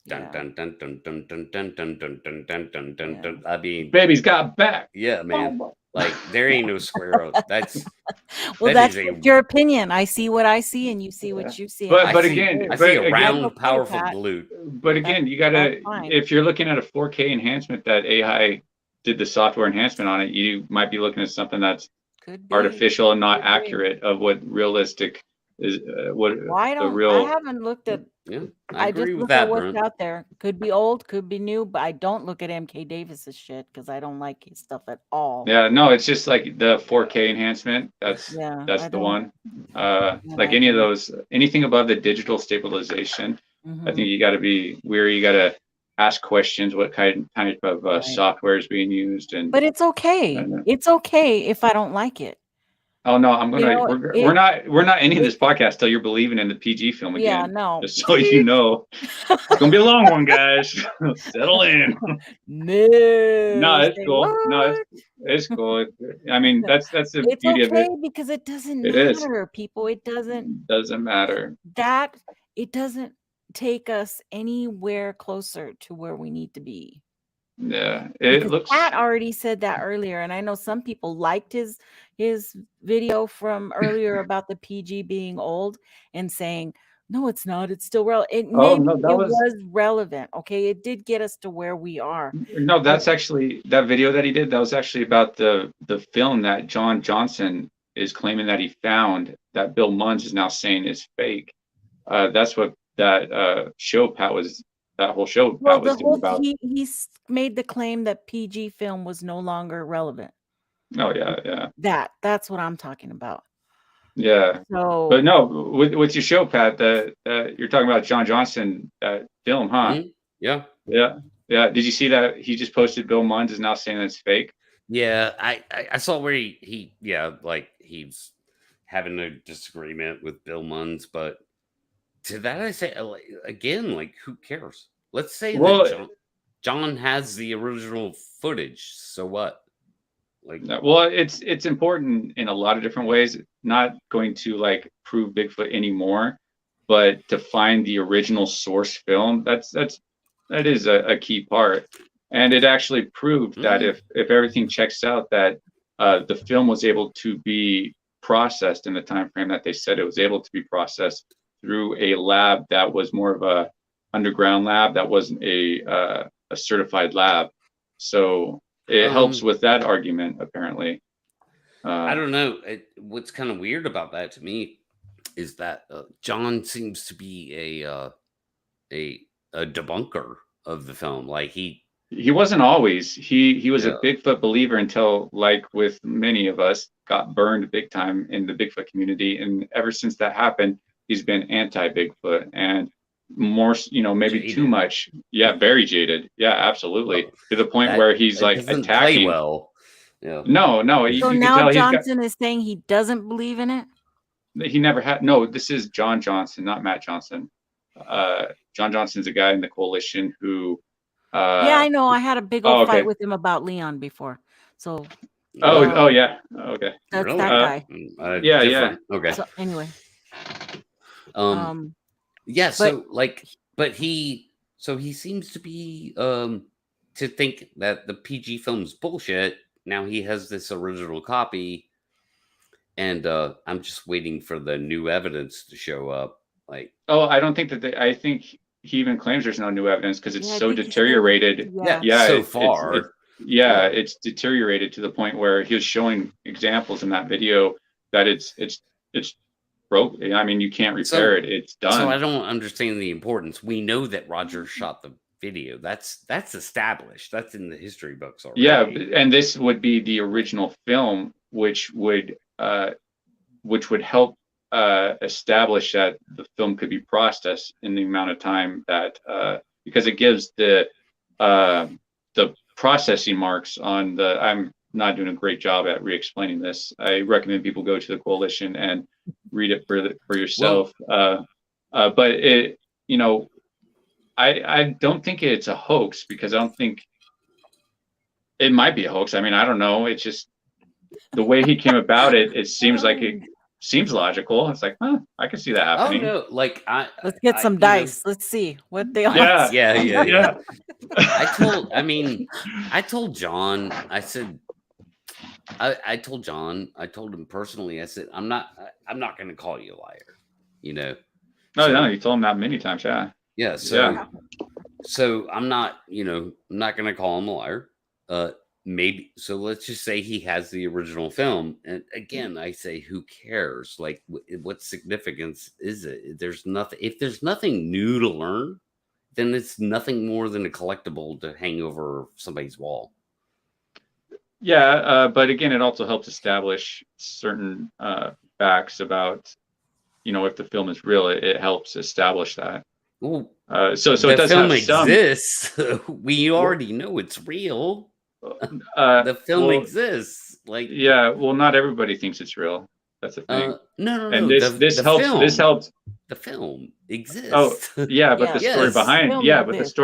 dun Yeah. dun dun dun dun dun dun dun dun dun dun dun dun dun. I mean, Baby's got back. yeah, man. Like there ain't no square. That's Well, that that's is a- your opinion. I see what I see, and you see what you see. But and I see again, yours. I see a again- round, Okay, powerful Pat. glute. But again, you gotta, that's fine. if you're looking at a 4K enhancement that AI did the software enhancement on it, you might be looking at something that's Could be. artificial and not Could be. accurate of what realistic is. What Well, I the don't. I real. haven't looked at. Yeah, I agree just with look that, at what's Brent. out there. Could be old, could be new, but I don't look at MK Davis's shit because I don't like his stuff at all. Yeah, no, it's just like the 4K enhancement. That's Yeah, that's I the don't- one. Yeah, Like I any of don't. those, anything above the digital stabilization, I Mhm. think you got to be wary. You got to ask questions. What kind of Right. software is being used? And But it's okay. I know. It's okay if I don't like it. oh no, I'm gonna. know, We're not ending this podcast till you're believing in the PG film Yeah, again. no. Just so you know, it's gonna be a long one, guys. Settle in. No. No, it's Say cool. No, what? it's cool. I mean, that's the It's beauty of okay it. because it doesn't It is. matter, people. It doesn't Doesn't matter. it doesn't take us anywhere closer to where we need to be. Yeah, it Because looks. Pat already said that earlier, and I know some people liked his video from earlier about the PG being old and saying, no, it's not. It's still relevant. Oh, Maybe no, that it was- was relevant. Okay, it did get us to where we are. No, that's actually that video that he did. That was actually about the film that John Johnson is claiming that he found that Bill Munns is now saying is fake. That's what that show Pat was. That whole show Pat Well, was the doing whole about. he's made the claim that PG film was no longer relevant. Oh yeah. That's what I'm talking about. Yeah. So, But no, with your show, Pat, you're talking about John Johnson film, huh? Mhm. Yeah. Yeah. Did you see that he just posted Bill Munns is now saying it's fake? Yeah, I saw where he like he's having a disagreement with Bill Munns, but to that I say again, like who cares? Let's say Well- that John has the original footage. So what? Like, well, it's important in a lot of different ways. Not going to like prove Bigfoot anymore, but to find the original source film. That is a key part, and it actually proved that if everything checks out, that the film was able to be processed in the time frame that they said it was able to be processed through a lab that was more of a underground lab, that wasn't a certified lab. So it helps with that argument, apparently. I don't know. What's kind of weird about that to me is that John seems to be a debunker of the film. Like he wasn't always. He was a Bigfoot believer until, like with many of us, got burned big time in the Bigfoot community. And ever since that happened, he's been anti-Bigfoot and more, maybe jaded. too much. Yeah, very jaded. Yeah, absolutely. To the point where he's like doesn't attacking. play well. Yeah. No. So you now can tell Johnson is saying he doesn't believe in it. he never had. No, this is John Johnson, not Matt Johnson. John Johnson's a guy in the coalition who. Yeah, I know. I had a big old okay. fight with him about Leon before. So. Oh yeah. Okay. That's Really? that guy. Yeah. Different. Okay. So anyway. Yeah. So but he seems to be to think that the PG film's bullshit. Now he has this original copy, and I'm just waiting for the new evidence to show up. Like, I don't think that. I think he even claims there's no new evidence because it's so deteriorated. So far. It's deteriorated to the point where he was showing examples in that video that it's broke. I mean, you can't repair it. It's done. So I don't understand the importance. We know that Roger shot the video. That's established. That's in the history books already. Yeah, and this would be the original film, which would help establish that the film could be processed in the amount of time that because it gives the processing marks on the. I'm not doing a great job at re-explaining this. I recommend people go to the coalition and read it for yourself. But it, I don't think it's a hoax, because I don't think it might be a hoax. I mean, I don't know. It's just the way he came about it. It seems like it seems logical. It's like, I can see that happening. Oh no! Like let's get some dice. Let's see what they are. Yeah. I told John. I said, I told John. I told him personally. I said, I'm not going to call you a liar. No, you told him that many times. Yeah. Yeah. So I'm not. I'm not going to call him a liar. Maybe. So let's just say he has the original film, and again, I say, who cares? Like, what significance is it? There's nothing. If there's nothing new to learn, then it's nothing more than a collectible to hang over somebody's wall. Yeah, but again, it also helps establish certain facts about, if the film is real. It helps establish that. Well, so the it does film have some. exists. We already know it's real. The film exists. Like, yeah, well, not everybody thinks it's real. That's the thing. No. And this helps. Film, this helps. The film exists. Oh, yeah, but the story behind. Yeah, but exists.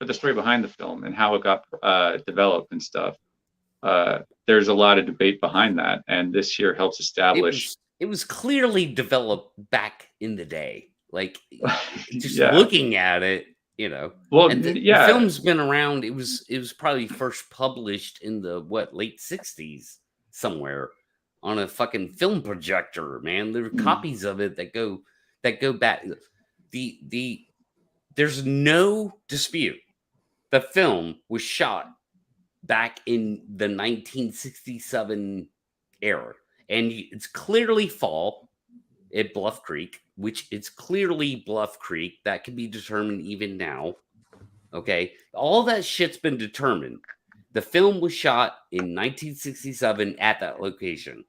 the story behind the film and how it got developed and stuff. There's a lot of debate behind that, and this here helps establish. It was clearly developed back in the day. Like, just looking at it, Well, and the film's been around. It was probably first published in the late 60s somewhere on a fucking film projector. Man, there are copies of it that go back. There's no dispute. The film was shot back in the 1967 era, and it's clearly fall at Bluff Creek, which it's clearly Bluff Creek. That can be determined even now. Okay, all that shit's been determined. The film was shot in 1967 at that location.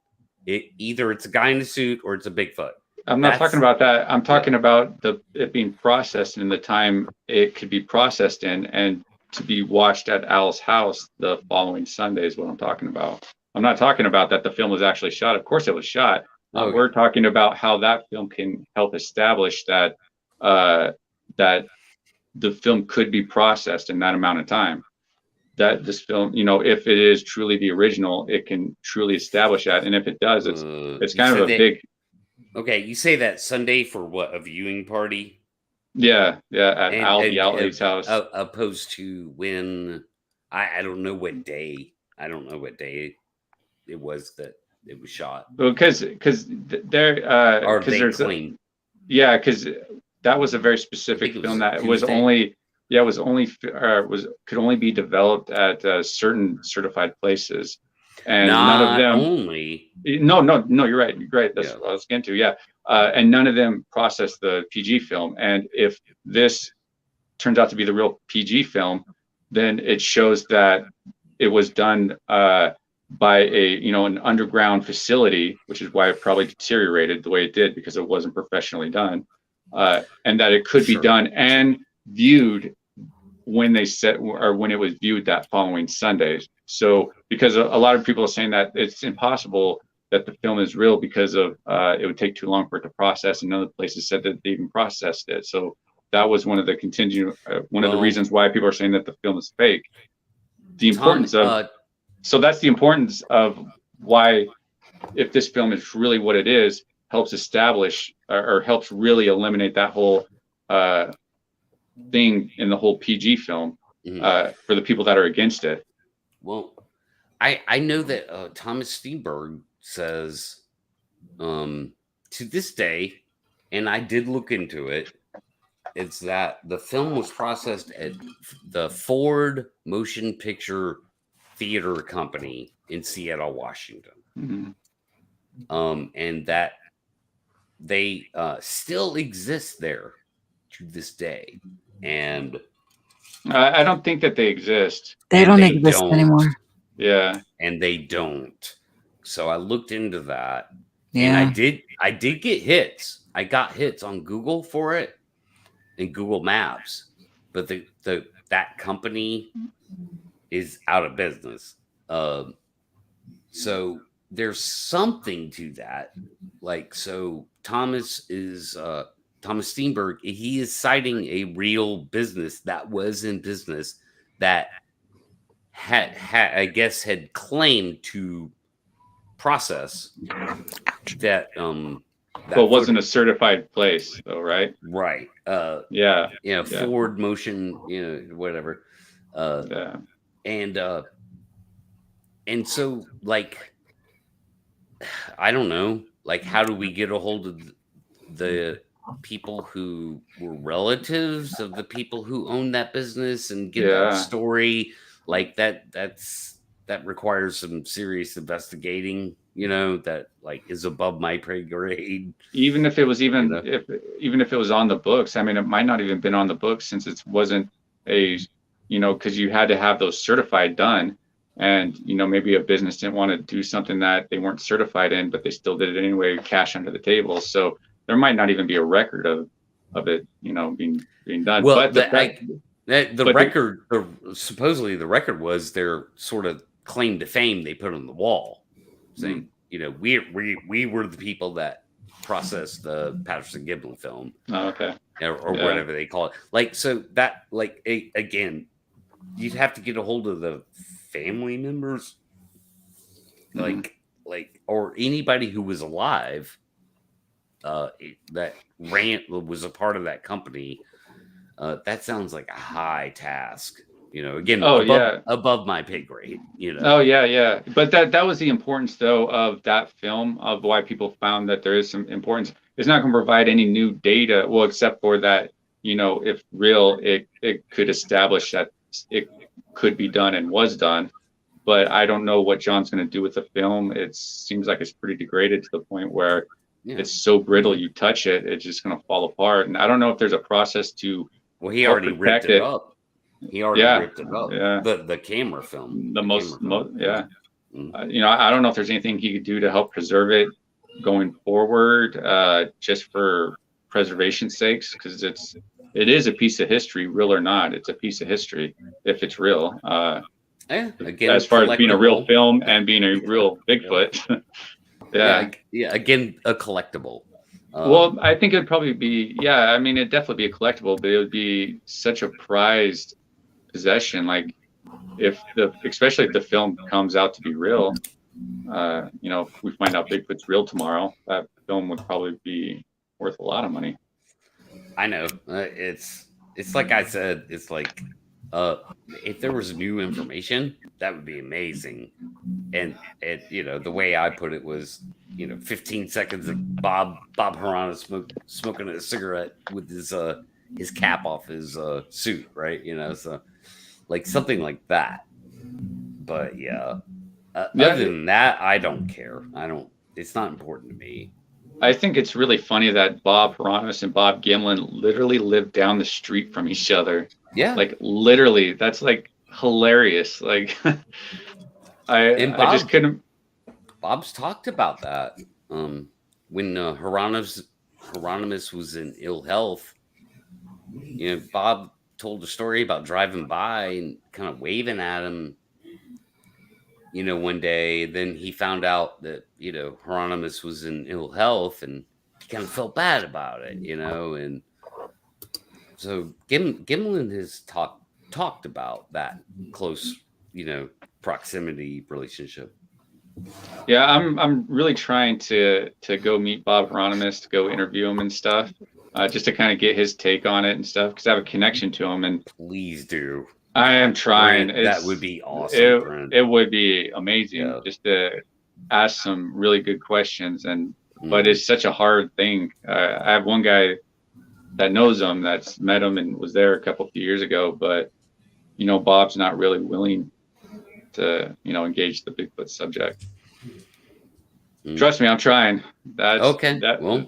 Either it's a guy in a suit or it's a Bigfoot. I'm not talking about that. I'm talking about it being processed in the time it could be processed in, and to be watched at Al's house the following Sunday is what I'm talking about. I'm not talking about that the film was actually shot. Of course it was shot. Okay. We're talking about how that film can help establish that that the film could be processed in that amount of time. that this film, if it is truly the original, it can truly establish that. And if it does, it's kind of a big. Okay, you say that Sunday for what, a viewing party? Yeah, at the Outlate's house. Opposed to when I don't know what day. I don't know what day it was that it was shot. Well, because there Or because they there's claim. yeah, because that was a very specific film that was only could only be developed at certain certified places, and none of them only. No, you're right. That's what I was getting to. Yeah, and none of them processed the PG film. And if this turns out to be the real PG film, then it shows that it was done by an underground facility, which is why it probably deteriorated the way it did, because it wasn't professionally done, and that it could be done and viewed when when it was viewed that following Sunday. So because a lot of people are saying that it's impossible that the film is real because of it would take too long for it to process, and other places said that they even processed it. So that was one of the of the reasons why people are saying that the film is fake. The importance so that's the importance of why, if this film is really what it is, helps establish or helps really eliminate that whole thing in the whole PG film for the people that are against it. Well, I know that Thomas Steenberg says to this day, and I did look into it, it's that the film was processed at the Ford Motion Picture Theater Company in Seattle, Washington. Mm-hmm. And that they still exist there to this day. And I don't think that they exist. They don't exist anymore. Yeah. And they don't. So I looked into that. Yeah. And I did get hits. I got hits on Google for it and Google Maps. But that company is out of business. So there's something to that. Like, so Thomas Steenberg, he is citing a real business that was in business that had claimed to process that. But it wasn't a certified place, though, right? Right. Yeah. Ford Motion, whatever. And so, like, I don't know, like, how do we get a hold of the people who were relatives of the people who owned that business and get that story? Like, that requires some serious investigating, that like is above my pay grade. Even if it was even if it was on the books, I mean, it might not even been on the books, since it wasn't because you had to have those certified done. And, maybe a business didn't want to do something that they weren't certified in, but they still did it anyway, cash under the table. So there might not even be a record of it, being done. Well, but supposedly the record was their sort of claim to fame they put on the wall, saying, we were the people that processed the Patterson Gimlin film. Oh, okay. Or whatever they call it. Like, so that, like, again, you'd have to get a hold of the family members, like, or anybody who was alive that was a part of that company. That sounds like a high task, again, above my pay grade, Oh yeah. But that was the importance, though, of that film, of why people found that there is some importance. It's not going to provide any new data, well, except for that, if real, it could establish that it could be done and was done. But I don't know what John's going to do with the film. It seems like it's pretty degraded to the point where it's so brittle, you touch it, it's just going to fall apart. And I don't know if there's a process to. Well, he already ripped it up. He already ripped it up. Yeah. The camera film. Yeah. I don't know if there's anything he could do to help preserve it going forward, just for preservation's sakes, because it is a piece of history, real or not. It's a piece of history if it's real. Again, as far as being a real film and being a real Bigfoot. Again, a collectible. Well, I think it'd probably be, it'd definitely be a collectible, but it would be such a prized possession. Like, especially if the film comes out to be real, if we find out Bigfoot's real tomorrow, that film would probably be worth a lot of money. I know. It's like I said. It's like if there was new information, that would be amazing. And the way I put it was, 15 seconds of Bob Hieronymus smoking a cigarette with his cap off his suit, right? So like something like that. But yeah. Other than that, I don't care. It's not important to me. I think it's really funny that Bob Hieronymus and Bob Gimlin literally live down the street from each other. Yeah. Like literally, that's like hilarious. Like I just couldn't. Bob's talked about that. When Hieronymus was in ill health, Bob told a story about driving by and kind of waving at him. One day, then he found out that, Hieronymus was in ill health and he kind of felt bad about it, and so Gimlin has talked about that close, proximity relationship. Yeah, I'm really trying to go meet Bob Hieronymus, to go interview him and stuff, just to kind of get his take on it and stuff, because I have a connection to him. And please do. I am trying. Brent, that would be awesome. It would be amazing just to ask some really good questions, but it's such a hard thing. I have one guy that knows him, that's met him and was there a few years ago, but Bob's not really willing to engage the Bigfoot subject. Trust me, I'm trying. That's okay.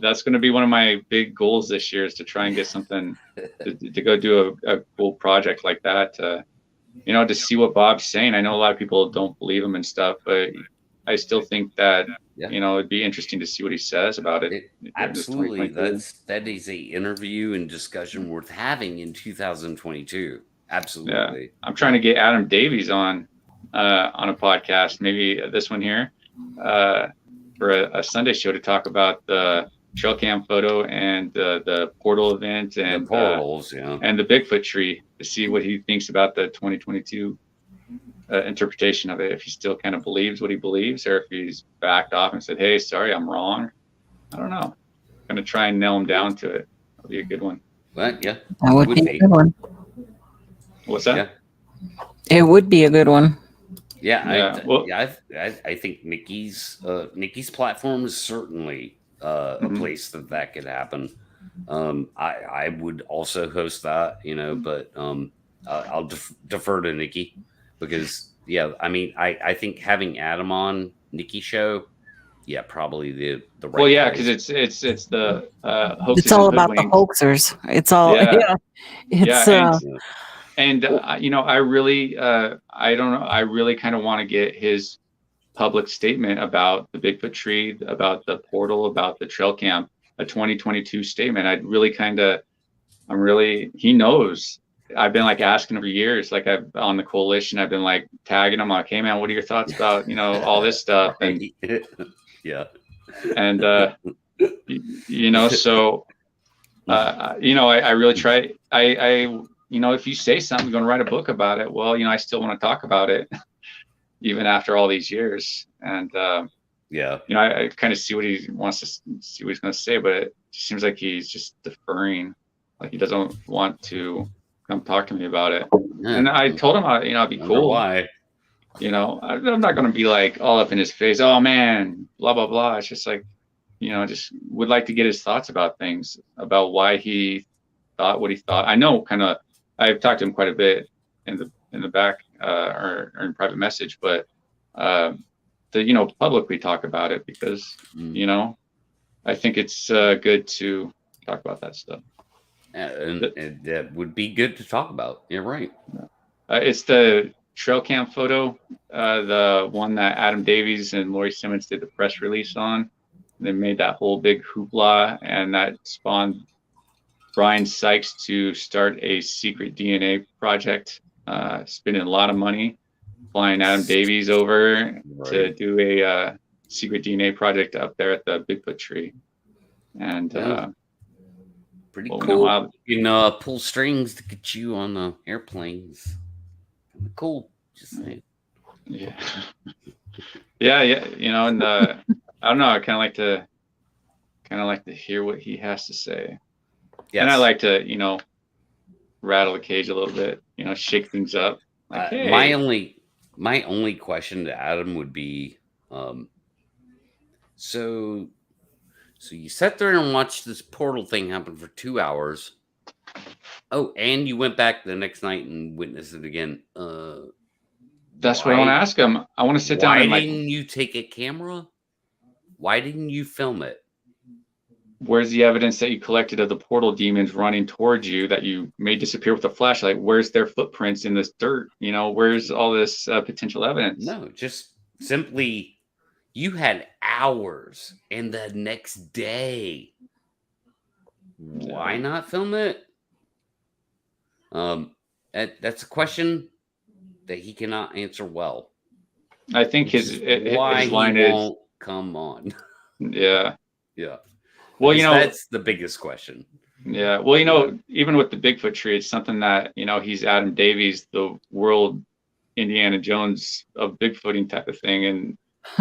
That's going to be one of my big goals this year, is to try and get something to go do a cool project like that. To see what Bob's saying. I know a lot of people don't believe him and stuff, but I still think that it'd be interesting to see what he says about it. Absolutely, that is a interview and discussion worth having in 2022. Absolutely. Yeah. I'm trying to get Adam Davies on a podcast, maybe this one here. For a Sunday show, to talk about the trail cam photo and the portal event and the portals, and the Bigfoot tree, to see what he thinks about the 2022 interpretation of it. If he still kind of believes what he believes, or if he's backed off and said, "Hey, sorry, I'm wrong." I don't know. I'm gonna try and nail him down to it. That'll be a good one. But yeah, that would be a good one. What's that? Yeah. It would be a good one. I think Nikki's platform is certainly a place that could happen. I would also host that, but I'll defer to Nikki, because I think having Adam on Nikki show, probably the right. Well, yeah, because it's the hoaxers. It's all about the hoaxers. It's all And I really, I don't know. I really kind of want to get his public statement about the Bigfoot tree, about the portal, about the trail cam, a 2022 statement. He knows. I've been asking him for years, I've on the coalition, I've been tagging him, hey man, what are your thoughts about, all this stuff? And yeah. And, so, I really try. If you say something, you're going to write a book about it. Well, I still want to talk about it, even after all these years. And I kind of see what he wants to see, what he's going to say, but it seems like he's just deferring, he doesn't want to come talk to me about it. Yeah. And I told him, it'd be cool. Why? I'm not going to be all up in his face. Oh man, blah blah blah. It's just just would like to get his thoughts about things, about why he thought what he thought. I know I've talked to him quite a bit in the back or in private message, but to publicly talk about it, because I think it's good to talk about that stuff. And that would be good to talk about. You're right. It's the trail cam photo, the one that Adam Davies and Lori Simmons did the press release on. They made that whole big hoopla, and that spawned Brian Sykes to start a secret DNA project, spending a lot of money, flying Adam Davies over to do a secret DNA project up there at the Bigfoot tree. And pretty cool. You can pull strings to get you on airplanes. Cool. Just saying. Yeah. Yeah. You know, and I don't know. I kind of like to hear what he has to say. Yes. And I like to, you know, rattle the cage a little bit, you know, shake things up. Like, hey. My only question to Adam would be, so you sat there and watched this portal thing happen for 2 hours. Oh, and you went back the next night and witnessed it again. That's what I want to ask him. I want to sit down and Why didn't you take a camera? Why didn't you film it? Where's the evidence that you collected of the portal demons running towards you that you made disappear with a flashlight? Where's their footprints in this dirt? You know, where's all this potential evidence? No, just simply, you had hours and the next day. Why not film it? That's a question that he cannot answer well. I think his line is, come on. Yeah. Yeah. Well, you know, that's the biggest question. Yeah. Well, you know, even with the Bigfoot tree, it's something that, you know, he's Adam Davies, the world Indiana Jones of Bigfooting type of thing. And,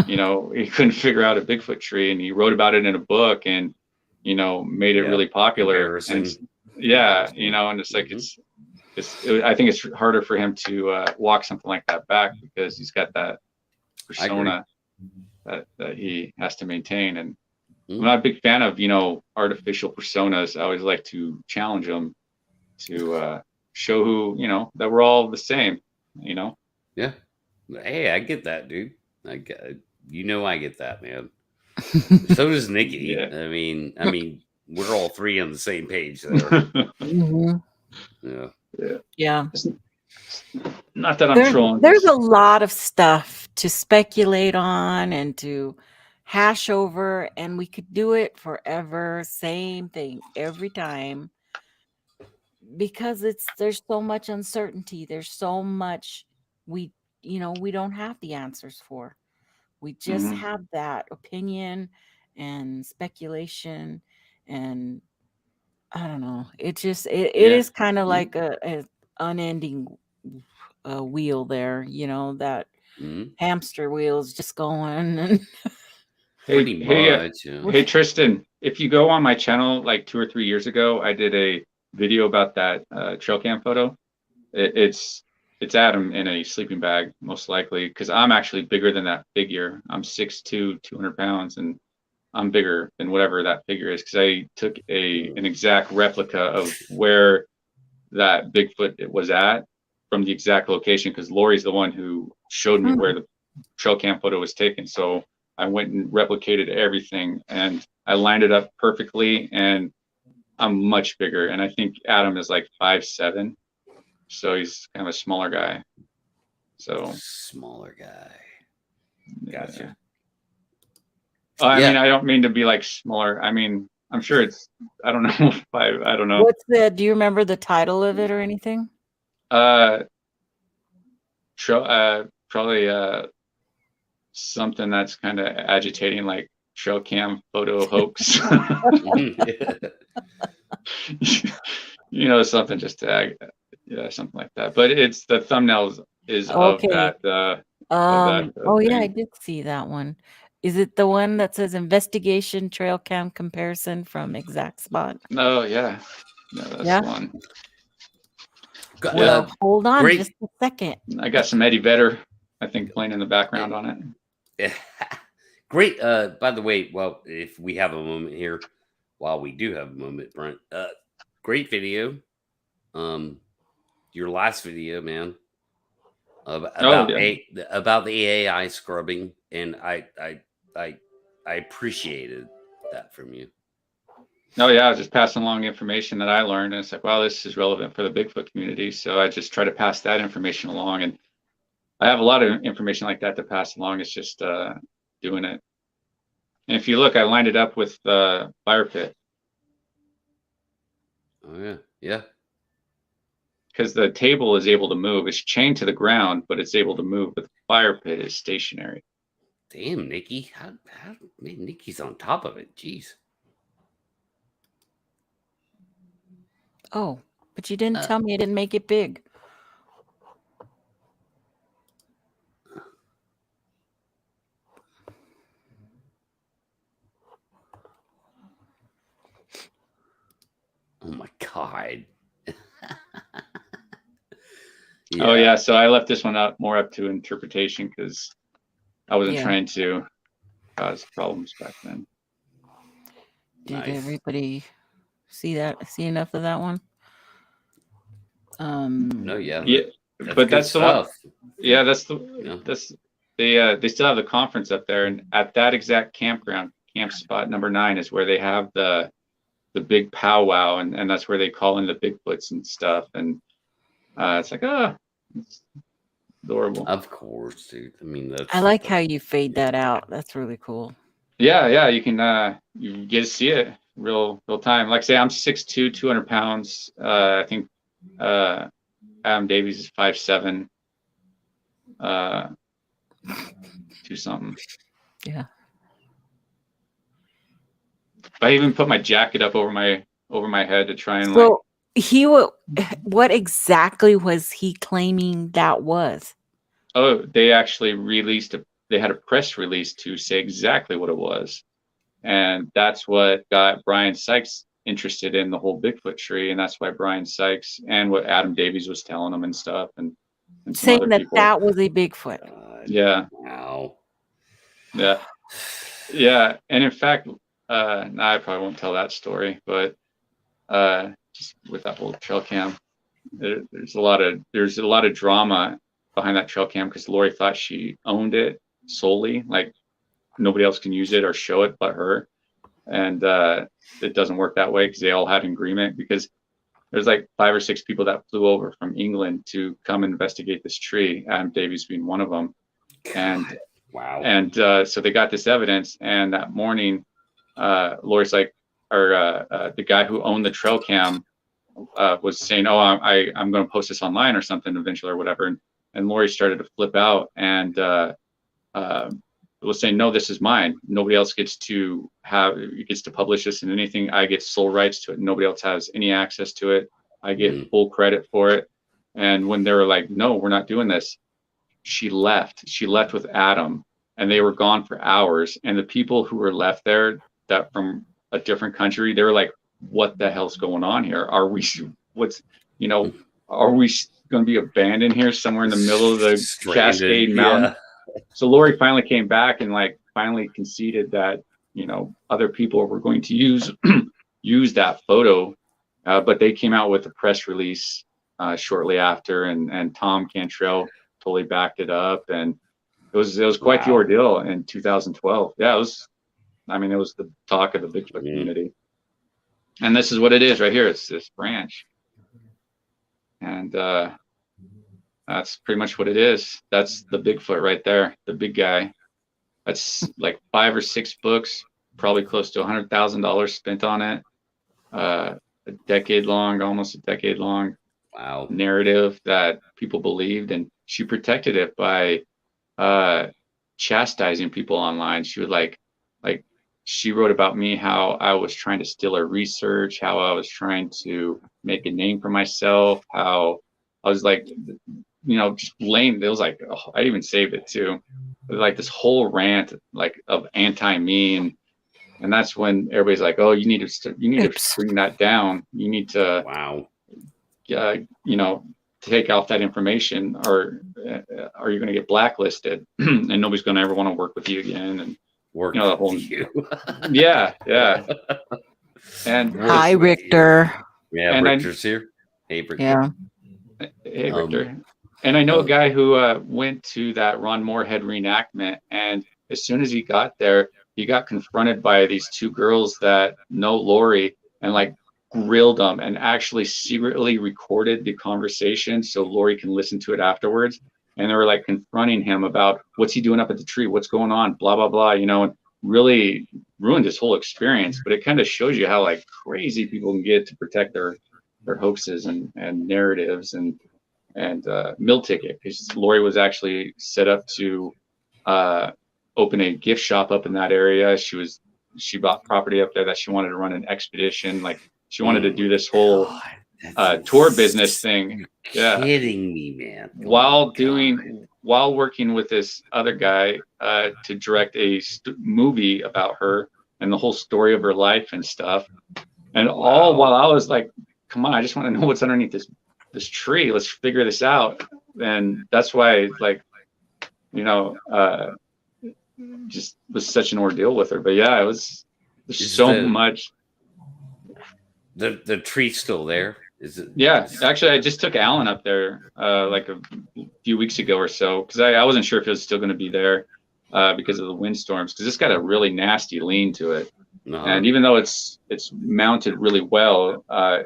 you know, he couldn't figure out a Bigfoot tree, and he wrote about it in a book and, you know, made it really popular. And yeah, you know, and it's like, I think it's harder for him to walk something like that back, because he's got that persona that he has to maintain. And I'm not a big fan of, you know, artificial personas. I always like to challenge them to show who, you know, that we're all the same, you know? Yeah. Hey, I get that, dude. I get that, man. So does Nikki. Yeah. I mean, we're all three on the same page there. Yeah. Not that I'm trolling. There's a lot of stuff to speculate on and to hash over, and we could do it forever. Same thing every time, because there's so much uncertainty. There's so much we don't have the answers for. We just have that opinion and speculation, and I don't know. It is kind of like a unending wheel there, you know, that hamster wheel's just going. And Hey, Tristan, if you go on my channel like 2 or 3 years ago, I did a video about that trail cam photo. It's Adam in a sleeping bag, most likely, because I'm actually bigger than that figure. I'm 6'2", 200 pounds, and I'm bigger than whatever that figure is, because I took an exact replica of where that Bigfoot was at from the exact location, because Lori's the one who showed me where the trail cam photo was taken. So I went and replicated everything, and I lined it up perfectly, and I'm much bigger. And I think Adam is like 5'7", so he's kind of a smaller guy. So smaller guy. Gotcha. I mean, I don't mean to be like smaller. I mean, I'm sure it's, I don't know. I don't know. Do you remember the title of it or anything? Probably something that's kind of agitating, like trail cam photo hoax. You know, something just to something like that. But it's the thumbnail is of that. Yeah, I did see that one. Is it the one that says investigation trail cam comparison from exact spot? Oh yeah, no, that's the one. Well, hold on just a second. I got some Eddie Vedder, I think, playing in the background on it. Yeah. Great. By the way, well, if we have a moment here, while we do have a moment, Brent, great video. Your last video, man, about the AI scrubbing, and I appreciated that from you. Oh yeah, I was just passing along information that I learned, and it's like, wow, this is relevant for the Bigfoot community. So I just try to pass that information along, and I have a lot of information like that to pass along. It's just doing it. And if you look, I lined it up with the fire pit. Oh yeah. Because the table is able to move. It's chained to the ground, but it's able to move. But the fire pit is stationary. Damn, Nikki. How Nikki's on top of it. Jeez. Oh, but you didn't tell me it didn't make it big. hide. Oh yeah, so I left this one more up to interpretation because I wasn't trying to cause problems back then. Did everybody see enough of that one? No, Yeah, that's but that's stuff. the one. Yeah, that's they still have the conference up there, and at that exact camp spot number 9 is where they have the big powwow, and that's where they call in the Bigfoots and stuff, and it's like it's adorable. Of course, dude. I mean, I like how you fade that out. That's really cool. Yeah, you can you get to see it real time. Like I say, I'm 6'2", 200 pounds. I think Adam Davies is 5'7", 2 something. Yeah. I even put my jacket up over my head to try and what exactly was he claiming that was? Oh, they actually they had a press release to say exactly what it was. And that's what got Brian Sykes interested in the whole Bigfoot tree. And that's why Brian Sykes and what Adam Davies was telling him and stuff. And saying that was a Bigfoot. Yeah. Wow. Yeah. Yeah. And in fact, I probably won't tell that story, but just with that whole trail cam, there's a lot of drama behind that trail cam because Lori thought she owned it solely, like nobody else can use it or show it but her, and it doesn't work that way because they all had an agreement, because there's like 5 or 6 people that flew over from England to come investigate this tree, Adam Davies being one of them. And wow. And so they got this evidence, and that morning Lori's like, or the guy who owned the trail cam was saying, oh, I'm going to post this online or something eventually or whatever. And Lori started to flip out and was saying, no, this is mine. Nobody else gets to publish this in anything. I get sole rights to it. Nobody else has any access to it. I get full credit for it. And when they were like, no, we're not doing this, she left with Adam, and they were gone for hours. And the people who were left there that from a different country, they were like, what the hell's going on here? Are we going to be abandoned here somewhere in the middle of the Cascade Mountain? So Lori finally came back and finally conceded that, other people were going to use that photo, but they came out with a press release shortly after, and Tom Cantrell totally backed it up, and it was quite the ordeal in 2012. Yeah, it was the talk of the Bigfoot community. And this is what it is right here. It's this branch. And that's pretty much what it is. That's the Bigfoot right there, the big guy. That's like 5 or 6 books, probably close to $100,000 spent on it. Almost a decade long narrative that people believed, and she protected it by chastising people online. She would she wrote about me, how I was trying to steal her research, how I was trying to make a name for myself, how I was just lame. It was I even saved it too. It was this whole rant of anti-me, and that's when everybody's like, oh, you need to bring that down. You need to take off that information, or you're going to get blacklisted, and nobody's going to ever want to work with you again. And the whole yeah. And hi, Richter. Yeah, and Richter's here. Hey, Richter. Yeah. Hey, Richter. And I know a guy who went to that Ron Moorhead reenactment, and as soon as he got there, he got confronted by these 2 girls that know Lori, and grilled them, and actually secretly recorded the conversation so Lori can listen to it afterwards. And they were confronting him about what's he doing up at the tree, what's going on, blah blah blah, and really ruined his whole experience. But it kind of shows you how crazy people can get to protect their hoaxes and narratives and meal ticket, because Lori was actually set up to open a gift shop up in that area. She bought property up there that she wanted to run an expedition. She wanted to do this whole tour business thing. You're kidding me, man. While working with this other guy to direct a movie about her and the whole story of her life and stuff. And all while I was come on, I just want to know what's underneath this tree. Let's figure this out. And that's why, like, you know, just was such an ordeal with her. But yeah, it was so much. The tree's still there. Is it? Yeah, actually, I just took Alan up there like a few weeks ago or so, because I wasn't sure if it was still going to be there because of the windstorms. Because it's got a really nasty lean to it, and even though it's mounted really well,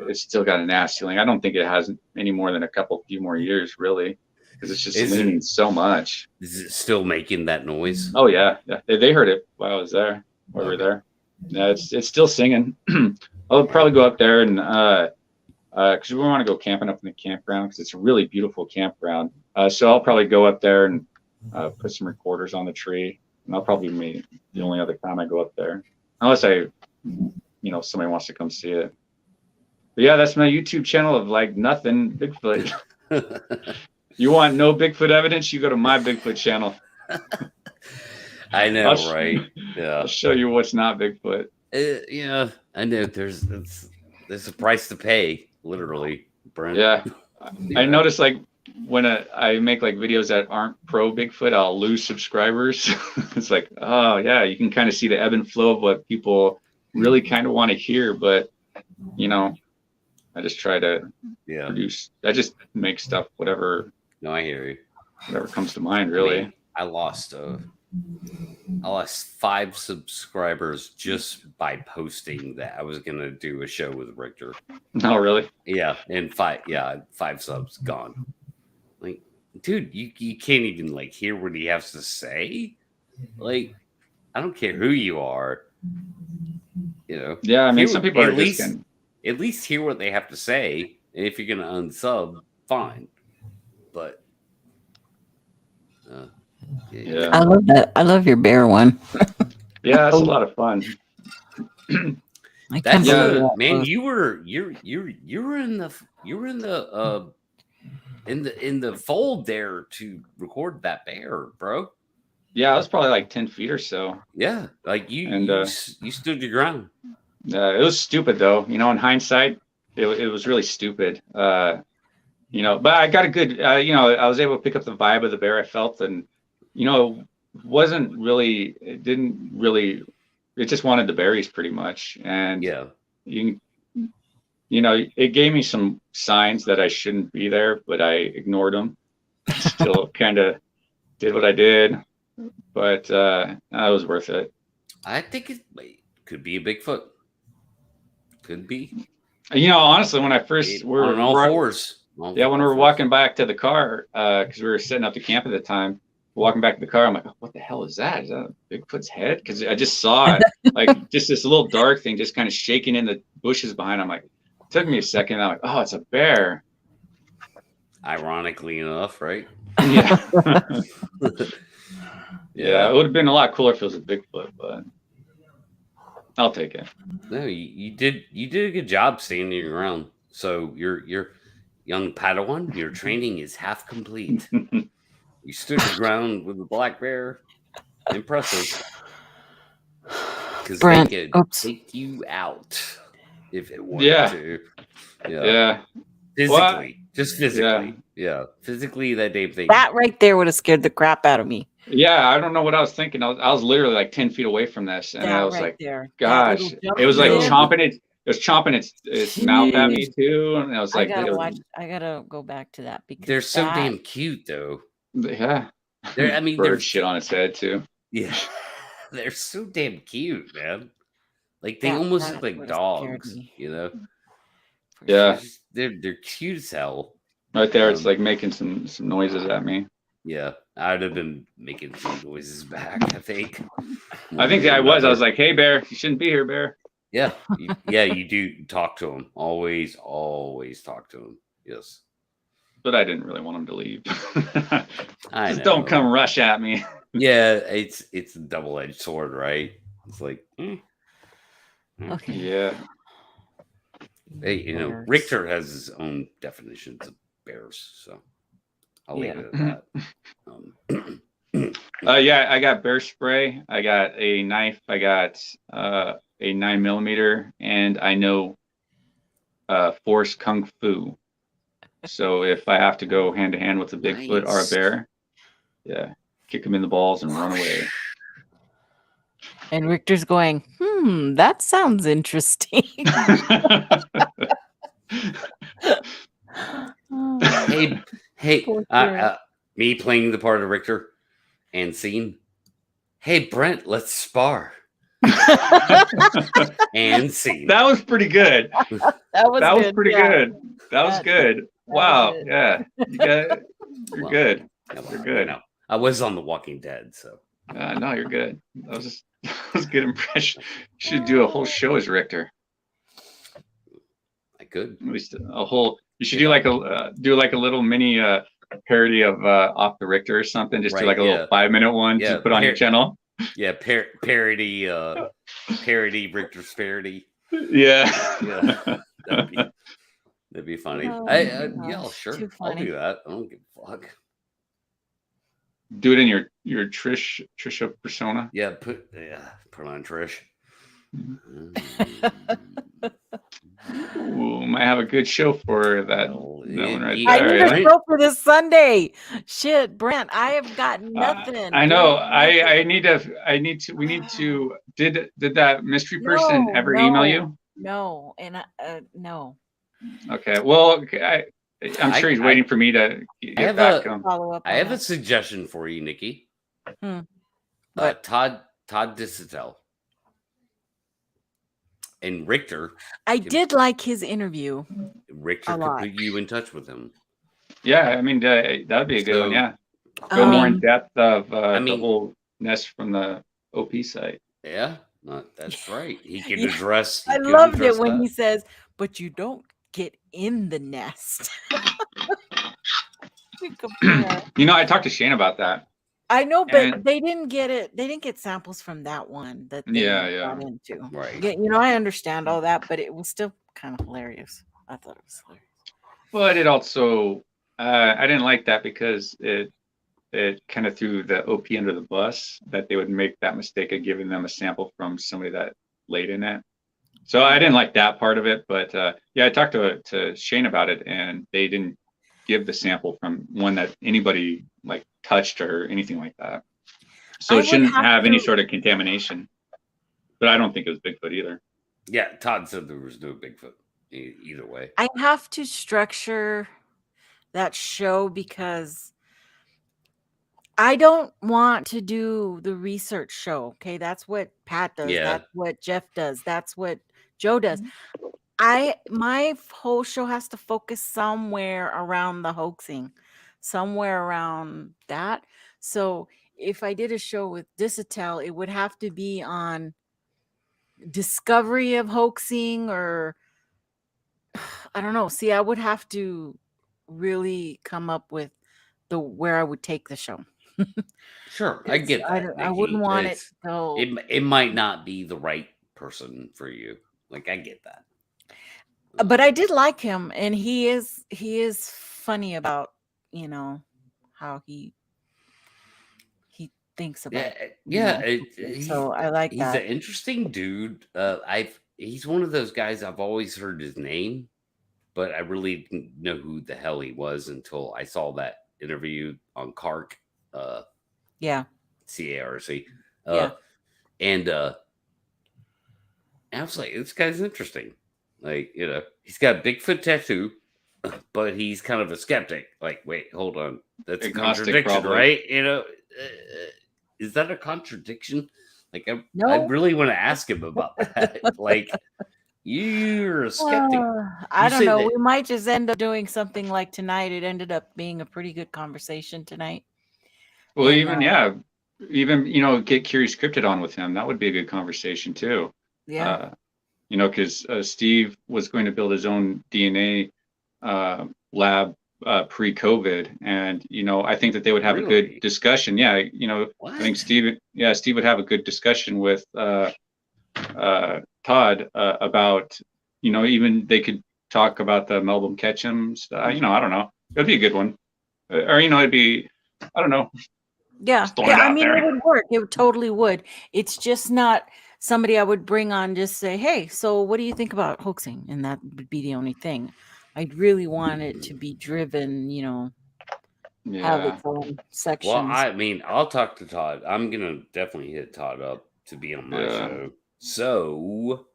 it's still got a nasty lean. I don't think it has any more than few more years, really, because it's just leaning so much. Is it still making that noise? Oh yeah, yeah. They heard it while I was there. While we were there. Yeah, it's still singing. I'll probably go up there and because we want to go camping up in the campground because it's a really beautiful campground. So I'll probably go up there and put some recorders on the tree, and I'll probably be the only other time I go up there, unless somebody wants to come see it. But yeah, that's my YouTube channel of like nothing Bigfoot. You want no Bigfoot evidence? You go to my Bigfoot channel. I know, right? Yeah, I'll show you what's not Bigfoot. Yeah, I know. There's a price to pay, literally, Brent. Yeah, I noticed like when I make like videos that aren't pro Bigfoot, I'll lose subscribers. It's like, oh yeah, you can kind of see the ebb and flow of what people really kind of want to hear, but I just try to produce. I just make stuff whatever. No, I hear you. Whatever comes to mind, really. I mean, I lost 5 subscribers just by posting that I was gonna do a show with Richter. Oh, really? Yeah, and 5 subs gone. Like, dude, you can't even like hear what he has to say. Like, I don't care who you are. Yeah, I mean, some people are at least hear what they have to say. And if you're gonna unsub, fine. But yeah, I love that. I love your bear one. Yeah, that's a lot of fun. Man, you were in the fold there to record that bear, bro. Yeah, I was probably like 10 feet or so. Yeah, like you stood your ground. It was stupid though. In hindsight, it was really stupid. But I got a good. I was able to pick up the vibe of the bear I felt, and wasn't really. It didn't really. It just wanted the berries pretty much, and it gave me some signs that I shouldn't be there, but I ignored them. Still, kind of did what I did, but it was worth it. I think it could be a Bigfoot. Could be. Honestly, when I first were on all fours. When we were walking back to the car, because we were setting up the camp at the time, walking back to the car, I'm like, what the hell is that? Is that a Bigfoot's head? Because I just saw it, like just this little dark thing just kind of shaking in the bushes behind. I'm like, it took me a second. I'm like, oh, it's a bear. Ironically enough, right? Yeah. Yeah, it would have been a lot cooler if it was a Bigfoot, but I'll take it. No, you did a good job standing your ground. So you're young Padawan, your training is half complete. You stood your ground with the black bear. Impressive. Because they could take you out if it wanted to. Yeah. Physically. Just physically. Yeah. Physically, that damn thing. That right there would have scared the crap out of me. Yeah, I don't know what I was thinking. I was literally like 10 feet away from this, and I was like, gosh, it was like chomping it. It was chomping its mouth at me too, and I was like, I gotta go back to that because they're so damn cute, though. Yeah, they're shit on its head too. Yeah, they're so damn cute, man. Like they almost look like dogs, Yeah, they're cute as hell. Right there, it's like making some noises at me. Yeah, I'd have been making some noises back. I think I was. I was like, "Hey, bear, you shouldn't be here, bear." Yeah, you do talk to him. Always talk to him. Yes, but I didn't really want him to leave. Just don't come rush at me. Yeah, it's a double-edged sword, right? It's like, okay, yeah. Hey, Richter has his own definitions of bears, so I'll leave it at that. I got bear spray. I got a knife. I got a 9mm, and I know force kung fu. So if I have to go hand to hand with a Bigfoot or a Nice. bear, yeah, kick him in the balls and run away. And Richter's going, that sounds interesting. Hey, Poor Rick. me playing the part of Richter and scene. Hey, Brent, let's spar. And scene. That was pretty good. That was That was good, pretty yeah. good. That was good. Wow. good. Yeah. You're Well, good. Yeah, well, You're good. You know, I was on The Walking Dead, so No, you're good. That was a good impression. You should do a whole show as Richter. I could. At least a whole. You should do like a little mini parody of Off the Richter or something. Just do Right, like a little 5-minute one to put on your channel. Yeah, parody Richter's parody. Yeah. Yeah, that'd be funny. Oh, Yeah, gosh, sure. too I'll funny. do that. I don't give a fuck. Do it in your Trisha persona. Yeah, put on Trish. Ooh, might have a good show for that. Well, That one right I there. need Right? a show for this Sunday. Shit, Brent, I have got nothing. I know. Nothing. We need to. Did that mystery person No, ever no. email you? No, and no. Okay. Well, I'm sure he's waiting for me to get have back. Follow up. I have a suggestion for you, Nikki. What? Todd Dissetel and Richter. I did like his interview. Richter A could lot. put you in touch with him. Yeah, I mean that'd be a good one. So, Yeah, go more in Um, depth of I the mean- whole nest from the OP site. Yeah, that's right. He can Yeah, address. I loved it when he says, "But you don't get in the nest." You compare. You know, I talked to Shane about that. I know, but And- they didn't get it. They didn't get samples from that one that they got into. Right. Yeah, you know, I understand all that, but it was still kind of hilarious. I thought it was hilarious. But it also, I didn't like that because it kind of threw the OP under the bus, that they would make that mistake of giving them a sample from somebody that laid in it. So I didn't like that part of it. But yeah, I talked to Shane about it, and they didn't give the sample from one that anybody like touched or anything like that. So I it would shouldn't have any to- sort of contamination. But I don't think it was Bigfoot either. Yeah, Todd said there was no Bigfoot either way. I have to structure that show because I don't want to do the research show. Okay, that's what Pat does. Yeah. That's what Jeff does. That's what Joe does. My whole show has to focus somewhere around the hoaxing, somewhere around that. So if I did a show with Dissetel, it would have to be on discovery of hoaxing, or I don't know. See, I would have to really come up with where I would take the show. Sure, I get that. I Nikki. wouldn't want it It's- to go. It might not be the right person for you. Like, I get that. But I did like him, and he is funny about, you know, how he thinks about Yeah, so I like he's that. an interesting dude. He's one of those guys I've always heard his name, but I really didn't know who the hell he was until I saw that interview on CARC, Yeah. CARC. Yeah. And I was like, this guy's interesting. Like, you know, he's got a Bigfoot tattoo, but he's kind of a skeptic. Like, wait, hold on. That's Agnostic, a contradiction, probably. right? You know, is that a contradiction? Like, I No. really want to ask him about that. Like, you're a skeptic. I You don't said know. that- We might just end up doing something like tonight. It ended up being a pretty good conversation tonight. Well, And, even you know, get Curious Cryptid on with him. That would be a good conversation too. Yeah. You know, because Steve was going to build his own DNA lab pre-COVID, and you know, I think that they would have a Really? good discussion. Yeah, you know, What? I think Steve would have a good discussion with Todd about, you know, even they could talk about the Melbourne Ketchum stuff. You know, I don't know. It'd be a good one, or you know, it'd be, I don't know. Yeah. Just throwing Yeah. it I out mean, there. it would work. It totally would. It's just not somebody I would bring on, just say, hey, so what do you think about hoaxing? And that would be the only thing. I'd really want it to be driven, have Yeah. its own Well, sections. I mean, I'll talk to Todd. I'm gonna definitely hit Todd up to be on my Yeah. show. So,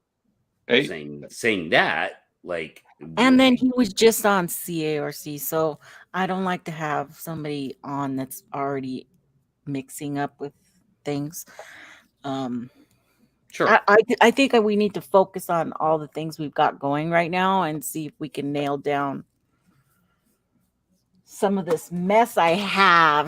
Hey, saying that, like, And then he was just on CARC, so I don't like to have somebody on that's already mixing up with things. sure. I think we need to focus on all the things we've got going right now and see if we can nail down some of this mess I have.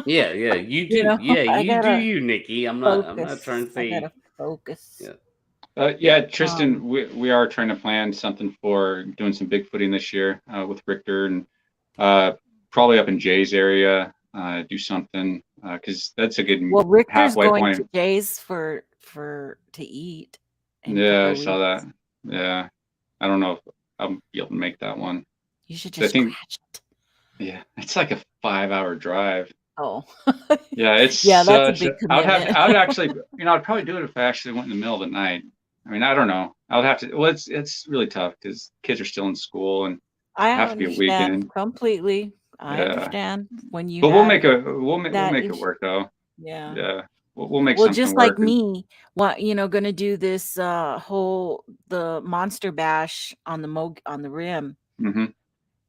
Yeah, you do. I You do gotta you, Nikki. I'm not trying to I say. gotta focus. Yeah. yeah, Tristan, we are trying to plan something for doing some Bigfooting this year with Richter and probably up in Jay's area. Do something because that's a good Well, Richter's halfway going point. to Jay's for to eat. in a Yeah, couple I of saw weeks. that. Yeah, I don't know if I'll be able to make that one. You should I just think- scratch it. Yeah, it's like a 5-hour drive. Oh, Yeah, it's yeah, that's a such big I would commitment. I would actually, I'd probably do it if I actually went in the middle of the night. I mean, I don't know. I would have to. Well, it's really tough because kids are still in school and I have to be a understand weekend. completely. I Yeah. understand when you. But we'll have make that it issue. work though. Yeah. Yeah, we'll make Well, something just work. like me, gonna do this the monster bash on the rim. Hmm.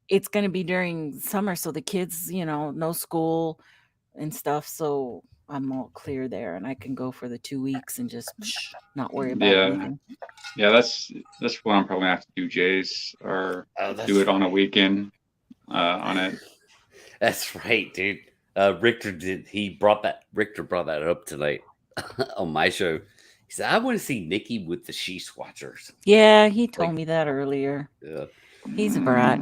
It's gonna be during summer, so the kids, no school and stuff. So I'm all clear there, and I can go for the 2 weeks and just not worry about anything. Yeah, that's what I'm probably gonna have to do, Jays, or do it on a weekend on it. That's right, dude. Richter brought that up tonight on my show. He said, I want to see Nikki with the Sheesh Watchers. Yeah, he told me that earlier. Yeah. He's a brat.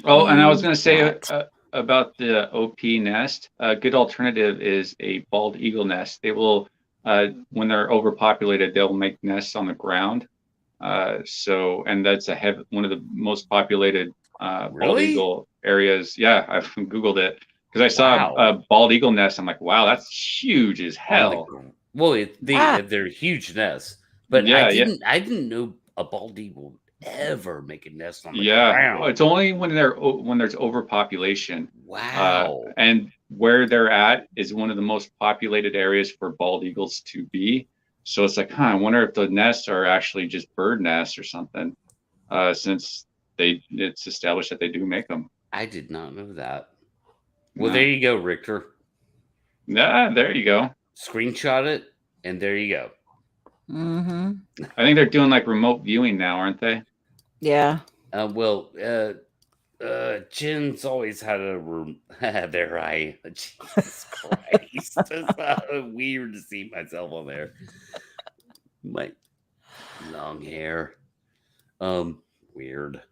Oh, and I was going to He's say brat. about the OP nest. A good alternative is a bald eagle nest. They will, when they're overpopulated, they'll make nests on the ground. And that's one of the most populated bald Really? eagle areas. Yeah, I've Googled it because I saw a bald eagle nest. I'm like, wow, that's huge as hell. Well, they're huge nests, but Yeah, I didn't know a bald eagle ever make a nest on the Yeah, ground. it's only when there's overpopulation. Wow. And where they're at is one of the most populated areas for bald eagles to be. So it's like, I wonder if the nests are actually just bird nests or something, since it's established that they do make them. I did not know that. Well, No. there you go, Richter. Yeah, there you go. Screenshot it, and there you go. Mm-hmm. I think they're doing like remote viewing now, aren't they? Yeah. Jen's always had a room. There I. Jesus Christ. It's weird to see myself on there. My long hair. Weird.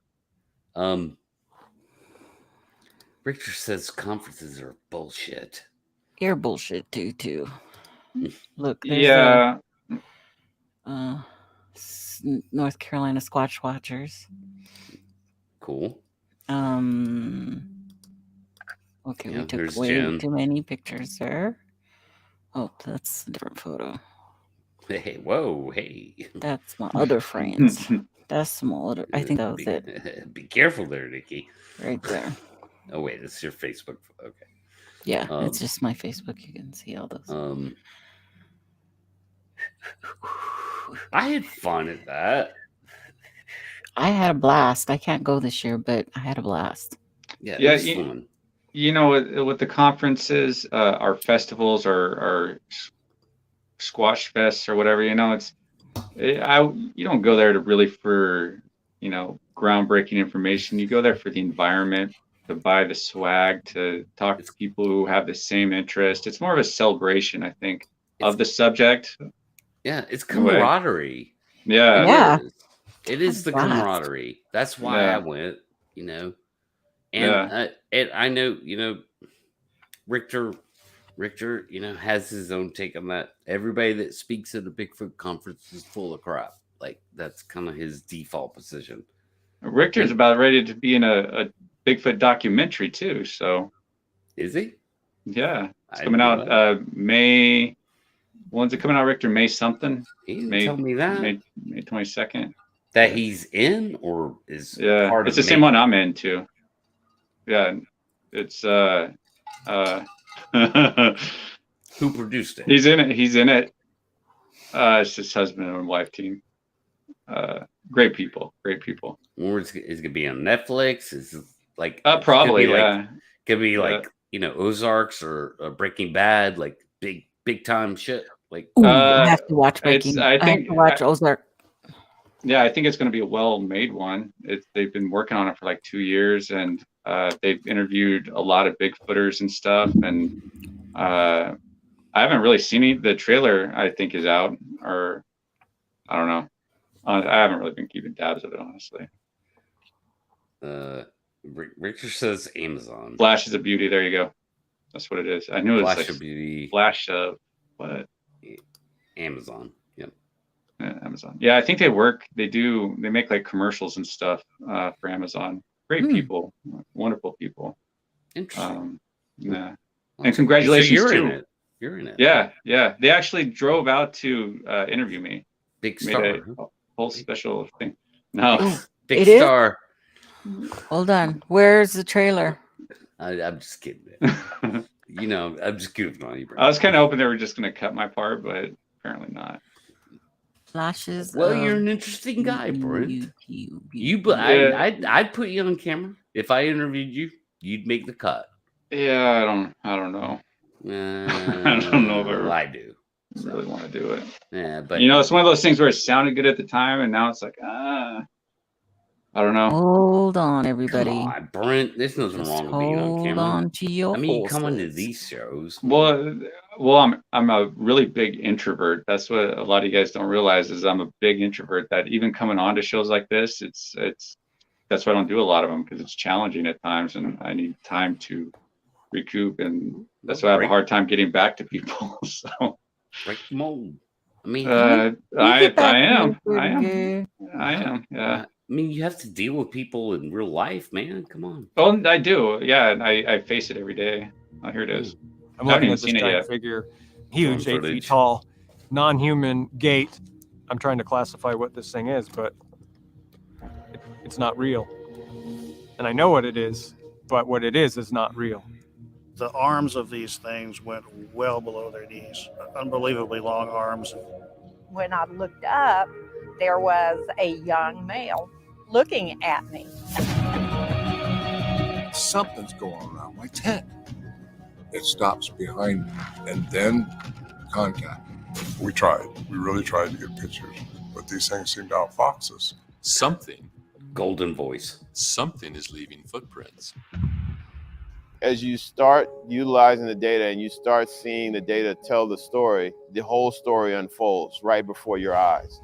Richter says conferences are bullshit. You're bullshit too. Look, there's Yeah. North Carolina Squatch Watchers. Cool. Okay, Yeah, we took there's way Jen. too many pictures there. Oh, that's a different photo. Hey, whoa, hey. That's my other friends. That's my other. I think that was it Be careful there, Nikki. right there. Oh wait, it's your Facebook. Okay. Yeah, it's just my Facebook. You can see all those. Uh, I had fun at that. I had a blast. I can't go this year, but I had a blast. Yeah, Yeah, it was fun. With the conferences, our festivals, our squash fests or whatever, you don't go there to really for groundbreaking information. You go there for the environment, to buy the swag, to talk to people who have the same interest. It's more of a celebration, I think, of the subject. Yeah, it's camaraderie. Yeah. Yeah. It is the Blast. camaraderie. That's why I went, And I know, Richter, has his own take on that. Everybody that speaks at a Bigfoot conference is full of crap. Like, that's kind of his default position. Richter's about ready to be in a Bigfoot documentary too. So is he? Yeah, it's coming out May When's it coming out, Richter? May something? He didn't May, tell me that. May 22nd. That he's in or is Yeah, part it's of the same one I'm in too. Yeah, it's Who produced it? he's in it. He's in it. It's his husband and wife team. Great people. Great people. Or is it gonna be on Netflix? Is it like Probably, could be yeah. could be like Ozarks or Breaking Bad, like big time shit. Like Ooh, I have to watch Breaking. I I have to watch Ozark. Yeah, I think it's going to be a well-made one. They've been working on it for like 2 years, and they've interviewed a lot of Bigfooters and stuff. And I haven't really seen it. The trailer, I think, is out, or I don't know. I haven't really been keeping tabs of it, honestly. Richard says Amazon. Flash of Beauty. There you go. That's what it is. I knew it was Flash like of Beauty. Flash of what? Amazon. Yep. Amazon. Yeah, I think they make like commercials and stuff for Amazon. Great people, wonderful people. Interesting. Yeah. And congratulations so you're too. in it. You're in it. Yeah. They actually drove out to interview me. Big Made star. a whole special thing. No. Big It star. Hold on. Where's the trailer? I'm just kidding. I'm just goofing on you, bro. I was kind of hoping they were just going to cut my part, but apparently not. Flashes. Well, you're an interesting guy, Brent. I'd put you on camera. If I interviewed you, you'd make the cut. Yeah, I don't know. I don't know if I do. Really want to do it. Yeah, but it's one of those things where it sounded good at the time, and now it's like, I don't know. Hold on, everybody. Come on, Brent, there's nothing wrong with being on camera. Hold on to your you come into these shows. Well, I'm a really big introvert. That's what a lot of you guys don't realize is I'm a big introvert. That even coming on to shows like this, it's that's why I don't do a lot of them, because it's challenging at times, and I need time to recoup, and that's why I have a hard time getting back to people. So. Break the mold. I mean, I am. Yeah. I mean, you have to deal with people in real life, man. Come on. Oh, I do. Yeah, and I face it every day. Oh, here it is. I'm looking at this giant figure, huge, 8 feet tall, non-human gait. I'm trying to classify what this thing is, but it's not real. And I know what it is, but what it is not real. The arms of these things went well below their knees. Unbelievably long arms. When I looked up, there was a young male looking at me. Something's going around my tent. It stops behind me, and then contact. We really tried to get pictures, but these things seem to outfox us. Something. Golden voice. Something is leaving footprints. As you start utilizing the data and you start seeing the data tell the story, the whole story unfolds right before your eyes.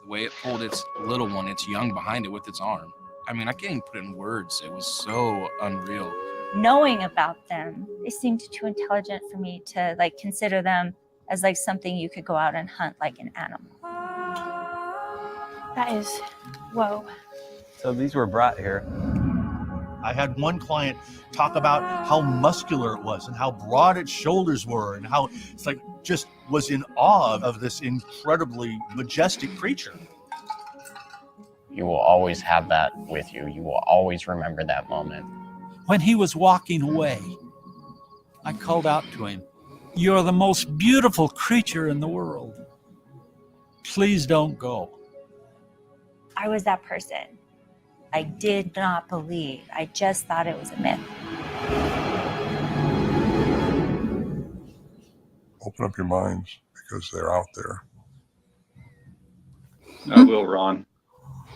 The way it pulled its little one, its young behind it with its arm. I mean, I can't even put it in words. It was so unreal. Knowing about them, they seemed too intelligent for me to consider them as something you could go out and hunt like an animal. That is, whoa. So these were brought here. I had one client talk about how muscular it was and how broad its shoulders were and how it's just was in awe of this incredibly majestic creature. You will always have that with you. You will always remember that moment. When he was walking away, I called out to him, "You're the most beautiful creature in the world. Please don't go." I was that person. I did not believe. I just thought it was a myth. Open up your minds, because they're out there. I will, Ron.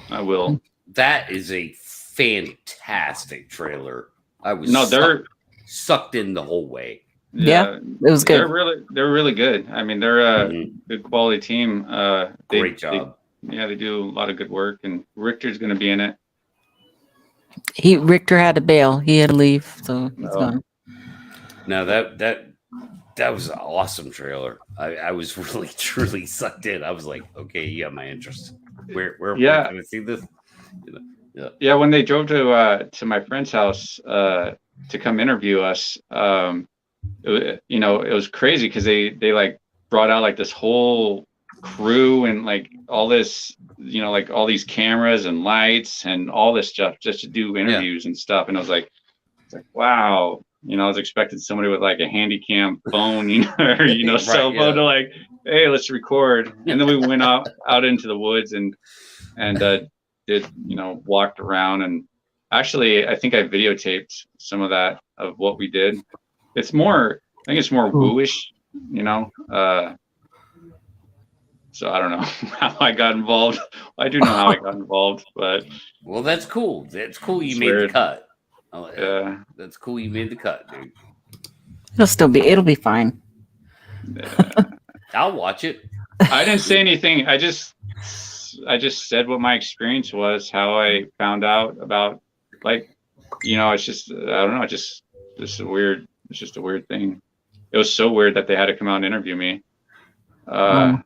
I will. That is a fantastic trailer. I was sucked in the whole way. Yeah, it was good. They're really good. I mean, they're a good quality team. Great job. They do a lot of good work, and Richter's going to be in it. Richter had to bail. He had to leave, so he's gone. No, that was an awesome trailer. I was really truly sucked in. I was like, okay, you got my interest. Where can I see this? Yeah, when they drove to my friend's house to come interview us, it was crazy because they like brought out like this whole crew and like all this, like all these cameras and lights and all this stuff just to do interviews and stuff. And I was like, it's like, wow. I was expecting somebody with like a handy cam phone, or, cell phone to like, hey, let's record. And then we went out into the woods and did, walked around. And actually, I think I videotaped some of that, of what we did. I think it's more wooish, so I don't know how I got involved. I do know how I got involved, but. Well, that's cool. That's cool. You made weird. the cut. Oh, yeah. That's cool. You made the cut, dude. It'll be fine. Yeah. I'll watch it. I didn't say anything. I just said what my experience was, how I found out about, like, it's just, I don't know. It's just a weird thing. It was so weird that they had to come out and interview me. Yeah.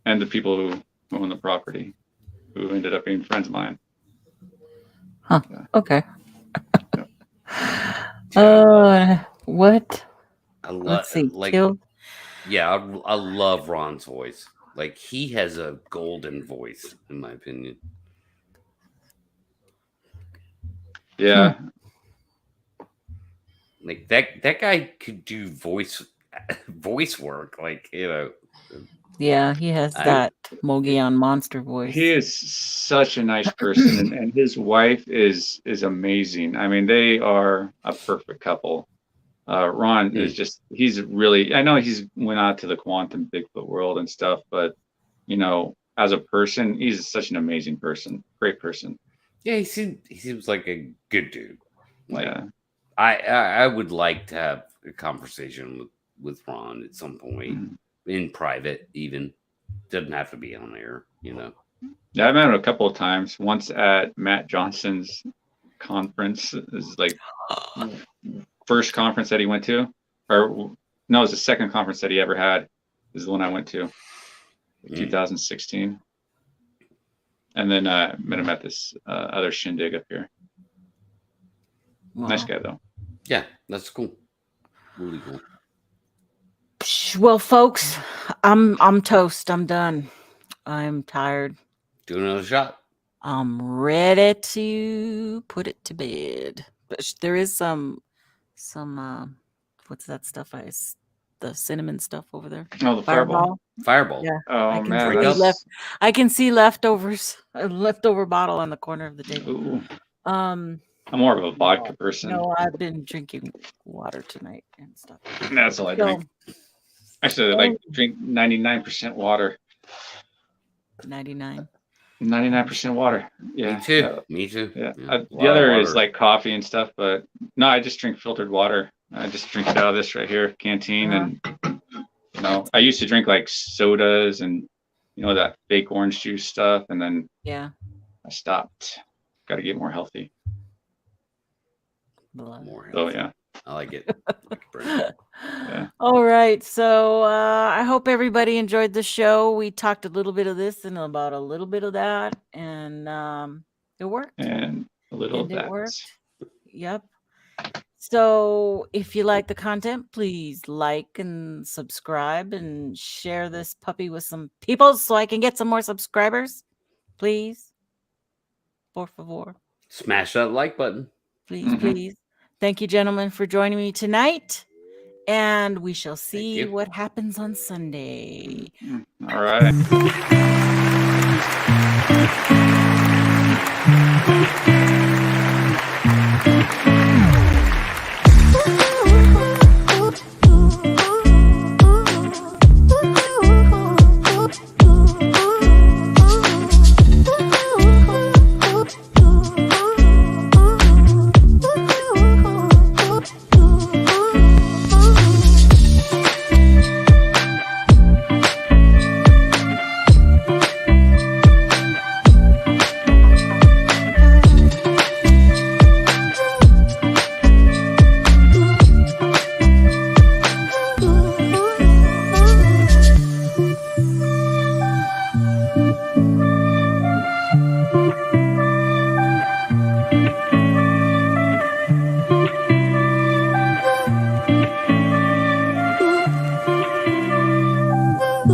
And the people who own the property, who ended up being friends of mine. Huh. Yeah. Okay. What? Let's see. Kill? Yeah, I love Ron's voice. Like, he has a golden voice, in my opinion. Yeah. Like that guy could do voice work. Like, Yeah, he has that Mogollon monster voice. He is such a nice person, and his wife is amazing. I mean, they are a perfect couple. Ron is just, he's really, I know he's went out to the quantum Bigfoot world and stuff, but as a person, he's such an amazing person, great person. Yeah, he seems like a good dude. Like, yeah. I would like to have a conversation with Ron at some point, in private, even. Doesn't have to be on air, Yeah, I met him a couple of times. Once at Matt Johnson's conference. This is like first conference that he went to, or no, it was the second conference that he ever had. This is the one I went to, 2016. And then met him at this other shindig up here. Wow. Nice guy though. Yeah, that's cool. Really cool. Well, folks, I'm toast. I'm done. I'm tired. Do another shot. I'm ready to put it to bed. But there is some what's that stuff? The cinnamon stuff over there. Oh, the fireball. Yeah. Oh man, I can see leftovers. A leftover bottle on the corner of the table. Ooh. I'm more of a vodka person. No, I've been drinking water tonight and stuff. That's all I drink. Actually, I like drink 99% water. 99% water. Yeah. Me too. Yeah. The other is like coffee and stuff, but no, I just drink filtered water. I just drink it out of this right here, canteen, and I used to drink like sodas and that fake orange juice stuff, and then I stopped. Got to get more healthy. So yeah, I like it. Yeah. All right, so I hope everybody enjoyed the show. We talked a little bit of this and about a little bit of that, and it worked. And a little of that. It worked. Yep. So if you like the content, please like and subscribe and share this puppy with some people so I can get some more subscribers. Please. Por favor. Smash that like button. Please, please. Thank you, gentlemen, for joining me tonight. And we shall see what happens on Sunday. All right.